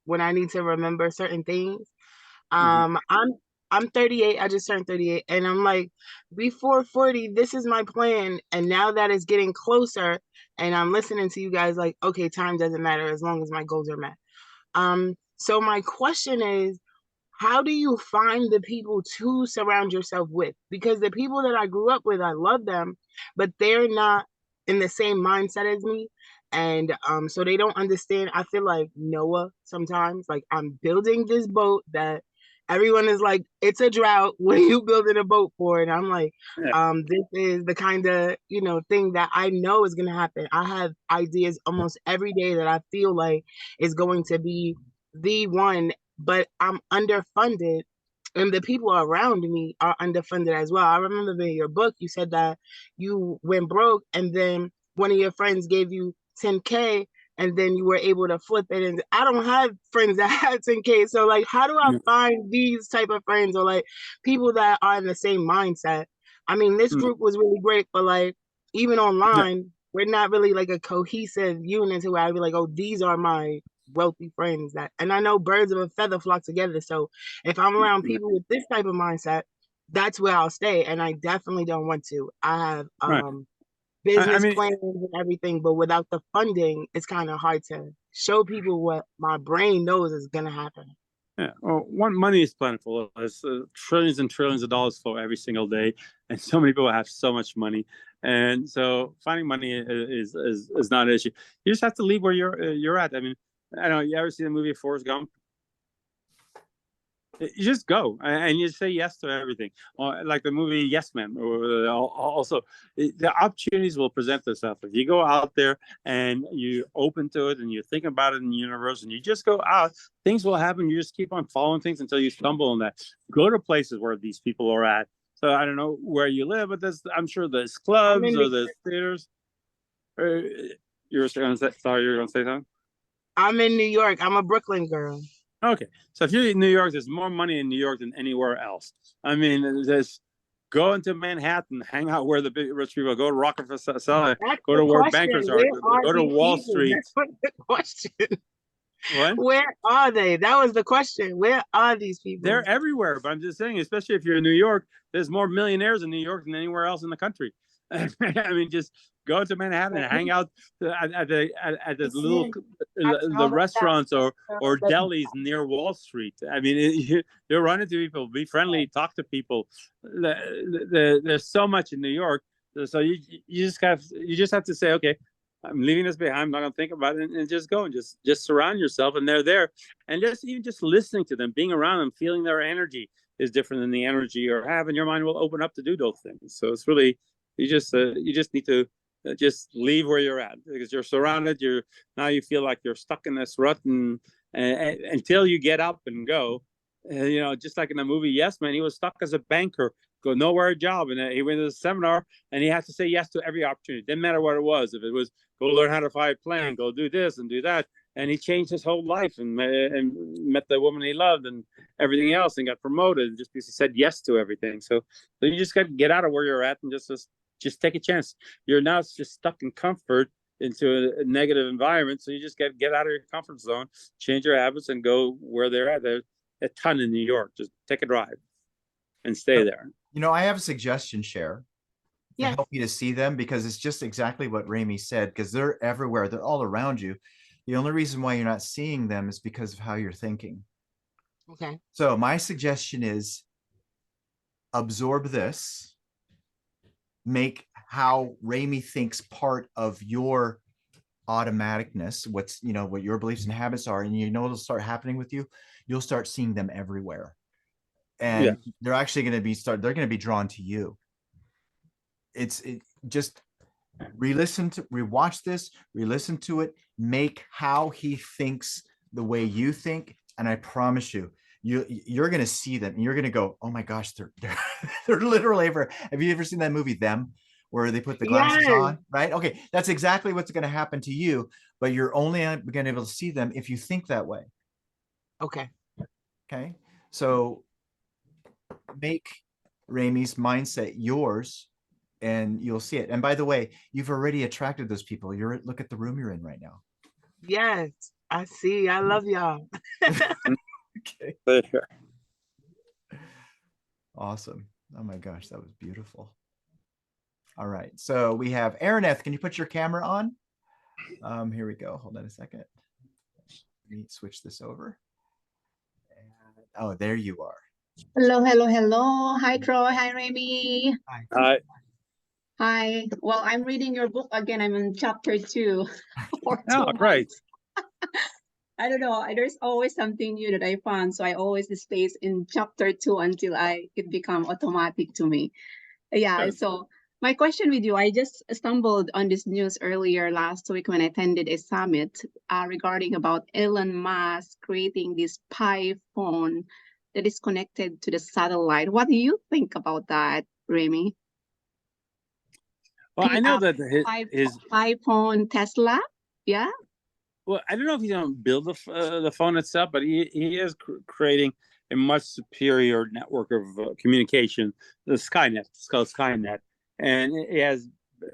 when I need to remember certain things. I'm 38. I just turned 38, and I'm like, before 40, this is my plan. And now that it's getting closer, and I'm listening to you guys, like, okay, time doesn't matter as long as my goals are met. So my question is, how do you find the people to surround yourself with? Because the people that I grew up with, I love them, but they're not in the same mindset as me. And so they don't understand. I feel like Noah sometimes, like I'm building this boat that everyone is like, it's a drought. What are you building a boat for? And I'm like, this is the kind of, thing that I know is going to happen. I have ideas almost every day that I feel like is going to be the one, but I'm underfunded. And the people around me are underfunded as well. I remember in your book, you said that you went broke and then one of your friends gave you 10K and then you were able to flip it. And I don't have friends that have 10K. So like, how do I find these type of friends or like people that are in the same mindset? I mean, this group was really great, but like, even online, we're not really like a cohesive unit to where I'd be like, oh, these are my wealthy friends and I know birds of a feather flock together. So if I'm around people with this type of mindset, that's where I'll stay. And I definitely don't want to. I have business plans and everything, but without the funding, it's kind of hard to show people what my brain knows is going to happen. Yeah, well, money is plentiful. There's trillions and trillions of dollars flow every single day, and so many people have so much money, and so finding money is not an issue. You just have to leave where you're at. I mean, I don't know. You ever see the movie Forrest Gump? You just go and you say yes to everything. Or like the movie Yes Man. Also, the opportunities will present themselves. If you go out there and you open to it and you think about it in the universe and you just go out, things will happen. You just keep on following things until you stumble on that. Go to places where these people are at. So I don't know where you live, but I'm sure there's clubs or there's theaters. You're going to say something? I'm in New York. I'm a Brooklyn girl. Okay, so if you're in New York, there's more money in New York than anywhere else. I mean, there's go into Manhattan, hang out where the big rich people go to Rockefeller, go to where bankers are, go to Wall Street. That's the question. What? Where are they? That was the question. Where are these people? They're everywhere, but I'm just saying, especially if you're in New York, there's more millionaires in New York than anywhere else in the country. I mean, just go to Manhattan and hang out at the little the restaurants or delis near Wall Street. I mean, you're running to people, be friendly, talk to people. There's so much in New York, so you just have to say, okay, I'm leaving this behind. I'm not going to think about it, and just go and just surround yourself. And they're there, and just listening to them, being around them, feeling their energy is different than the energy you have, and your mind will open up to do those things. So it's really you just need to just leave where you're at, because you're surrounded. Now you feel like you're stuck in this rut, and until you get up and go, just like in the movie Yes Man, he was stuck as a banker. Go nowhere a job, and he went to the seminar, and he had to say yes to every opportunity. Didn't matter what it was. If it was go learn how to fly a plane, go do this and do that, and he changed his whole life and met the woman he loved and everything else, and got promoted just because he said yes to everything. So you just got to get out of where you're at and just take a chance. You're now just stuck in comfort into a negative environment, so you just got to get out of your comfort zone, change your habits, and go where they're at. There's a ton in New York. Just take a drive and stay there. I have a suggestion, Cher, to Yes. help you to see them, because it's just exactly what Ramey said, because they're everywhere. They're all around you. The only reason why you're not seeing them is because of how you're thinking. Okay. So my suggestion is absorb this, make how Ramey thinks part of your automaticness, what your beliefs and habits are, and it'll start happening with you. You'll start seeing them everywhere. And they're actually going to be drawn to you. Just rewatch this, re-listen to it, make how he thinks the way you think. And I promise you're going to see them and you're going to go, oh my gosh, they're literally everywhere. Have you ever seen that movie, Them, where they put the glasses on, right? Okay. That's exactly what's going to happen to you, but you're only going to be able to see them if you think that way. Okay. Okay. So make Ramey's mindset yours, and you'll see it. And by the way, you've already attracted those people. Look at the room you're in right now. Yes, I see. I love y'all. Okay. Awesome. Oh my gosh, that was beautiful. All right. So we have Aaroneth. Can you put your camera on? Here we go. Hold on a second. Let me switch this over. Oh, there you are. Hello, hello, hello. Hi, Troy. Hi, Remy. Hi. Hi. Well, I'm reading your book again. I'm in chapter 2. Oh, great. I don't know. There's always something new that I found. So I always stays in chapter 2 until it become automatic to me. Yeah. So my question with you, I just stumbled on this news earlier last week when I attended a summit regarding about Elon Musk creating this Pi phone that is connected to the satellite. What do you think about that, Remy? Well, I know that his iPhone Tesla, yeah. Well, I don't know if he's going to build the phone itself, but he is creating a much superior network of communication, the Skynet. It's called Skynet, and it has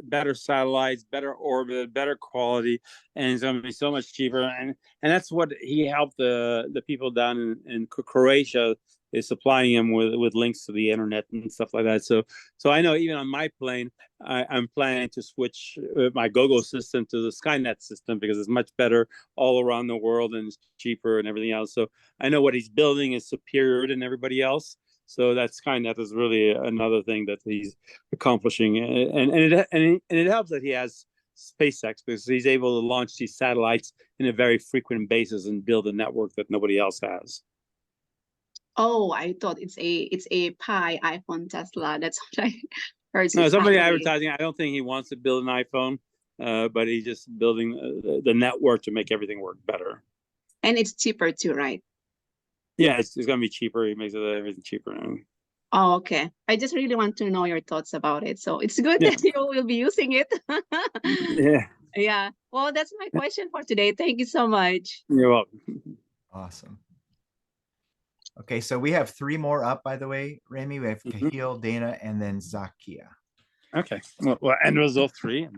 better satellites, better orbit, better quality, and it's going to be so much cheaper. And that's what he helped the people down in Croatia is supplying him with links to the internet and stuff like that. So I know even on my plane, I'm planning to switch my GoGo system to the Skynet system because it's much better all around the world and it's cheaper and everything else. So I know what he's building is superior than everybody else. So that Skynet is really another thing that he's accomplishing, and it helps that he has SpaceX because he's able to launch these satellites in a very frequent basis and build a network that nobody else has. Oh, I thought it's a Pi iPhone Tesla. That's what I heard. No, somebody advertising. I don't think he wants to build an iPhone, but he's just building the network to make everything work better. And it's cheaper too, right? Yeah, it's going to be cheaper. He makes everything cheaper now. Oh, okay. I just really want to know your thoughts about it. So it's good that you will be using it. Yeah. Yeah. Well, that's my question for today. Thank you so much. You're welcome. Awesome. Okay, so we have 3 more up, by the way, Remy. We have Kahil, Dana, and then Zakia. Okay. Well, and those all 3.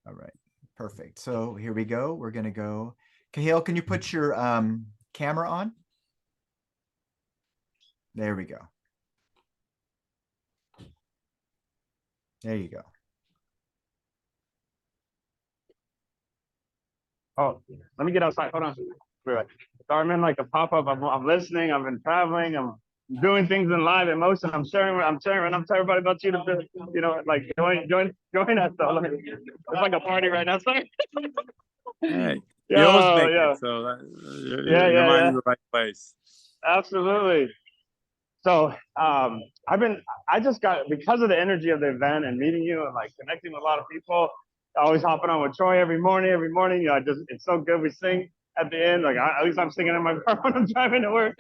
All right. Perfect. So here we go. We're going to go Cahill, can you put your camera on? There we go. There you go. Oh, let me get outside. Hold on. Right. So I'm in like a pop-up. I'm listening. I've been traveling. I'm doing things in live emotion. I'm sharing. I'm telling everybody about you to, you know, like join us. So like, it's like a party right now. Sorry. Hey, you Yeah, always make yeah. it, so Yeah, your mind yeah. in the right place. Absolutely. So I just got, because of the energy of the event and meeting you and like connecting with a lot of people, always hopping on with Troy every morning, you know, it's so good. We sing at the end, like at least I'm singing in my car when I'm driving to work.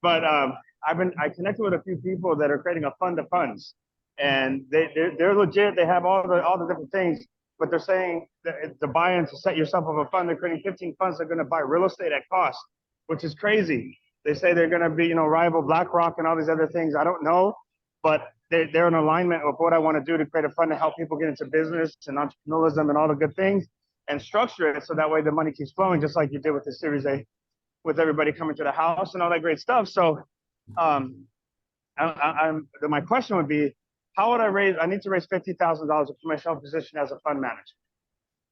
But I connected with a few people that are creating a fund of funds, and they're legit. They have all the different things, but they're saying that the buy-in to set yourself up a fund. They're creating 15 funds. They're going to buy real estate at cost, which is crazy. They say they're going to be, you know, rival BlackRock and all these other things. I don't know, but they're in alignment with what I want to do to create a fund to help people get into business and entrepreneurialism and all the good things, and structure it so that way the money keeps flowing, just like you did with the Series A, with everybody coming to the house and all that great stuff. So my question would be, how would I need to raise $50,000 to put myself in position as a fund manager.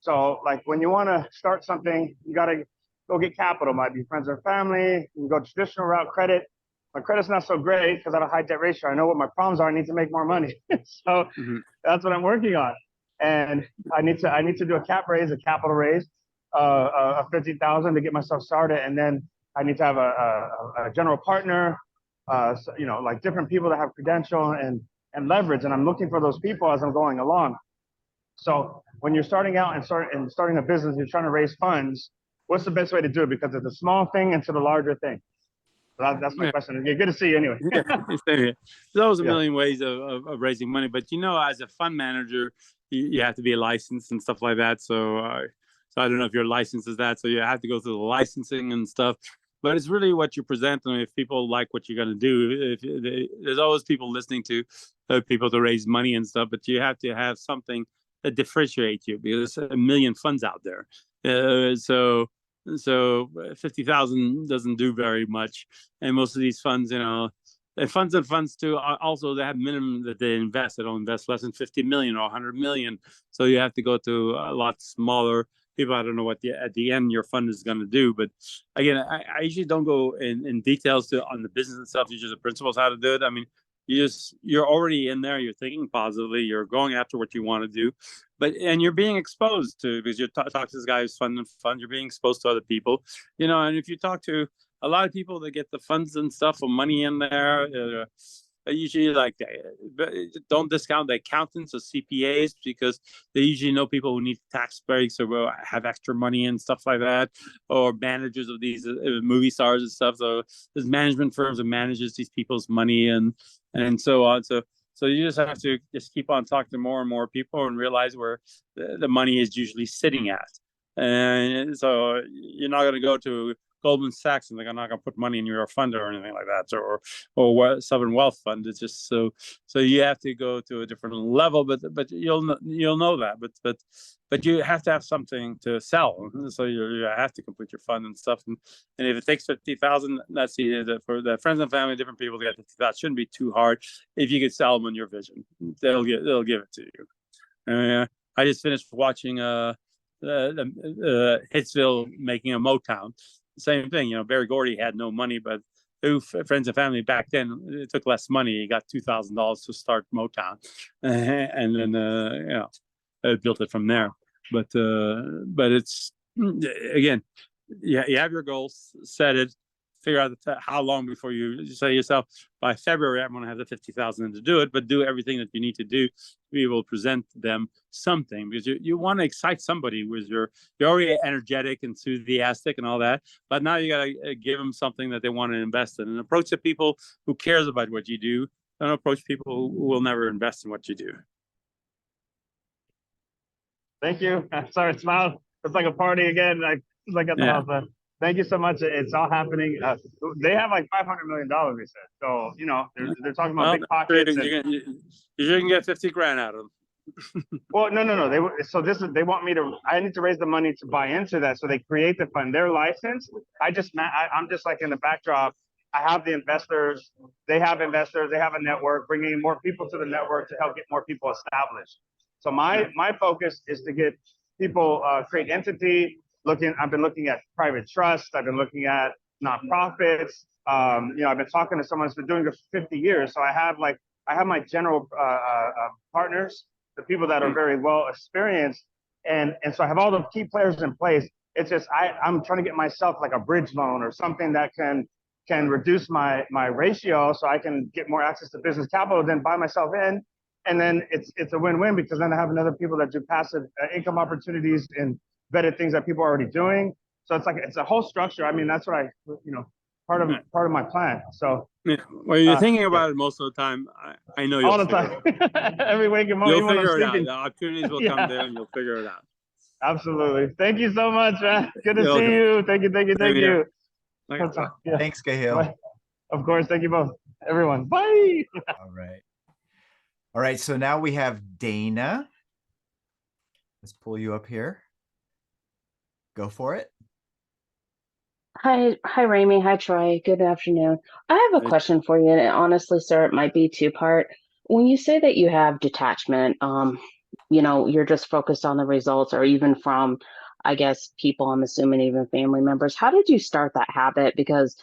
So like when you want to start something, you got to go get capital. Might be friends or family. You can go traditional route, credit. My credit's not so great because I have a high debt ratio. I know what my problems are. I need to make more money. So that's what I'm working on. And I need to do a capital raise, of 50,000 to get myself started. And then I need to have a general partner, you know, like different people that have credential and leverage. And I'm looking for those people as I'm going along. So when you're starting out and starting a business, you're trying to raise funds. What's the best way to do it? Because it's a small thing into the larger thing. So that's my question. Yeah, good to see you anyway. There's always a million ways of raising money, but you know, as a fund manager, you have to be licensed and stuff like that. So I don't know if your license is that, so you have to go through the licensing and stuff. But it's really what you present, and if people like what you're going to do, there's always people listening to people to raise money and stuff, but you have to have something that differentiates you, because there's a million funds out there. So 50,000 doesn't do very much, and most of these funds, you know, and funds too, also they have minimum that they invest. They don't invest less than 50 million or 100 million. So you have to go to a lot smaller people. I don't know what at the end your fund is going to do, but again, I usually don't go in details on the business and stuff. You just the principles how to do it. I mean, you're already in there. You're thinking positively. You're going after what you want to do, and you're being exposed to, because you talk to this guy who's fund. You're being exposed to other people, you know. And if you talk to a lot of people that get the funds and stuff or money in there, usually like don't discount the accountants or CPAs, because they usually know people who need tax breaks or have extra money and stuff like that, or managers of these movie stars and stuff. So there's management firms that manages these people's money and so on. So you just have to just keep on talking to more and more people and realize where the money is usually sitting at. And so you're not going to go to Goldman Sachs and they're not going to put money in your fund or anything like that, or Sovereign Wealth Fund. It's just so you have to go to a different level, but you'll know that, but you have to have something to sell, so you have to complete your fund and stuff. And if it takes 50,000, that's for the friends and family, different people to get that shouldn't be too hard. If you could sell them on your vision, they'll give it to you. I just finished watching Hitsville making a Motown. Same thing, you know. Barry Gordy had no money, but friends and family back then, it took less money. He got $2,000 to start Motown, and then you know, built it from there. But it's, again, you have your goals, set it, figure out how long before you say to yourself, by February I'm going to have the 50,000 to do it, but do everything that you need to do to be able to present them something, because you want to excite somebody with you're already energetic, enthusiastic and all that, but now you got to give them something that they want to invest in, and approach the people who cares about what you do. Don't approach people who will never invest in what you do. Thank you. Sorry, smile. It's like a party again. Like at the house. Thank you so much. It's all happening. They have like $500 million, they said. So, you know, they're talking about big pockets. You can get 50 grand out of them. Well, no. They want me to. I need to raise the money to buy into that. So they create the fund. Their license. I'm just like in the backdrop. I have the investors. They have investors. They have a network, bringing more people to the network to help get more people established. So my focus is to get people create entity. I've been looking at private trust. I've been looking at nonprofits. I've been talking to someone who's been doing this for 50 years. So I have my general partners, the people that are very well experienced, and so I have all the key players in place. It's just I'm trying to get myself like a bridge loan or something that can reduce my ratio, so I can get more access to business capital, then buy myself in, and then it's a win-win, because then I have another people that do passive income opportunities and vetted things that people are already doing. So it's a whole structure. I mean, that's what part of my plan. So Yeah. Well, you're thinking about it most of the time. I know you'll all the figure it out. time, every waking moment. You'll Even when I'm figure it out. sleeping. The opportunities will come there, and you'll figure it out. Absolutely. Thank you so much, man. Good to You're see welcome. you. Thank you. Same here. Yeah. Okay. Thanks, Cahill. Bye. Of course. Thank you both. Everyone. Bye. All right. All right. So now we have Dana. Let's pull you up here. Go for it. Hi, Raimi. Hi, Troy. Good afternoon. I have a Hey. question for you, and honestly, sir, it might be two-part. When you say that you have detachment, you're just focused on the results, or even from, I guess, people, I'm assuming even family members. How did you start that habit? Because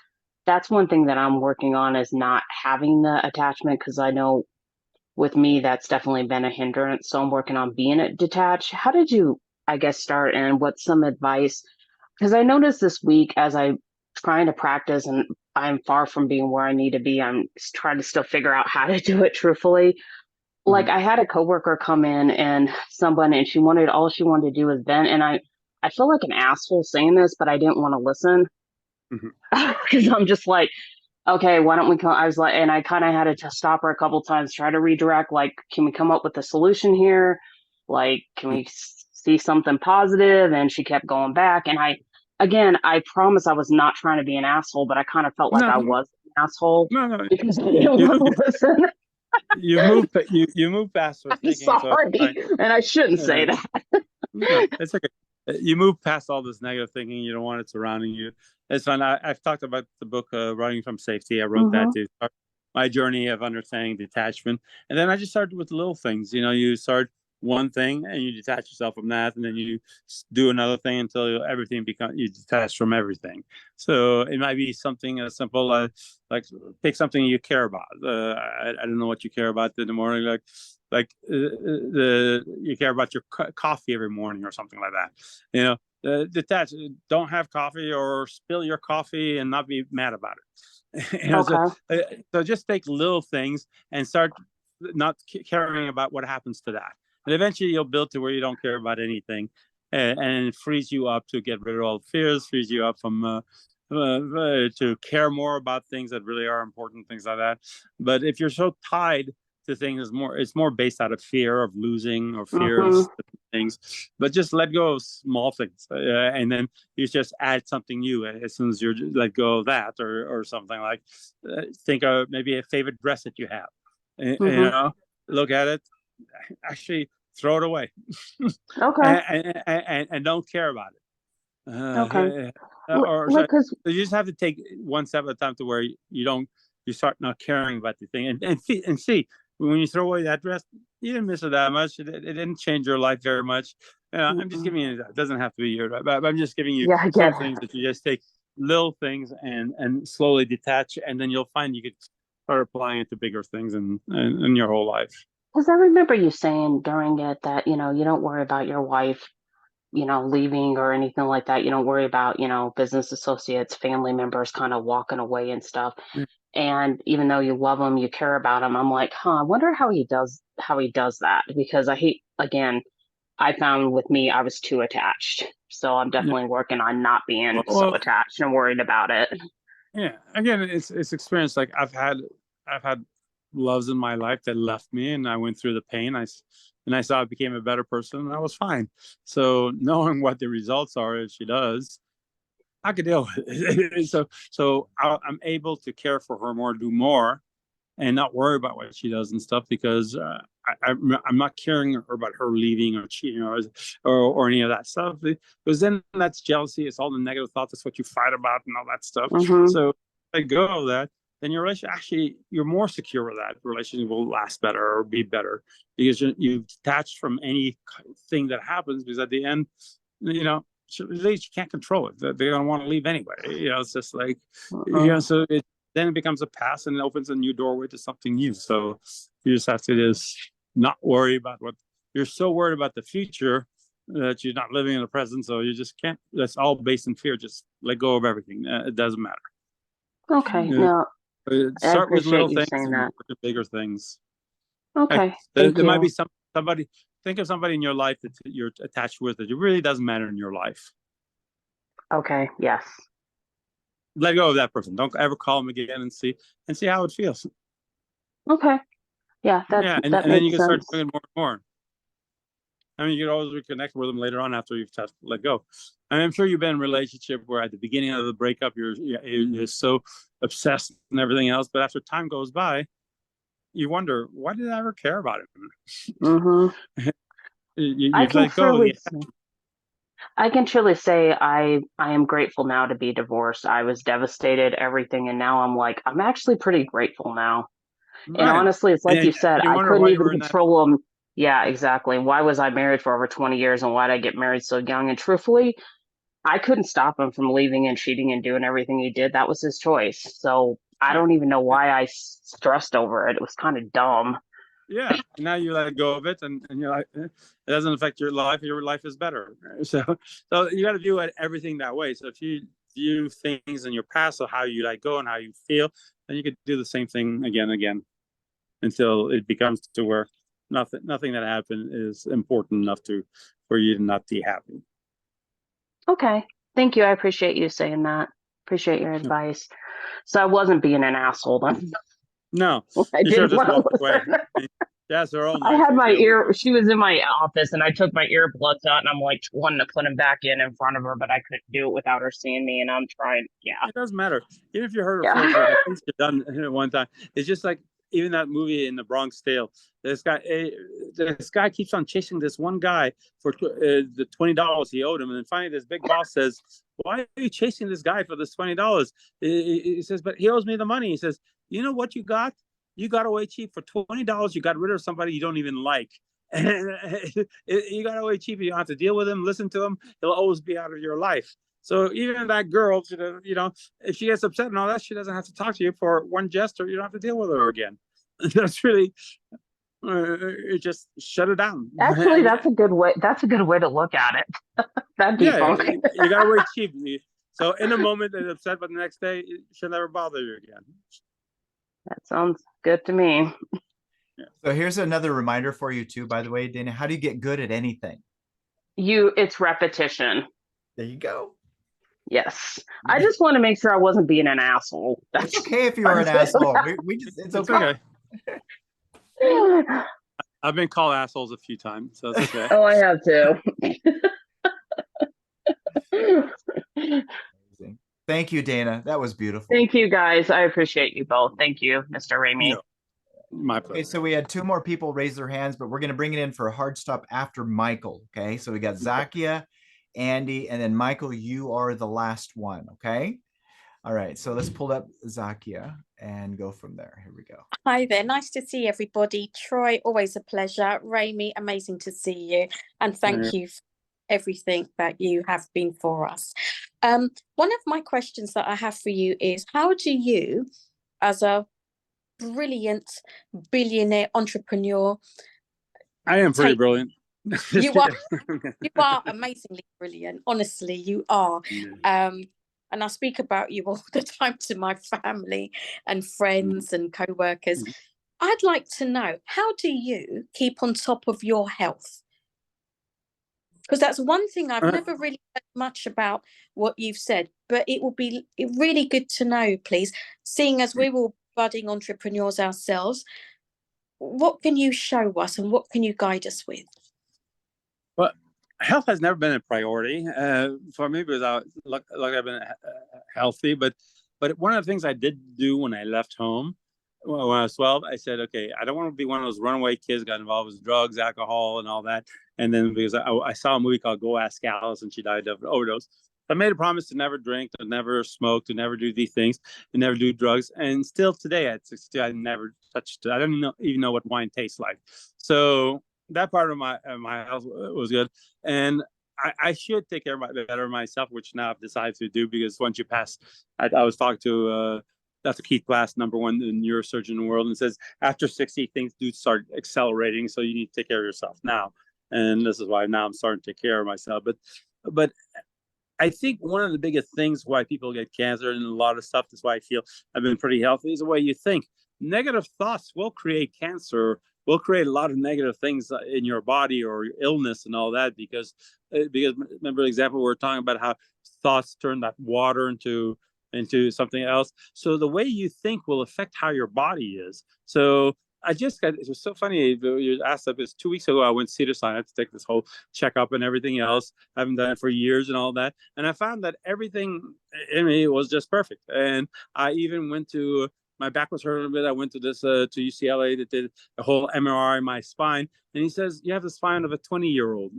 that's one thing that I'm working on, is not having the attachment, because I know with me, that's definitely been a hindrance. So I'm working on being detached. How did you, I guess, start, and what's some advice? Because I noticed this week, as I'm trying to practice, and I'm far from being where I need to be, I'm trying to still figure out how to do it truthfully. Like, I had a coworker come in, and all she wanted to do was vent. And I feel like an asshole saying this, but I didn't want to listen, because I'm just like, okay, why don't we come? I was like, and I kind of had to stop her a couple times, try to redirect, like, can we come up with a solution here? Like, can we see something positive? And she kept going back. And I promise I was not trying to be an asshole, but I kind of felt like I was an asshole No. because I didn't want to listen. You move past her I'm thinking. sorry, and I shouldn't say that. No, it's okay. You move past all this negative thinking. You don't want it surrounding you. It's fun. I've talked about the book Running from Safety. I wrote that to start my journey of understanding detachment. And then I just started with little things. You start one thing and you detach yourself from that, and then you do another thing until you detach from everything. So it might be something as simple as, like, pick something you care about. I don't know what you care about in the morning, you care about your coffee every morning or something like that. Detach. Don't have coffee, or spill your coffee and not be mad about it. So just take little things and start not caring about what happens to that. And eventually you'll build to where you don't care about anything, and it frees you up to get rid of all the fears, frees you up from to care more about things that really are important, things like that. But if you're so tied to things, it's more based out of fear of losing, or fears things. But just let go of small things, and then you just add something new as soon as you let go of that, or something like, think of maybe a favorite dress that you have. Look at it, actually throw it away. And don't care about it. You just have to take one step at a time to where you start not caring about the thing, and see, when you throw away that dress, you didn't miss it that much. It didn't change your life very much. I'm just giving you that. It doesn't have to be your, but I'm just giving you some things that you just take little things and slowly detach, and then you'll find you could start applying it to bigger things in your whole life. Because I remember you saying during it that, you don't worry about your wife, leaving or anything like that. You don't worry about, business associates, family members kind of walking away and stuff. And even though you love them, you care about them. I'm like, I wonder how he does that, because I found with me, I was too attached. So I'm definitely working on not being so attached and worried about it. Yeah. Again, it's experience. Like, I've had loves in my life that left me, and I went through the pain. I saw I became a better person, and I was fine. So knowing what the results are, if she does, I could deal with it. So I'm able to care for her more, do more, and not worry about what she does and stuff, because I'm not caring about her leaving or cheating or any of that stuff, because then that's jealousy. It's all the negative thoughts. That's what you fight about and all that stuff. Mm-hmm. So let go of that. Then your relationship, actually, you're more secure with that. The relationship will last better or be better, because you've detached from anything that happens, because at the end, you know, you can't control it. They're going to want to leave anyway. You know, it's just like, you know, so then it becomes a past and it opens a new doorway to something new. So you just have to just not worry about what you're so worried about the future that you're not living in the present. So you just can't, that's all based in fear. Just let go of everything. It doesn't matter. Okay. Yeah. No, I Start with little appreciate you things saying and that. work with bigger things. Okay. Like, Thank there might be you. somebody, think of somebody in your life that you're attached with that it really doesn't matter in your life. Okay. Yes. Let go of that person. Don't ever call them again and see how it feels. Okay. Yeah, Yeah, and that then you makes can start sense. doing more and more. I mean, you can always reconnect with them later on after you've let go. And I'm sure you've been in a relationship where at the beginning of the breakup, you're so obsessed and everything else, but after time goes by, you wonder, why did I ever care about it? Mm-hmm. You've let go. I can truly say I am grateful now to be divorced. I was devastated, everything, and now I'm like, I'm actually pretty grateful now. And Right. honestly, it's like And you said, you I wonder couldn't why you even were in that. control them. Yeah, exactly. Why was I married for over 20 years and why did I get married so young? And truthfully, I couldn't stop him from leaving and cheating and doing everything he did. That was his choice. So I don't even know why I stressed over it. It was kind of dumb. Yeah, now you let go of it, and you're like, it doesn't affect your life. Your life is better. So you got to view everything that way. So if you view things in your past of how you let go and how you feel, then you could do the same thing again and again until it becomes to where nothing that happened is important enough for you to not be happy. Okay. Thank you. I appreciate you saying that. Appreciate your advice. So I wasn't being an asshole then. No, I you should have didn't just want walked to away. listen. That's her own I life. had my to deal ear, with. she was in my office and I took my earplugs out and I'm like wanting to put them back in front of her, but I couldn't do it without her seeing me and I'm trying. Yeah. It doesn't matter. Even if you hurt her Yeah. feelings, like things get done at one time. It's just like even that movie in the Bronx Tale. This guy keeps on chasing this one guy for the $20 he owed him, and then finally this big boss says, "Why are you chasing this guy for this $20?" He says, "But he owes me the money." He says, "You know what you got? You got away cheap for $20. You got rid of somebody you don't even like." And you got away cheap. You don't have to deal with him, listen to him. He'll always be out of your life. So even that girl, you know, if she gets upset and all that, she doesn't have to talk to you for one gesture. You don't have to deal with her again. That's really, just shut it down. Actually, that's a good way. That's a good way to look at it. That'd be Yeah, fun. you got away cheap. So in a moment they're upset, but the next day she'll never bother you again. That sounds good to me. Yeah. So here's another reminder for you too, by the way, Dana. How do you get good at anything? It's repetition. There you go. Yes. I just want to make sure I wasn't being an asshole. It's okay if you are an asshole. It's okay. I've been called assholes a few times, so it's okay. Oh, I have too. Amazing. Thank you, Dana. That was beautiful. Thank you, guys. I appreciate you both. Thank you, Mr. Ramey. No, my pleasure. Okay, so we had 2 more people raise their hands, but we're going to bring it in for a hard stop after Michael. Okay, so we got Zakia, Andy, and then Michael, you are the last one. Okay. All right, so let's pull up Zakia and go from there. Here we go. Hi there, nice to see everybody. Troy, always a pleasure. Ramey, amazing to see you. And thank you for everything that you have been for us. One of my questions that I have for you is, how do you, as a brilliant billionaire entrepreneur, I am pretty brilliant. You are amazingly brilliant. Honestly, you are. And I speak about you all the time to my family and friends and co-workers. I'd like to know, how do you keep on top of your health? Because that's one thing I've never really heard much about what you've said, but it will be really good to know, please, seeing as we're all budding entrepreneurs ourselves. What can you show us and what can you guide us with? Well, health has never been a priority for me because I've been healthy. But one of the things I did do when I left home when I was 12, I said, okay, I don't want to be one of those runaway kids got involved with drugs, alcohol, and all that. And then because I saw a movie called Go Ask Alice, and she died of an overdose. I made a promise to never drink, to never smoke, to never do these things, to never do drugs. And still today, at 60, I never touched. I don't even know what wine tastes like. So that part of my health was good, and I should take care of better myself, which now I've decided to do, because once you pass, I was talking to Dr. Keith Glass, #1 neurosurgeon in the world, and says after 60 things do start accelerating, so you need to take care of yourself now. And this is why now I'm starting to take care of myself. But I think one of the biggest things why people get cancer and a lot of stuff, that's why I feel I've been pretty healthy, is the way you think. Negative thoughts will create cancer, will create a lot of negative things in your body or your illness and all that, because remember the example we were talking about how thoughts turn that water into something else. So the way you think will affect how your body is. So it was so funny. You asked that. It's 2 weeks ago. I went to Cedars-Sinai to take this whole checkup and everything else. I haven't done it for years and all that. And I found that everything in me was just perfect. And I even went to, my back was hurting a bit. I went to to UCLA that did a whole MRI in my spine. And he says, you have the spine of a 20-year-old,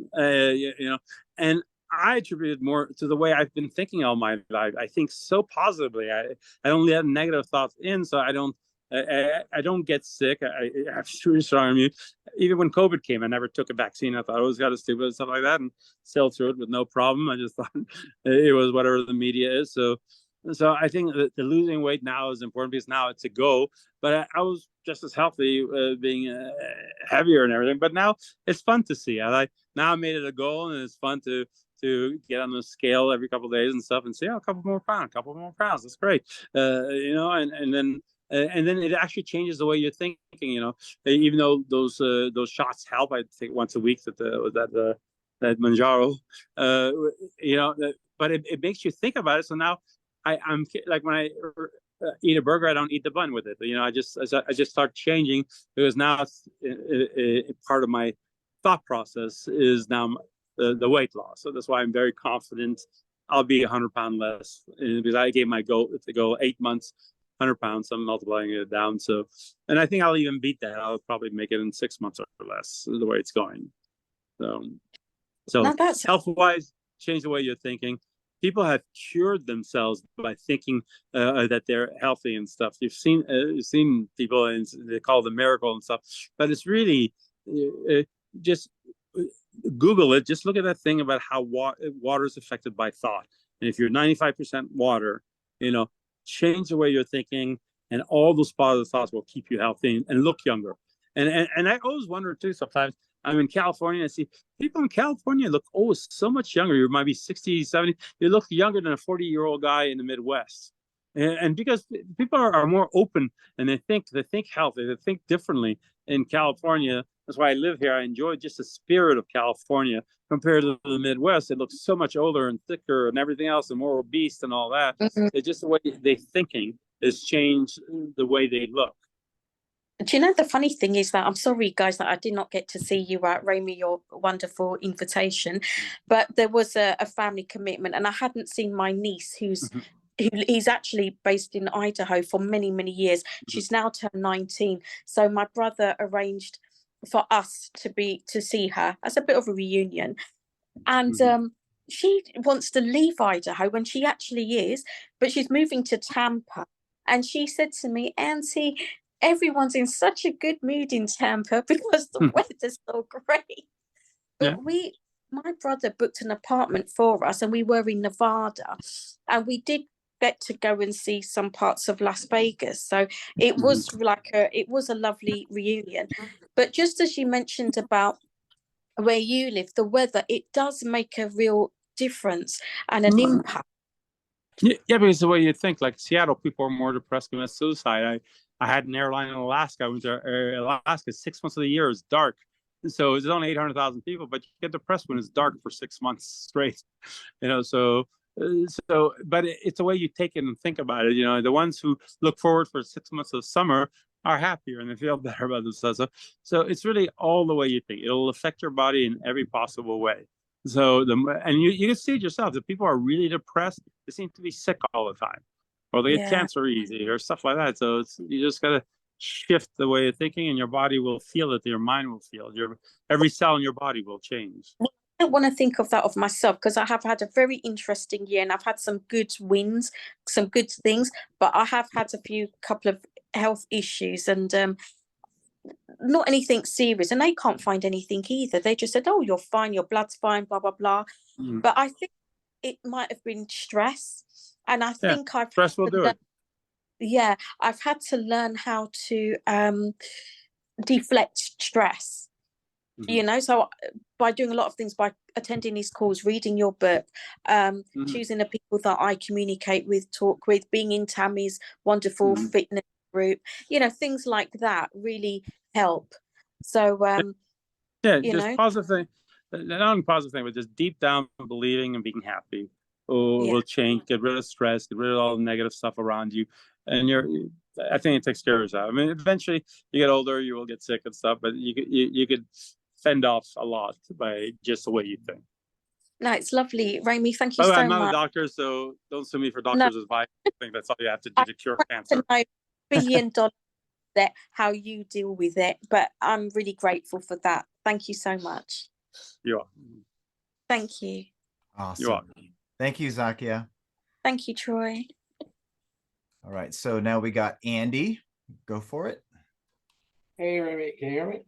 and I attributed more to the way I've been thinking all my life. I think so positively. I don't let negative thoughts in, so I don't get sick. I have really strong immune. Even when COVID came, I never took a vaccine. I thought I was kind of stupid and stuff like that, and sailed through it with no problem. I just thought it was whatever the media is. So I think that the losing weight now is important, because now it's a go. But I was just as healthy, being heavier and everything. But now it's fun to see. Now I made it a goal, and it's fun to get on the scale every couple of days and stuff, and say, oh, a couple more pounds. That's great. And then it actually changes the way you're thinking. Even though those shots help, I think once a week that Manjaro, but it makes you think about it. So now I'm like, when I eat a burger, I don't eat the bun with it. I just start changing, because now it's part of my thought process is now the weight loss. So that's why I'm very confident I'll be 100 pounds less, because I gave my goal to go 8 months. 100 pounds. I'm multiplying it down. So, and I think I'll even beat that. I'll probably make it in 6 months or less, the way it's going. So health-wise, change the way you're thinking. People have cured themselves by thinking that they're healthy and stuff. You've seen people, and they call it a miracle and stuff. But it's really just Google it. Just look at that thing about how water is affected by thought. And if you're 95% water, change the way you're thinking, and all those positive thoughts will keep you healthy and look younger. And I always wonder too, sometimes I'm in California, I see people in California look so much younger. You might be 60, 70, you look younger than a 40-year-old guy in the Midwest. And because people are more open, and they think healthy, they think differently in California. That's why I live here. I enjoy just the spirit of California compared to the Midwest. It looks so much older and thicker and everything else, and more obese and all that. Mhm. It's just the way they're thinking has changed the way they look. Do you know, the funny thing is that I'm sorry, guys, that I did not get to see you at Rami, your wonderful invitation, but there was a family commitment, and I hadn't seen my niece, who's actually based in Idaho for many, many years. She's now turned 19. So my brother arranged for us to see her as a bit of a reunion. And she wants to leave Idaho, when she actually is, but she's moving to Tampa. And she said to me, Auntie, everyone's in such a good mood in Tampa because the weather's so great. But my brother booked an apartment for us, and we were in Nevada, and we did get to go and see some parts of Las Vegas. So it was it was a lovely reunion. But just as you mentioned about where you live, the weather, it does make a real difference and an impact. Yeah, because the way you think, like Seattle, people are more depressed, commit suicide. I had an airline in Alaska. I went to Alaska 6 months of the year. It's dark. So it's only 800,000 people, but you get depressed when it's dark for 6 months straight. But it's the way you take it and think about it. The ones who look forward for 6 months of summer are happier, and they feel better about themselves. So it's really all the way you think. It'll affect your body in every possible way. So and you can see it yourself. If people are really depressed, they seem to be sick all the time, or they get cancer easy, or stuff like that. So you just gotta shift the way you're thinking, and your body will feel it. Your mind will feel it. Every cell in your body will change. I don't want to think of that of myself because I have had a very interesting year and I've had some good wins, some good things, but I have had a couple of health issues and not anything serious. And they can't find anything either. They just said, "Oh, you're fine. Your blood's fine." Blah blah blah. But I think it might have been stress, and I think stress will do it. Yeah, I've had to learn how to deflect stress. You know, so by doing a lot of things, by attending these calls, reading your book, choosing the people that I communicate with, talk with, being in Tammy's wonderful fitness group, you know, things like that really help. So just positive thing, not only positive thing, but just deep down believing and being happy will change. Get rid of stress, get rid of all the negative stuff around you, and I think it takes care of itself. I mean, eventually you get older, you will get sick and stuff, but you could fend off a lot by just the way you think. No, it's lovely, Rami. Thank you so much. I'm not a doctor, so don't sue me for doctor's advice. I think that's all you have to do to cure cancer. $1 billion that how you deal with it, but I'm really grateful for that. Thank you so much. You are. Thank you. Awesome. You are. Thank you, Zakia. Thank you, Troy. All right, so now we got Andy. Go for it. Hey, Remy, can you hear me?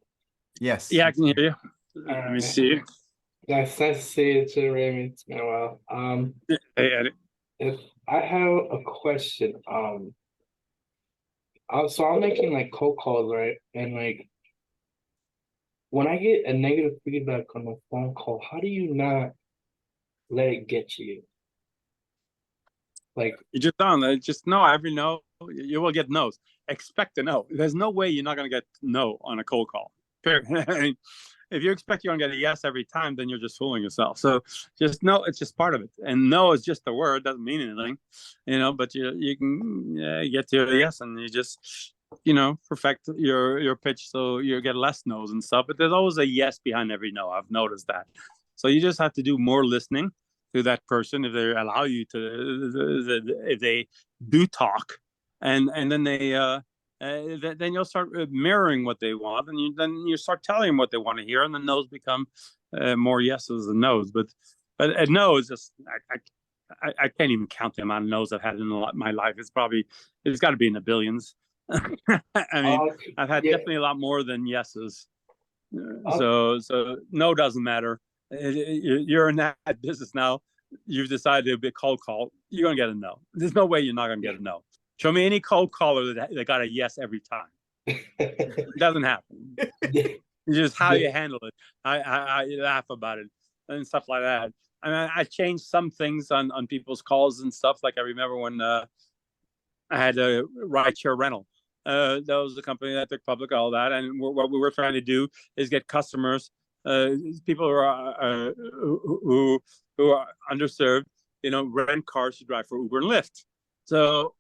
Yes. Yeah, I can hear you. Let me see. Nice to see you too, Remy. It's been a while. Hey, Eddie. If I have a question, so I'm making like cold calls, right? And like, when I get a negative feedback on a phone call, how do you not let it get to you? Like, you just don't. Just know every no, you will get no's. Expect a no. There's no way you're not going to get no on a cold call. Period. If you expect you're going to get a yes every time, then you're just fooling yourself. So just know it's just part of it. And no is just a word, doesn't mean anything, you know, but you can get to a yes and you just, you know, perfect your pitch so you get less no's and stuff. But there's always a yes behind every no. I've noticed that. So you just have to do more listening to that person if they allow you to, if they do talk, and then they then you'll start mirroring what they want, and then you start telling them what they want to hear, and then those become more yeses than nos. But a no is just I can't even count the amount of no's I've had in my life. It's got to be in the billions. I mean, I've had definitely a lot more than yeses. So no doesn't matter. You're in that business now. You've decided to be cold call. You're gonna get a no. There's no way you're not gonna get a no. Show me any cold caller that got a yes every time. It doesn't happen. It's just how you handle it. I laugh about it and stuff like that. I mean, I changed some things on people's calls and stuff. Like I remember when I had a rideshare rental. That was the company that took public, all that. And what we were trying to do is get customers, people who are underserved, you know, rent cars to drive for Uber and Lyft. So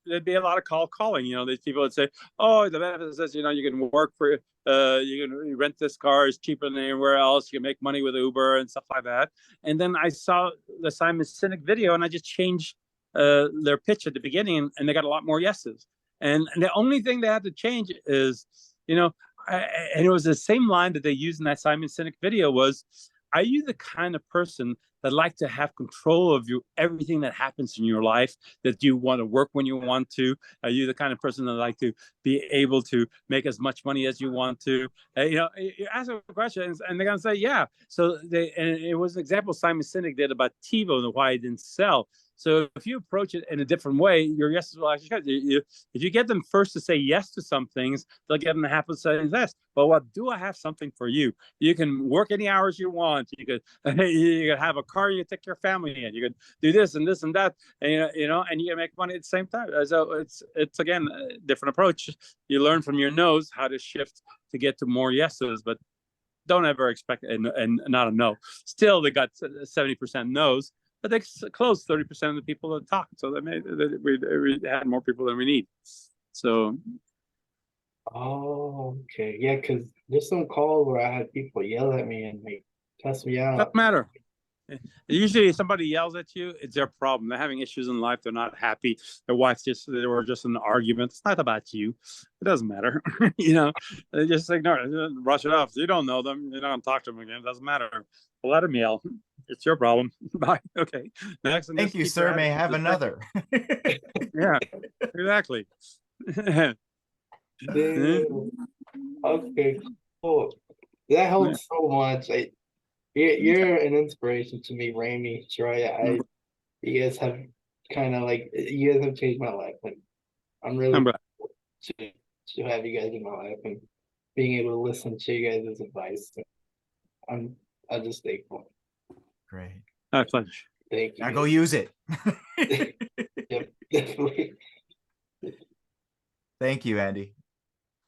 there'd be a lot of calling. You know, these people would say, "Oh, the benefit is, you know, you can work for, you can rent this car is cheaper than anywhere else. You can make money with Uber and stuff like that." And then I saw the Simon Sinek video, and I just changed their pitch at the beginning, and they got a lot more yeses. And the only thing they had to change is, you know, and it was the same line that they used in that Simon Sinek video was, "Are you the kind of person that like to have control of everything that happens in your life, that you want to work when you want to? Are you the kind of person that like to be able to make as much money as you want to?" You know, you ask them questions and they're going to say, yeah. So and it was an example Simon Sinek did about TiVo and why it didn't sell. So if you approach it in a different way, your yeses will actually, if you get them first to say yes to some things, they'll get them to happen to say yes. But what do I have something for you? You can work any hours you want. You could have a car you take your family in. You could do this and this and that, and you know, and you can make money at the same time. So it's again a different approach. You learn from your no's how to shift to get to more yeses, but don't ever expect and not a no. Still, they got 70% no's. But they closed 30% of the people that talked, so we had more people than we need. So, okay, yeah, because there's some calls where I had people yell at me and like test me out. Doesn't matter. Usually, if somebody yells at you, it's their problem. They're having issues in life. They're not happy. Their wife they were just in an argument. It's not about you. It doesn't matter. They just ignore it, brush it off. You don't know them. You don't talk to them again. It doesn't matter. Well, let them yell. It's your problem. Bye. Okay. Next. And Thank just you, keep your sir. May I have attitude. another. Yeah. Exactly. Damn. Okay, cool. That helps so much. You're an inspiration to me, Raimi, Troy. You guys have you guys have changed my life, and I'm really I'm glad. to have you guys in my life and being able to listen to you guys' advice. I'm just thankful. Great. My pleasure. Thank you. Now go use it. Yep, definitely. Thank you, Andy.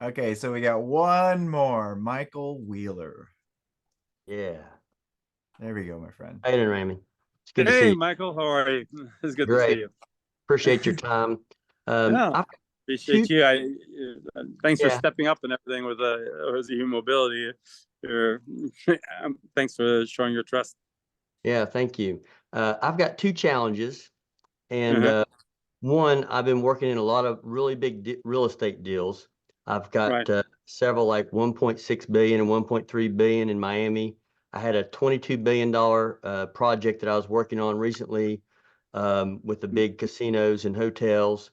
Okay, so we got one more, Michael Wheeler. Yeah. There we go, my friend. How you doing, Raymond? It's good to see Hey, you. Michael. How are you? It's good to Great. see you. Appreciate your time. Yeah. I've Appreciate two- you. Thanks for Yeah. stepping up and everything with the mobility. Thanks for showing your trust. Yeah, thank you. I've got two challenges, and Uh-huh. one, I've been working in a lot of really big real estate deals. I've got Right. several like 1.6 billion and 1.3 billion in Miami. I had a $22 billion project that I was working on recently with the big casinos and hotels.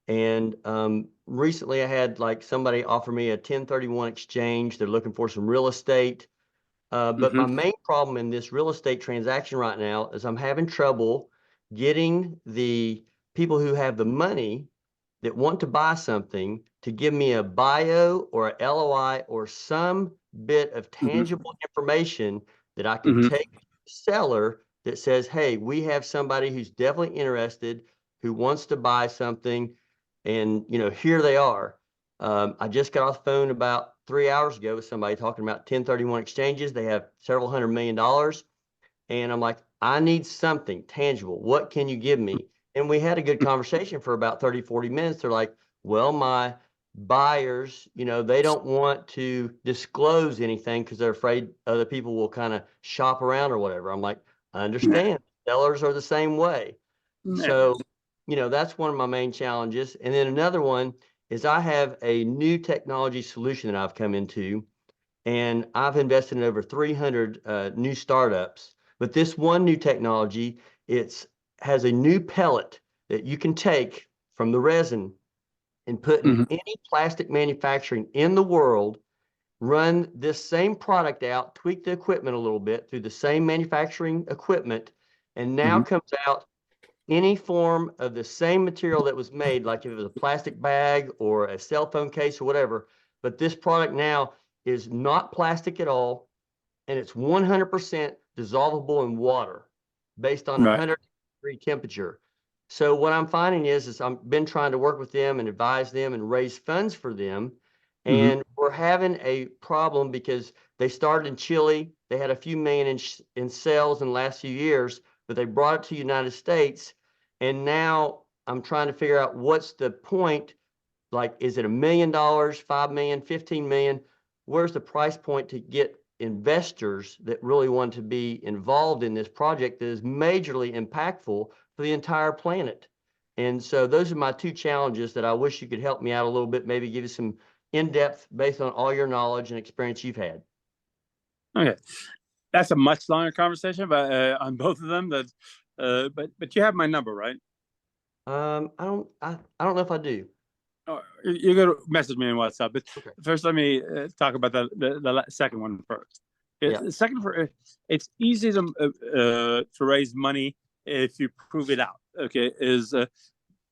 And recently I had like somebody offer me a 1031 exchange. They're looking for some real estate. But my main problem in this real estate transaction right now is I'm having trouble getting the people who have the money that want to buy something to give me a bio or a LOI or some bit of tangible information that I can take to the seller that says, hey, we have somebody who's definitely interested, who wants to buy something, and here they are. I just got off the phone about 3 hours ago with somebody talking about 1031 exchanges. They have several $100 million. And I'm like, I need something tangible. What can you give me? And we had a good conversation for about 30, 40 minutes. They're like, well, my buyers, they don't want to disclose anything because they're afraid other people will kind of shop around or whatever. I'm like, I understand. Sellers are the same way. So, that's one of my main challenges. And then another one is I have a new technology solution that I've come into, and I've invested in over 300 new startups. But this one new technology, has a new pellet that you can take from the resin and put in any plastic manufacturing in the world, run this same product out, tweak the equipment a little bit through the same manufacturing equipment, and now comes out any form of the same material that was made, like if it was a plastic bag or a cell phone case or whatever. But this product now is not plastic at all, and it's 100% dissolvable in water based on 100-degree temperature. So what I'm finding is I've been trying to work with them and advise them and raise funds for them. And we're having a problem because they started in Chile. They had a few million in sales in the last few years, but they brought it to the United States. And now I'm trying to figure out what's the point. Like, is it $1 million, 5 million, 15 million? Where's the price point to get investors that really want to be involved in this project that is majorly impactful for the entire planet? And so those are my two challenges that I wish you could help me out a little bit, maybe give you some in-depth based on all your knowledge and experience you've had. Okay. That's a much longer conversation, but on both of them, but you have my number, right? I don't know if I do. Oh, you're going to message me on WhatsApp, but first let me talk about the second one first. The second, it's easy to raise money if you prove it out. Okay, is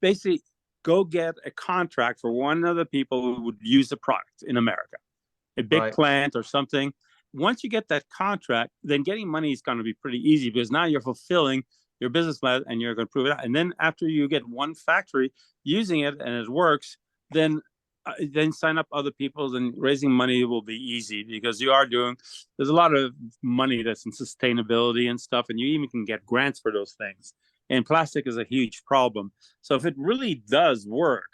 basically go get a contract for one of the people who would use the product in America, a big plant or something. Once you get that contract, then getting money is going to be pretty easy because now you're fulfilling your business plan and you're going to prove it out. And then after you get one factory using it and it works, then sign up other people, and raising money will be easy because there's a lot of money that's in sustainability and stuff, and you even can get grants for those things. And plastic is a huge problem. So if it really does work,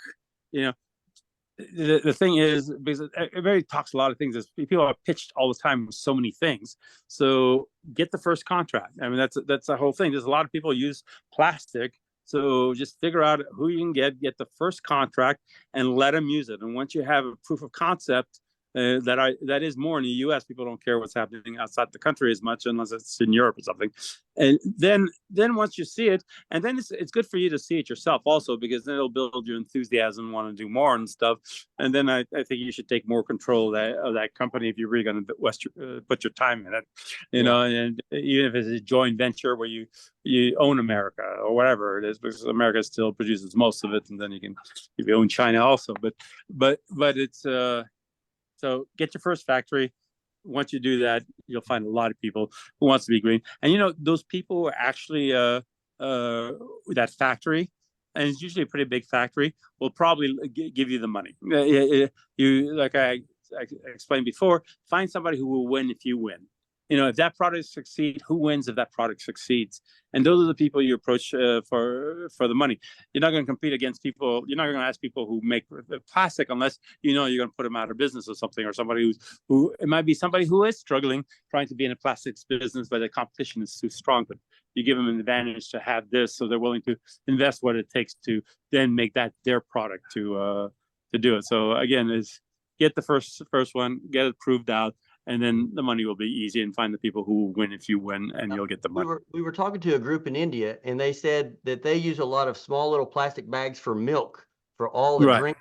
the thing is, because it very talks a lot of things, is people are pitched all the time with so many things. So get the first contract. I mean, that's the whole thing. There's a lot of people use plastic. So just figure out who you can get the first contract, and let them use it. And once you have a proof of concept, that is more in the U.S. People don't care what's happening outside the country as much, unless it's in Europe or something. And then once you see it, and then it's good for you to see it yourself also, because then it'll build your enthusiasm, want to do more and stuff. And then I think you should take more control of that company if you're really going to put your time in it, you know. And even if it's a joint venture where you own America or whatever it is, because America still produces most of it, and then if you own China also. But it's so get your first factory. Once you do that, you'll find a lot of people who wants to be green. And those people who are actually that factory, and it's usually a pretty big factory, will probably give you the money. You, like I explained before, find somebody who will win if you win. If that product succeeds, who wins if that product succeeds? And those are the people you approach for the money. You're not going to compete against people. You're not going to ask people who make plastic unless you're going to put them out of business or something, or somebody who it might be somebody who is struggling, trying to be in a plastics business, but the competition is too strong. But you give them an advantage to have this, so they're willing to invest what it takes to then make that their product to do it. So again, is get the first one, get it proved out. And then the money will be easy, and find the people who will win if you win, and you'll get the money. We were talking to a group in India, and they said that they use a lot of small little plastic bags for milk for all the drink.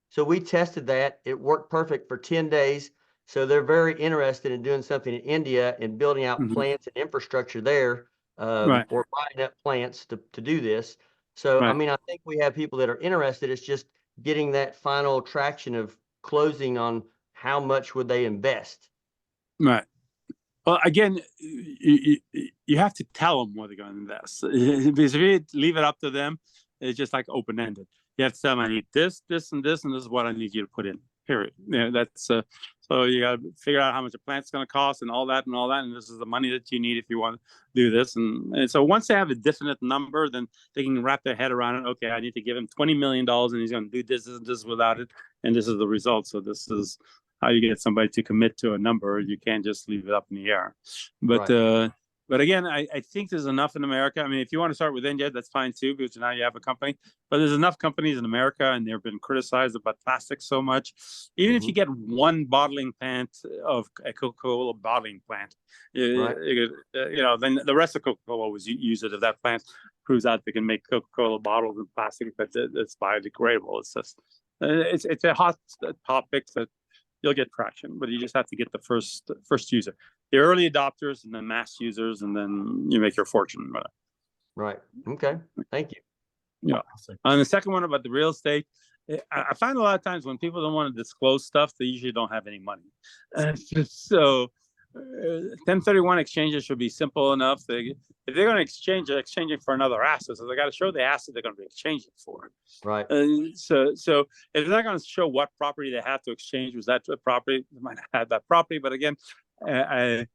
So we tested that. It worked perfect for 10 days. So they're very interested in doing something in India and building out plants and infrastructure there, or buying up plants to do this. So, I mean, I think we have people that are interested. It's just getting that final traction of closing on how much would they invest. Right. Well, again, you have to tell them what they're going to invest. Because if you leave it up to them, it's just like open-ended. You have to tell them, I need this, this, and this, and this is what I need you to put in. Period. That's so you got to figure out how much a plant's going to cost, and all that, and this is the money that you need if you want to do this. And so once they have a definite number, then they can wrap their head around it. Okay, I need to give him $20 million, and he's going to do this and this without it, and this is the result. So this is how you get somebody to commit to a number. You can't just leave it up in the air. But again, I think there's enough in America. I mean, if you want to start with India, that's fine too, because now you have a company. But there's enough companies in America, and they've been criticized about plastic so much. Even if you get one bottling plant of a Coca-Cola bottling plant, then the rest of Coca-Cola will use it if that plant proves out they can make Coca-Cola bottles in plastic that's biodegradable. It's just it's a hot topic that you'll get traction, but you just have to get the first user, the early adopters, and then mass users, and then you make your fortune. Right. Okay. Thank you. Yeah. On the second one about the real estate, I find a lot of times when people don't want to disclose stuff, they usually don't have any money. So 1031 exchanges should be simple enough. If they're going to exchange, they're exchanging for another asset, so they got to show the asset they're going to be exchanging for. Right. So if they're not going to show what property they have to exchange with that property, they might have that property. But again, I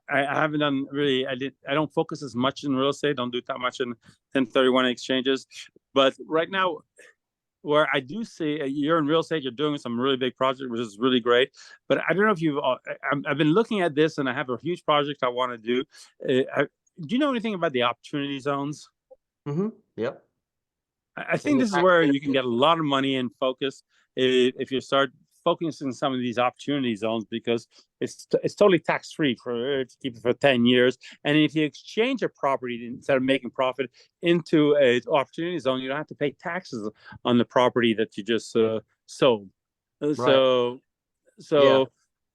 haven't done really. I don't focus as much in real estate. Don't do that much in 1031 exchanges. But right now, where I do see you're in real estate, you're doing some really big project, which is really great. But I don't know if I've been looking at this, and I have a huge project I want to do. Do you know anything about the opportunity zones? Yep. I think this is where you can get a lot of money and focus if you start focusing on some of these opportunity zones, because it's totally tax-free to keep it for 10 years. And if you exchange a property instead of making profit into an opportunity zone, you don't have to pay taxes on the property that you just sold. So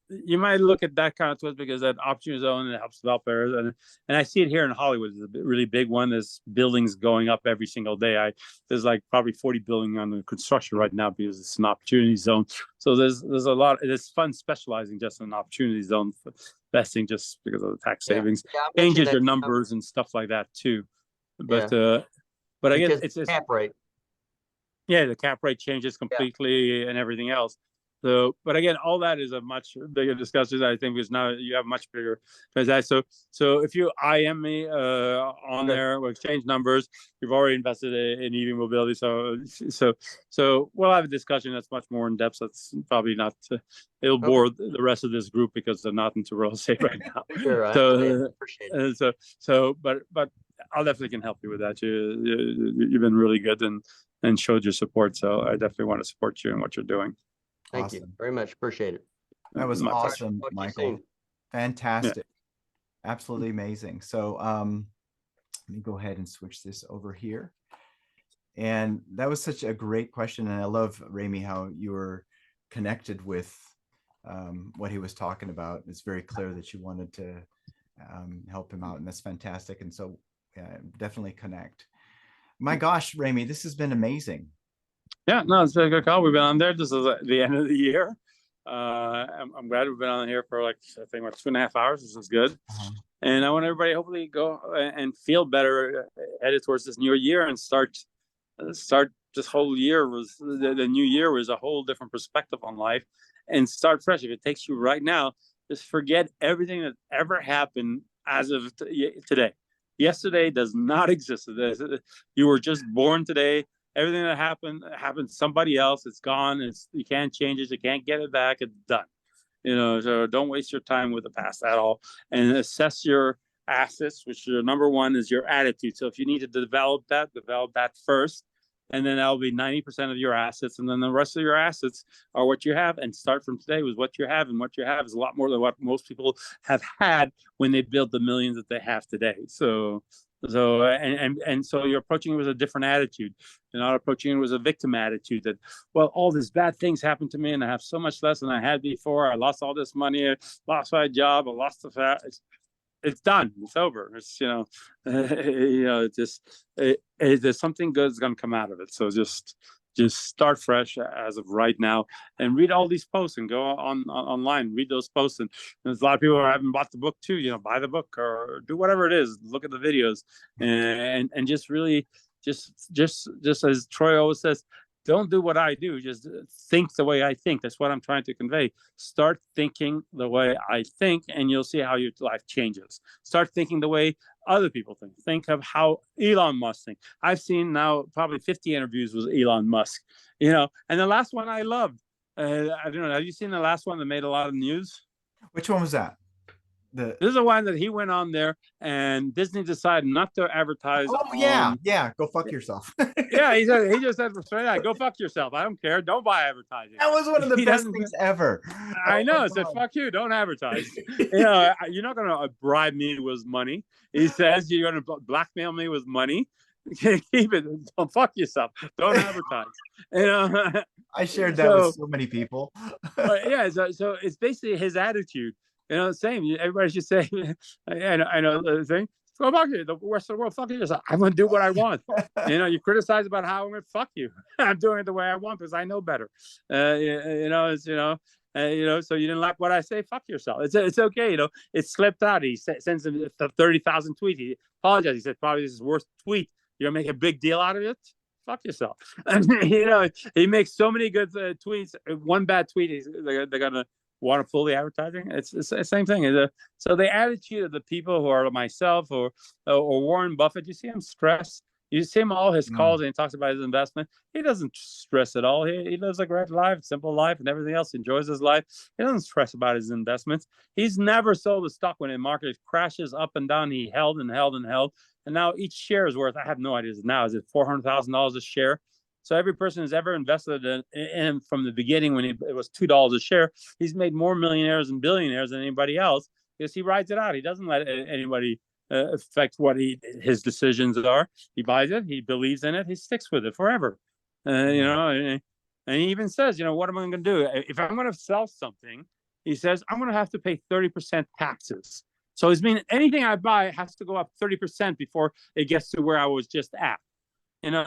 you might look at that kind of twist, because that opportunity zone, it helps developers, and I see it here in Hollywood. It's a really big one. There's buildings going up every single day. There's like probably 40 buildings under construction right now because it's an opportunity zone. So there's a lot. It's fun specializing just in an opportunity zone for investing, just because of the tax savings. Changes your numbers and stuff like that too. But again, it's cap rate. Yeah, the cap rate changes completely and everything else. So, but again, all that is a much bigger discussion, I think, because now you have much bigger transaction. So if you IM me on there, we'll exchange numbers. You've already invested in EV mobility, so we'll have a discussion that's much more in depth. That's probably not. It'll bore the rest of this group because they're not into real estate right now. Sure, I appreciate it. But I'll definitely can help you with that. You've been really good and showed your support. So I definitely want to support you in what you're doing. Thank you very much. Appreciate it. That was My pleasure. awesome, Talk to you Michael. soon. Fantastic. Absolutely amazing. So let me go ahead and switch this over here. And that was such a great question. And I love, Rami, how you were connected with what he was talking about. It's very clear that you wanted to help him out, and that's fantastic. And so definitely connect. My gosh, Rami, this has been amazing. Yeah, no, it's a good call. We've been on there. This is the end of the year. I'm glad we've been on here for like, I think, 2.5 hours. This is good. And I want everybody hopefully go and feel better headed towards this new year and start this whole year was the new year was a whole different perspective on life and start fresh. If it takes you right now, just forget everything that ever happened as of today. Yesterday does not exist. You were just born today. Everything that happened to somebody else. It's gone. You can't change it. You can't get it back. It's done. So don't waste your time with the past at all. And assess your assets, which your number one is your attitude. So if you need to develop that first, and then that'll be 90% of your assets. And then the rest of your assets are what you have. And start from today with what you have. And what you have is a lot more than what most people have had when they built the millions that they have today. So you're approaching it with a different attitude. You're not approaching it with a victim attitude that, well, all these bad things happened to me and I have so much less than I had before. I lost all this money, I lost my job, I lost the fat. It's done. It's over. It's there's something good that's going to come out of it. So just start fresh as of right now and read all these posts and go online, read those posts. And there's a lot of people who haven't bought the book too, buy the book or do whatever it is, look at the videos and just really, just as Troy always says, don't do what I do. Just think the way I think. That's what I'm trying to convey. Start thinking the way I think, and you'll see how your life changes. Start thinking the way other people think. Think of how Elon Musk thinks. I've seen now probably 50 interviews with Elon Musk, and the last one I loved. I don't know. Have you seen the last one that made a lot of news? Which one was that? This is the one that he went on there and Disney decided not to advertise. Oh, yeah. Go fuck yourself. Yeah, he just said, go fuck yourself. I don't care. Don't buy advertising. That was one of the best things ever. I know. It said, fuck you. Don't advertise. You're not going to bribe me with money. He says you're going to blackmail me with money. Keep it. Don't fuck yourself. Don't advertise. I shared that with so many people. So it's basically his attitude. Same. Everybody should say, I know the thing. Go fuck you. The rest of the world, fuck yourself. I'm going to do what I want. You criticize about how I'm going to fuck you. I'm doing it the way I want because I know better. So you didn't like what I say, fuck yourself. It's okay. It slipped out. He sends him 30,000 tweets. He apologized. He said, probably this is worst tweet. You're going to make a big deal out of it? Fuck yourself. He makes so many good tweets. One bad tweet, they're going to want to pull the advertising. It's the same thing. So the attitude of the people who are myself or Warren Buffett, you see him stress. You see him all his calls and he talks about his investment. He doesn't stress at all. He lives a great life, simple life, and everything else. He enjoys his life. He doesn't stress about his investments. He's never sold a stock when the market crashes up and down. He held and held and held. And now each share is worth, I have no idea now, is it $400,000 a share? So every person who's ever invested in him from the beginning when it was $2 a share, he's made more millionaires and billionaires than anybody else because he rides it out. He doesn't let anybody affect what his decisions are. He buys it, he believes in it, he sticks with it forever. And he even says, what am I going to do? If I'm going to sell something, he says, I'm going to have to pay 30% taxes. So it's meaning anything I buy has to go up 30% before it gets to where I was just at.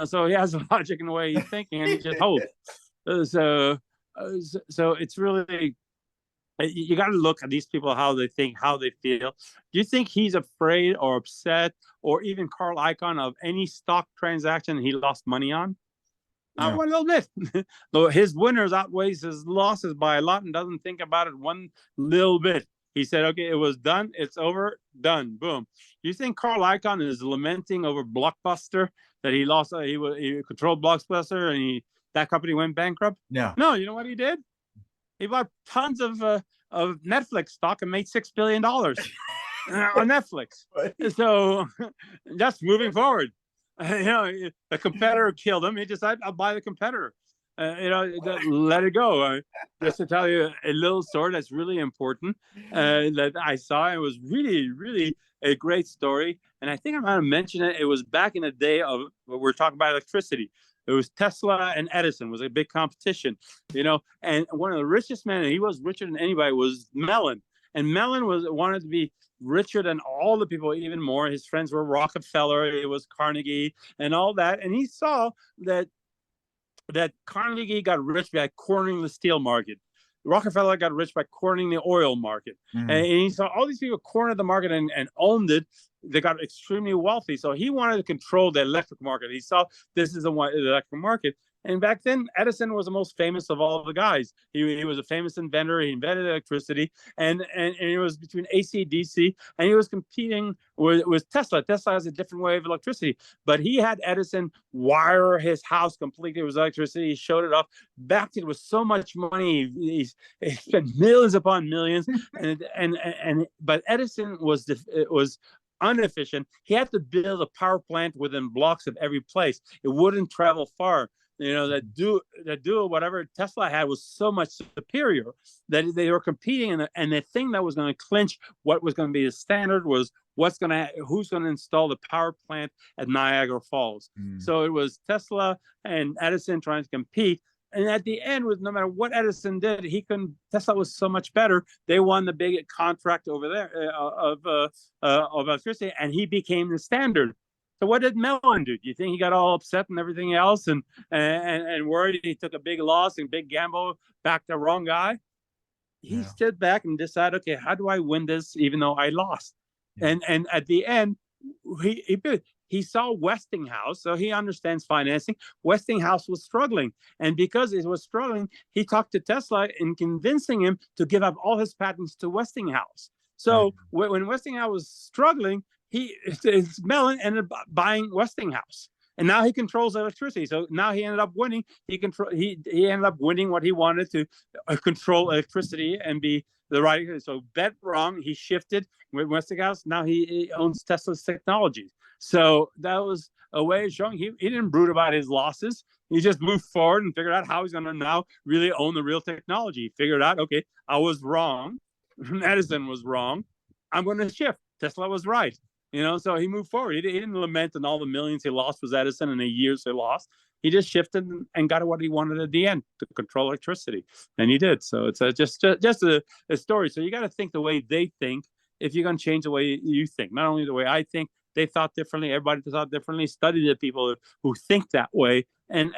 So he has a logic in the way he's thinking, and he just holds. So it's really, you got to look at these people, how they think, how they feel. Do you think he's afraid or upset, or even Carl Icahn, of any stock transaction he lost money on? Not one little bit. Though his winners outweighs his losses by a lot and doesn't think about it one little bit. He said, okay, it was done. It's over. Done. Boom. You think Carl Icahn is lamenting over Blockbuster that he lost? He controlled Blockbuster and that company went bankrupt? Yeah. No, you know what he did? He bought tons of Netflix stock and made $6 billion on Netflix. So just moving forward. The competitor killed him. He decided, I'll buy the competitor. Let it go. Just to tell you a little story that's really important that I saw. It was really, really a great story. And I think I'm going to mention it. It was back in the day of, we're talking about electricity. It was Tesla and Edison was a big competition, and one of the richest men, and he was richer than anybody, was Mellon. And Mellon wanted to be richer than all the people, even more. His friends were Rockefeller, it was Carnegie and all that. And he saw that Carnegie got rich by cornering the steel market. Rockefeller got rich by cornering the oil market. And he saw all these people cornered the market and owned it. They got extremely wealthy. So he wanted to control the electric market. He saw this is the electric market. And back then, Edison was the most famous of all the guys. He was a famous inventor. He invented electricity, and it was between AC, DC, and he was competing with Tesla. Tesla has a different way of electricity, but he had Edison wire his house completely with electricity. He showed it off, backed it with so much money. He spent millions upon millions, but Edison was inefficient. He had to build a power plant within blocks of every place. It wouldn't travel far. That do whatever Tesla had was so much superior that they were competing, and the thing that was going to clinch what was going to be the standard was who's going to install the power plant at Niagara Falls. So it was Tesla and Edison trying to compete. And at the end, no matter what Edison did, Tesla was so much better. They won the big contract over there of electricity, and he became the standard. So what did Mellon do? Do you think he got all upset and everything else and worried he took a big loss and big gamble, backed the wrong guy? He stood back and decided, okay, how do I win this even though I lost? And at the end, he saw Westinghouse, so he understands financing. Westinghouse was struggling. And because it was struggling, he talked to Tesla in convincing him to give up all his patents to Westinghouse. So when Westinghouse was struggling, Mellon ended up buying Westinghouse, and now he controls electricity. So now he ended up winning. He ended up winning what he wanted to control electricity and be the right. So bet wrong. He shifted with Westinghouse. Now he owns Tesla's technologies. So that was a way of showing he didn't brood about his losses. He just moved forward and figured out how he's going to now really own the real technology. He figured out, okay, I was wrong. Edison was wrong. I'm going to shift. Tesla was right. So he moved forward. He didn't lament on all the millions he lost with Edison and the years he lost. He just shifted and got what he wanted at the end, to control electricity. And he did. So it's just a story. So you got to think the way they think if you're going to change the way you think. Not only the way I think, they thought differently. Everybody thought differently. Study the people who think that way and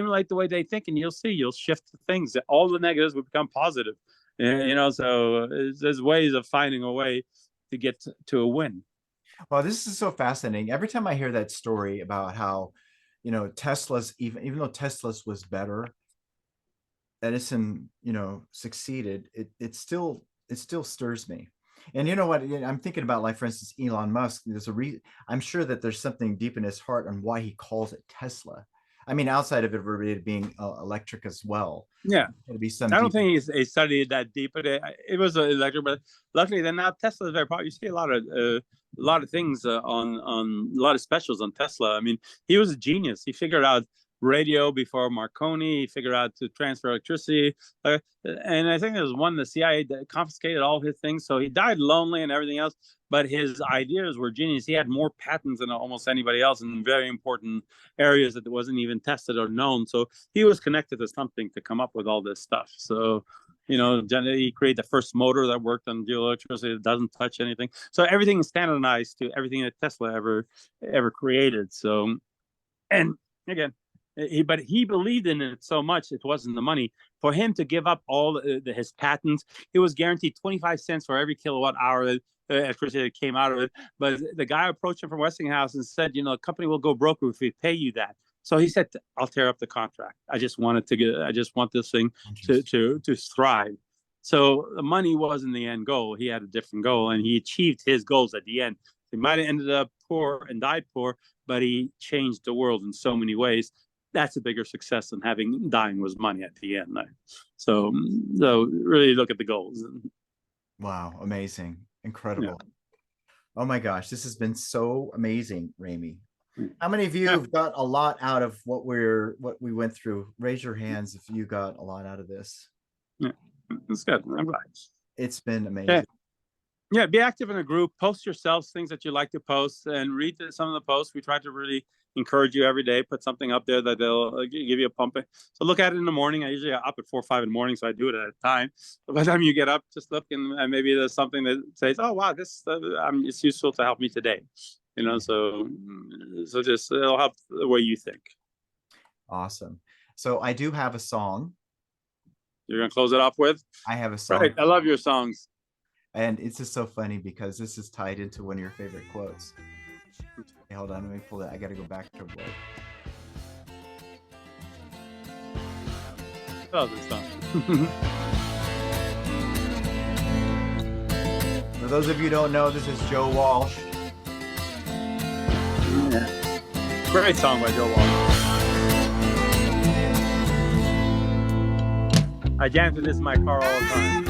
like the way they think. And you'll see, you'll shift things. All the negatives will become positive. So there's ways of finding a way to get to a win. Well, this is so fascinating. Every time I hear that story about how, Tesla's, even though Tesla's was better, Edison, succeeded, it still stirs me. And you know what? I'm thinking about, like, for instance, Elon Musk. I'm sure that there's something deep in his heart on why he calls it Tesla. I mean, outside of it being electric as well. Yeah. It'd be some I don't think he studied that deep, but it was electric. But luckily, then now Tesla is very popular. You see a lot of things on a lot of specials on Tesla. I mean, he was a genius. He figured out radio before Marconi. He figured out to transfer electricity. And I think there was one, the CIA that confiscated all his things. So he died lonely and everything else. But his ideas were genius. He had more patents than almost anybody else in very important areas that wasn't even tested or known. So he was connected to something to come up with all this stuff. So, he created the first motor that worked on dual electricity. It doesn't touch anything. So everything is standardized to everything that Tesla ever created. So, and again, but he believed in it so much, it wasn't the money. For him to give up all his patents, he was guaranteed 25 cents for every kilowatt hour that electricity that came out of it. But the guy approached him from Westinghouse and said, the company will go broke if we pay you that. So he said, I'll tear up the contract. I just want this thing to thrive. So the money wasn't the end goal. He had a different goal, and he achieved his goals at the end. He might have ended up poor and died poor, but he changed the world in so many ways. That's a bigger success than dying was money at the end. So really look at the goals. Wow, amazing, incredible. Yeah. Oh my gosh, this has been so amazing, Ramey. How many of you have got a lot out of what we went through? Raise your hands if you got a lot out of this. Yeah, it's good. I'm glad. It's been amazing. Yeah, be active in a group. Post yourselves things that you like to post, and read some of the posts. We try to really encourage you every day. Put something up there that they'll give you a pump. So look at it in the morning. I usually up at 4 or 5 in the morning, so I do it at a time. But by the time you get up, just look and maybe there's something that says, "Oh wow, this it's useful to help me today." You know, so just it'll help the way you think. Awesome. So I do have a song. You're gonna close it off with? I have a song. Right. I love your songs. And it's just so funny because this is tied into one of your favorite quotes. Okay, hold on, let me pull that. I got to go back to it. Oh, this song. For those of you who don't know, this is Joe Walsh. Yeah. Great song by Joe Walsh. I jam to this in my car all the time.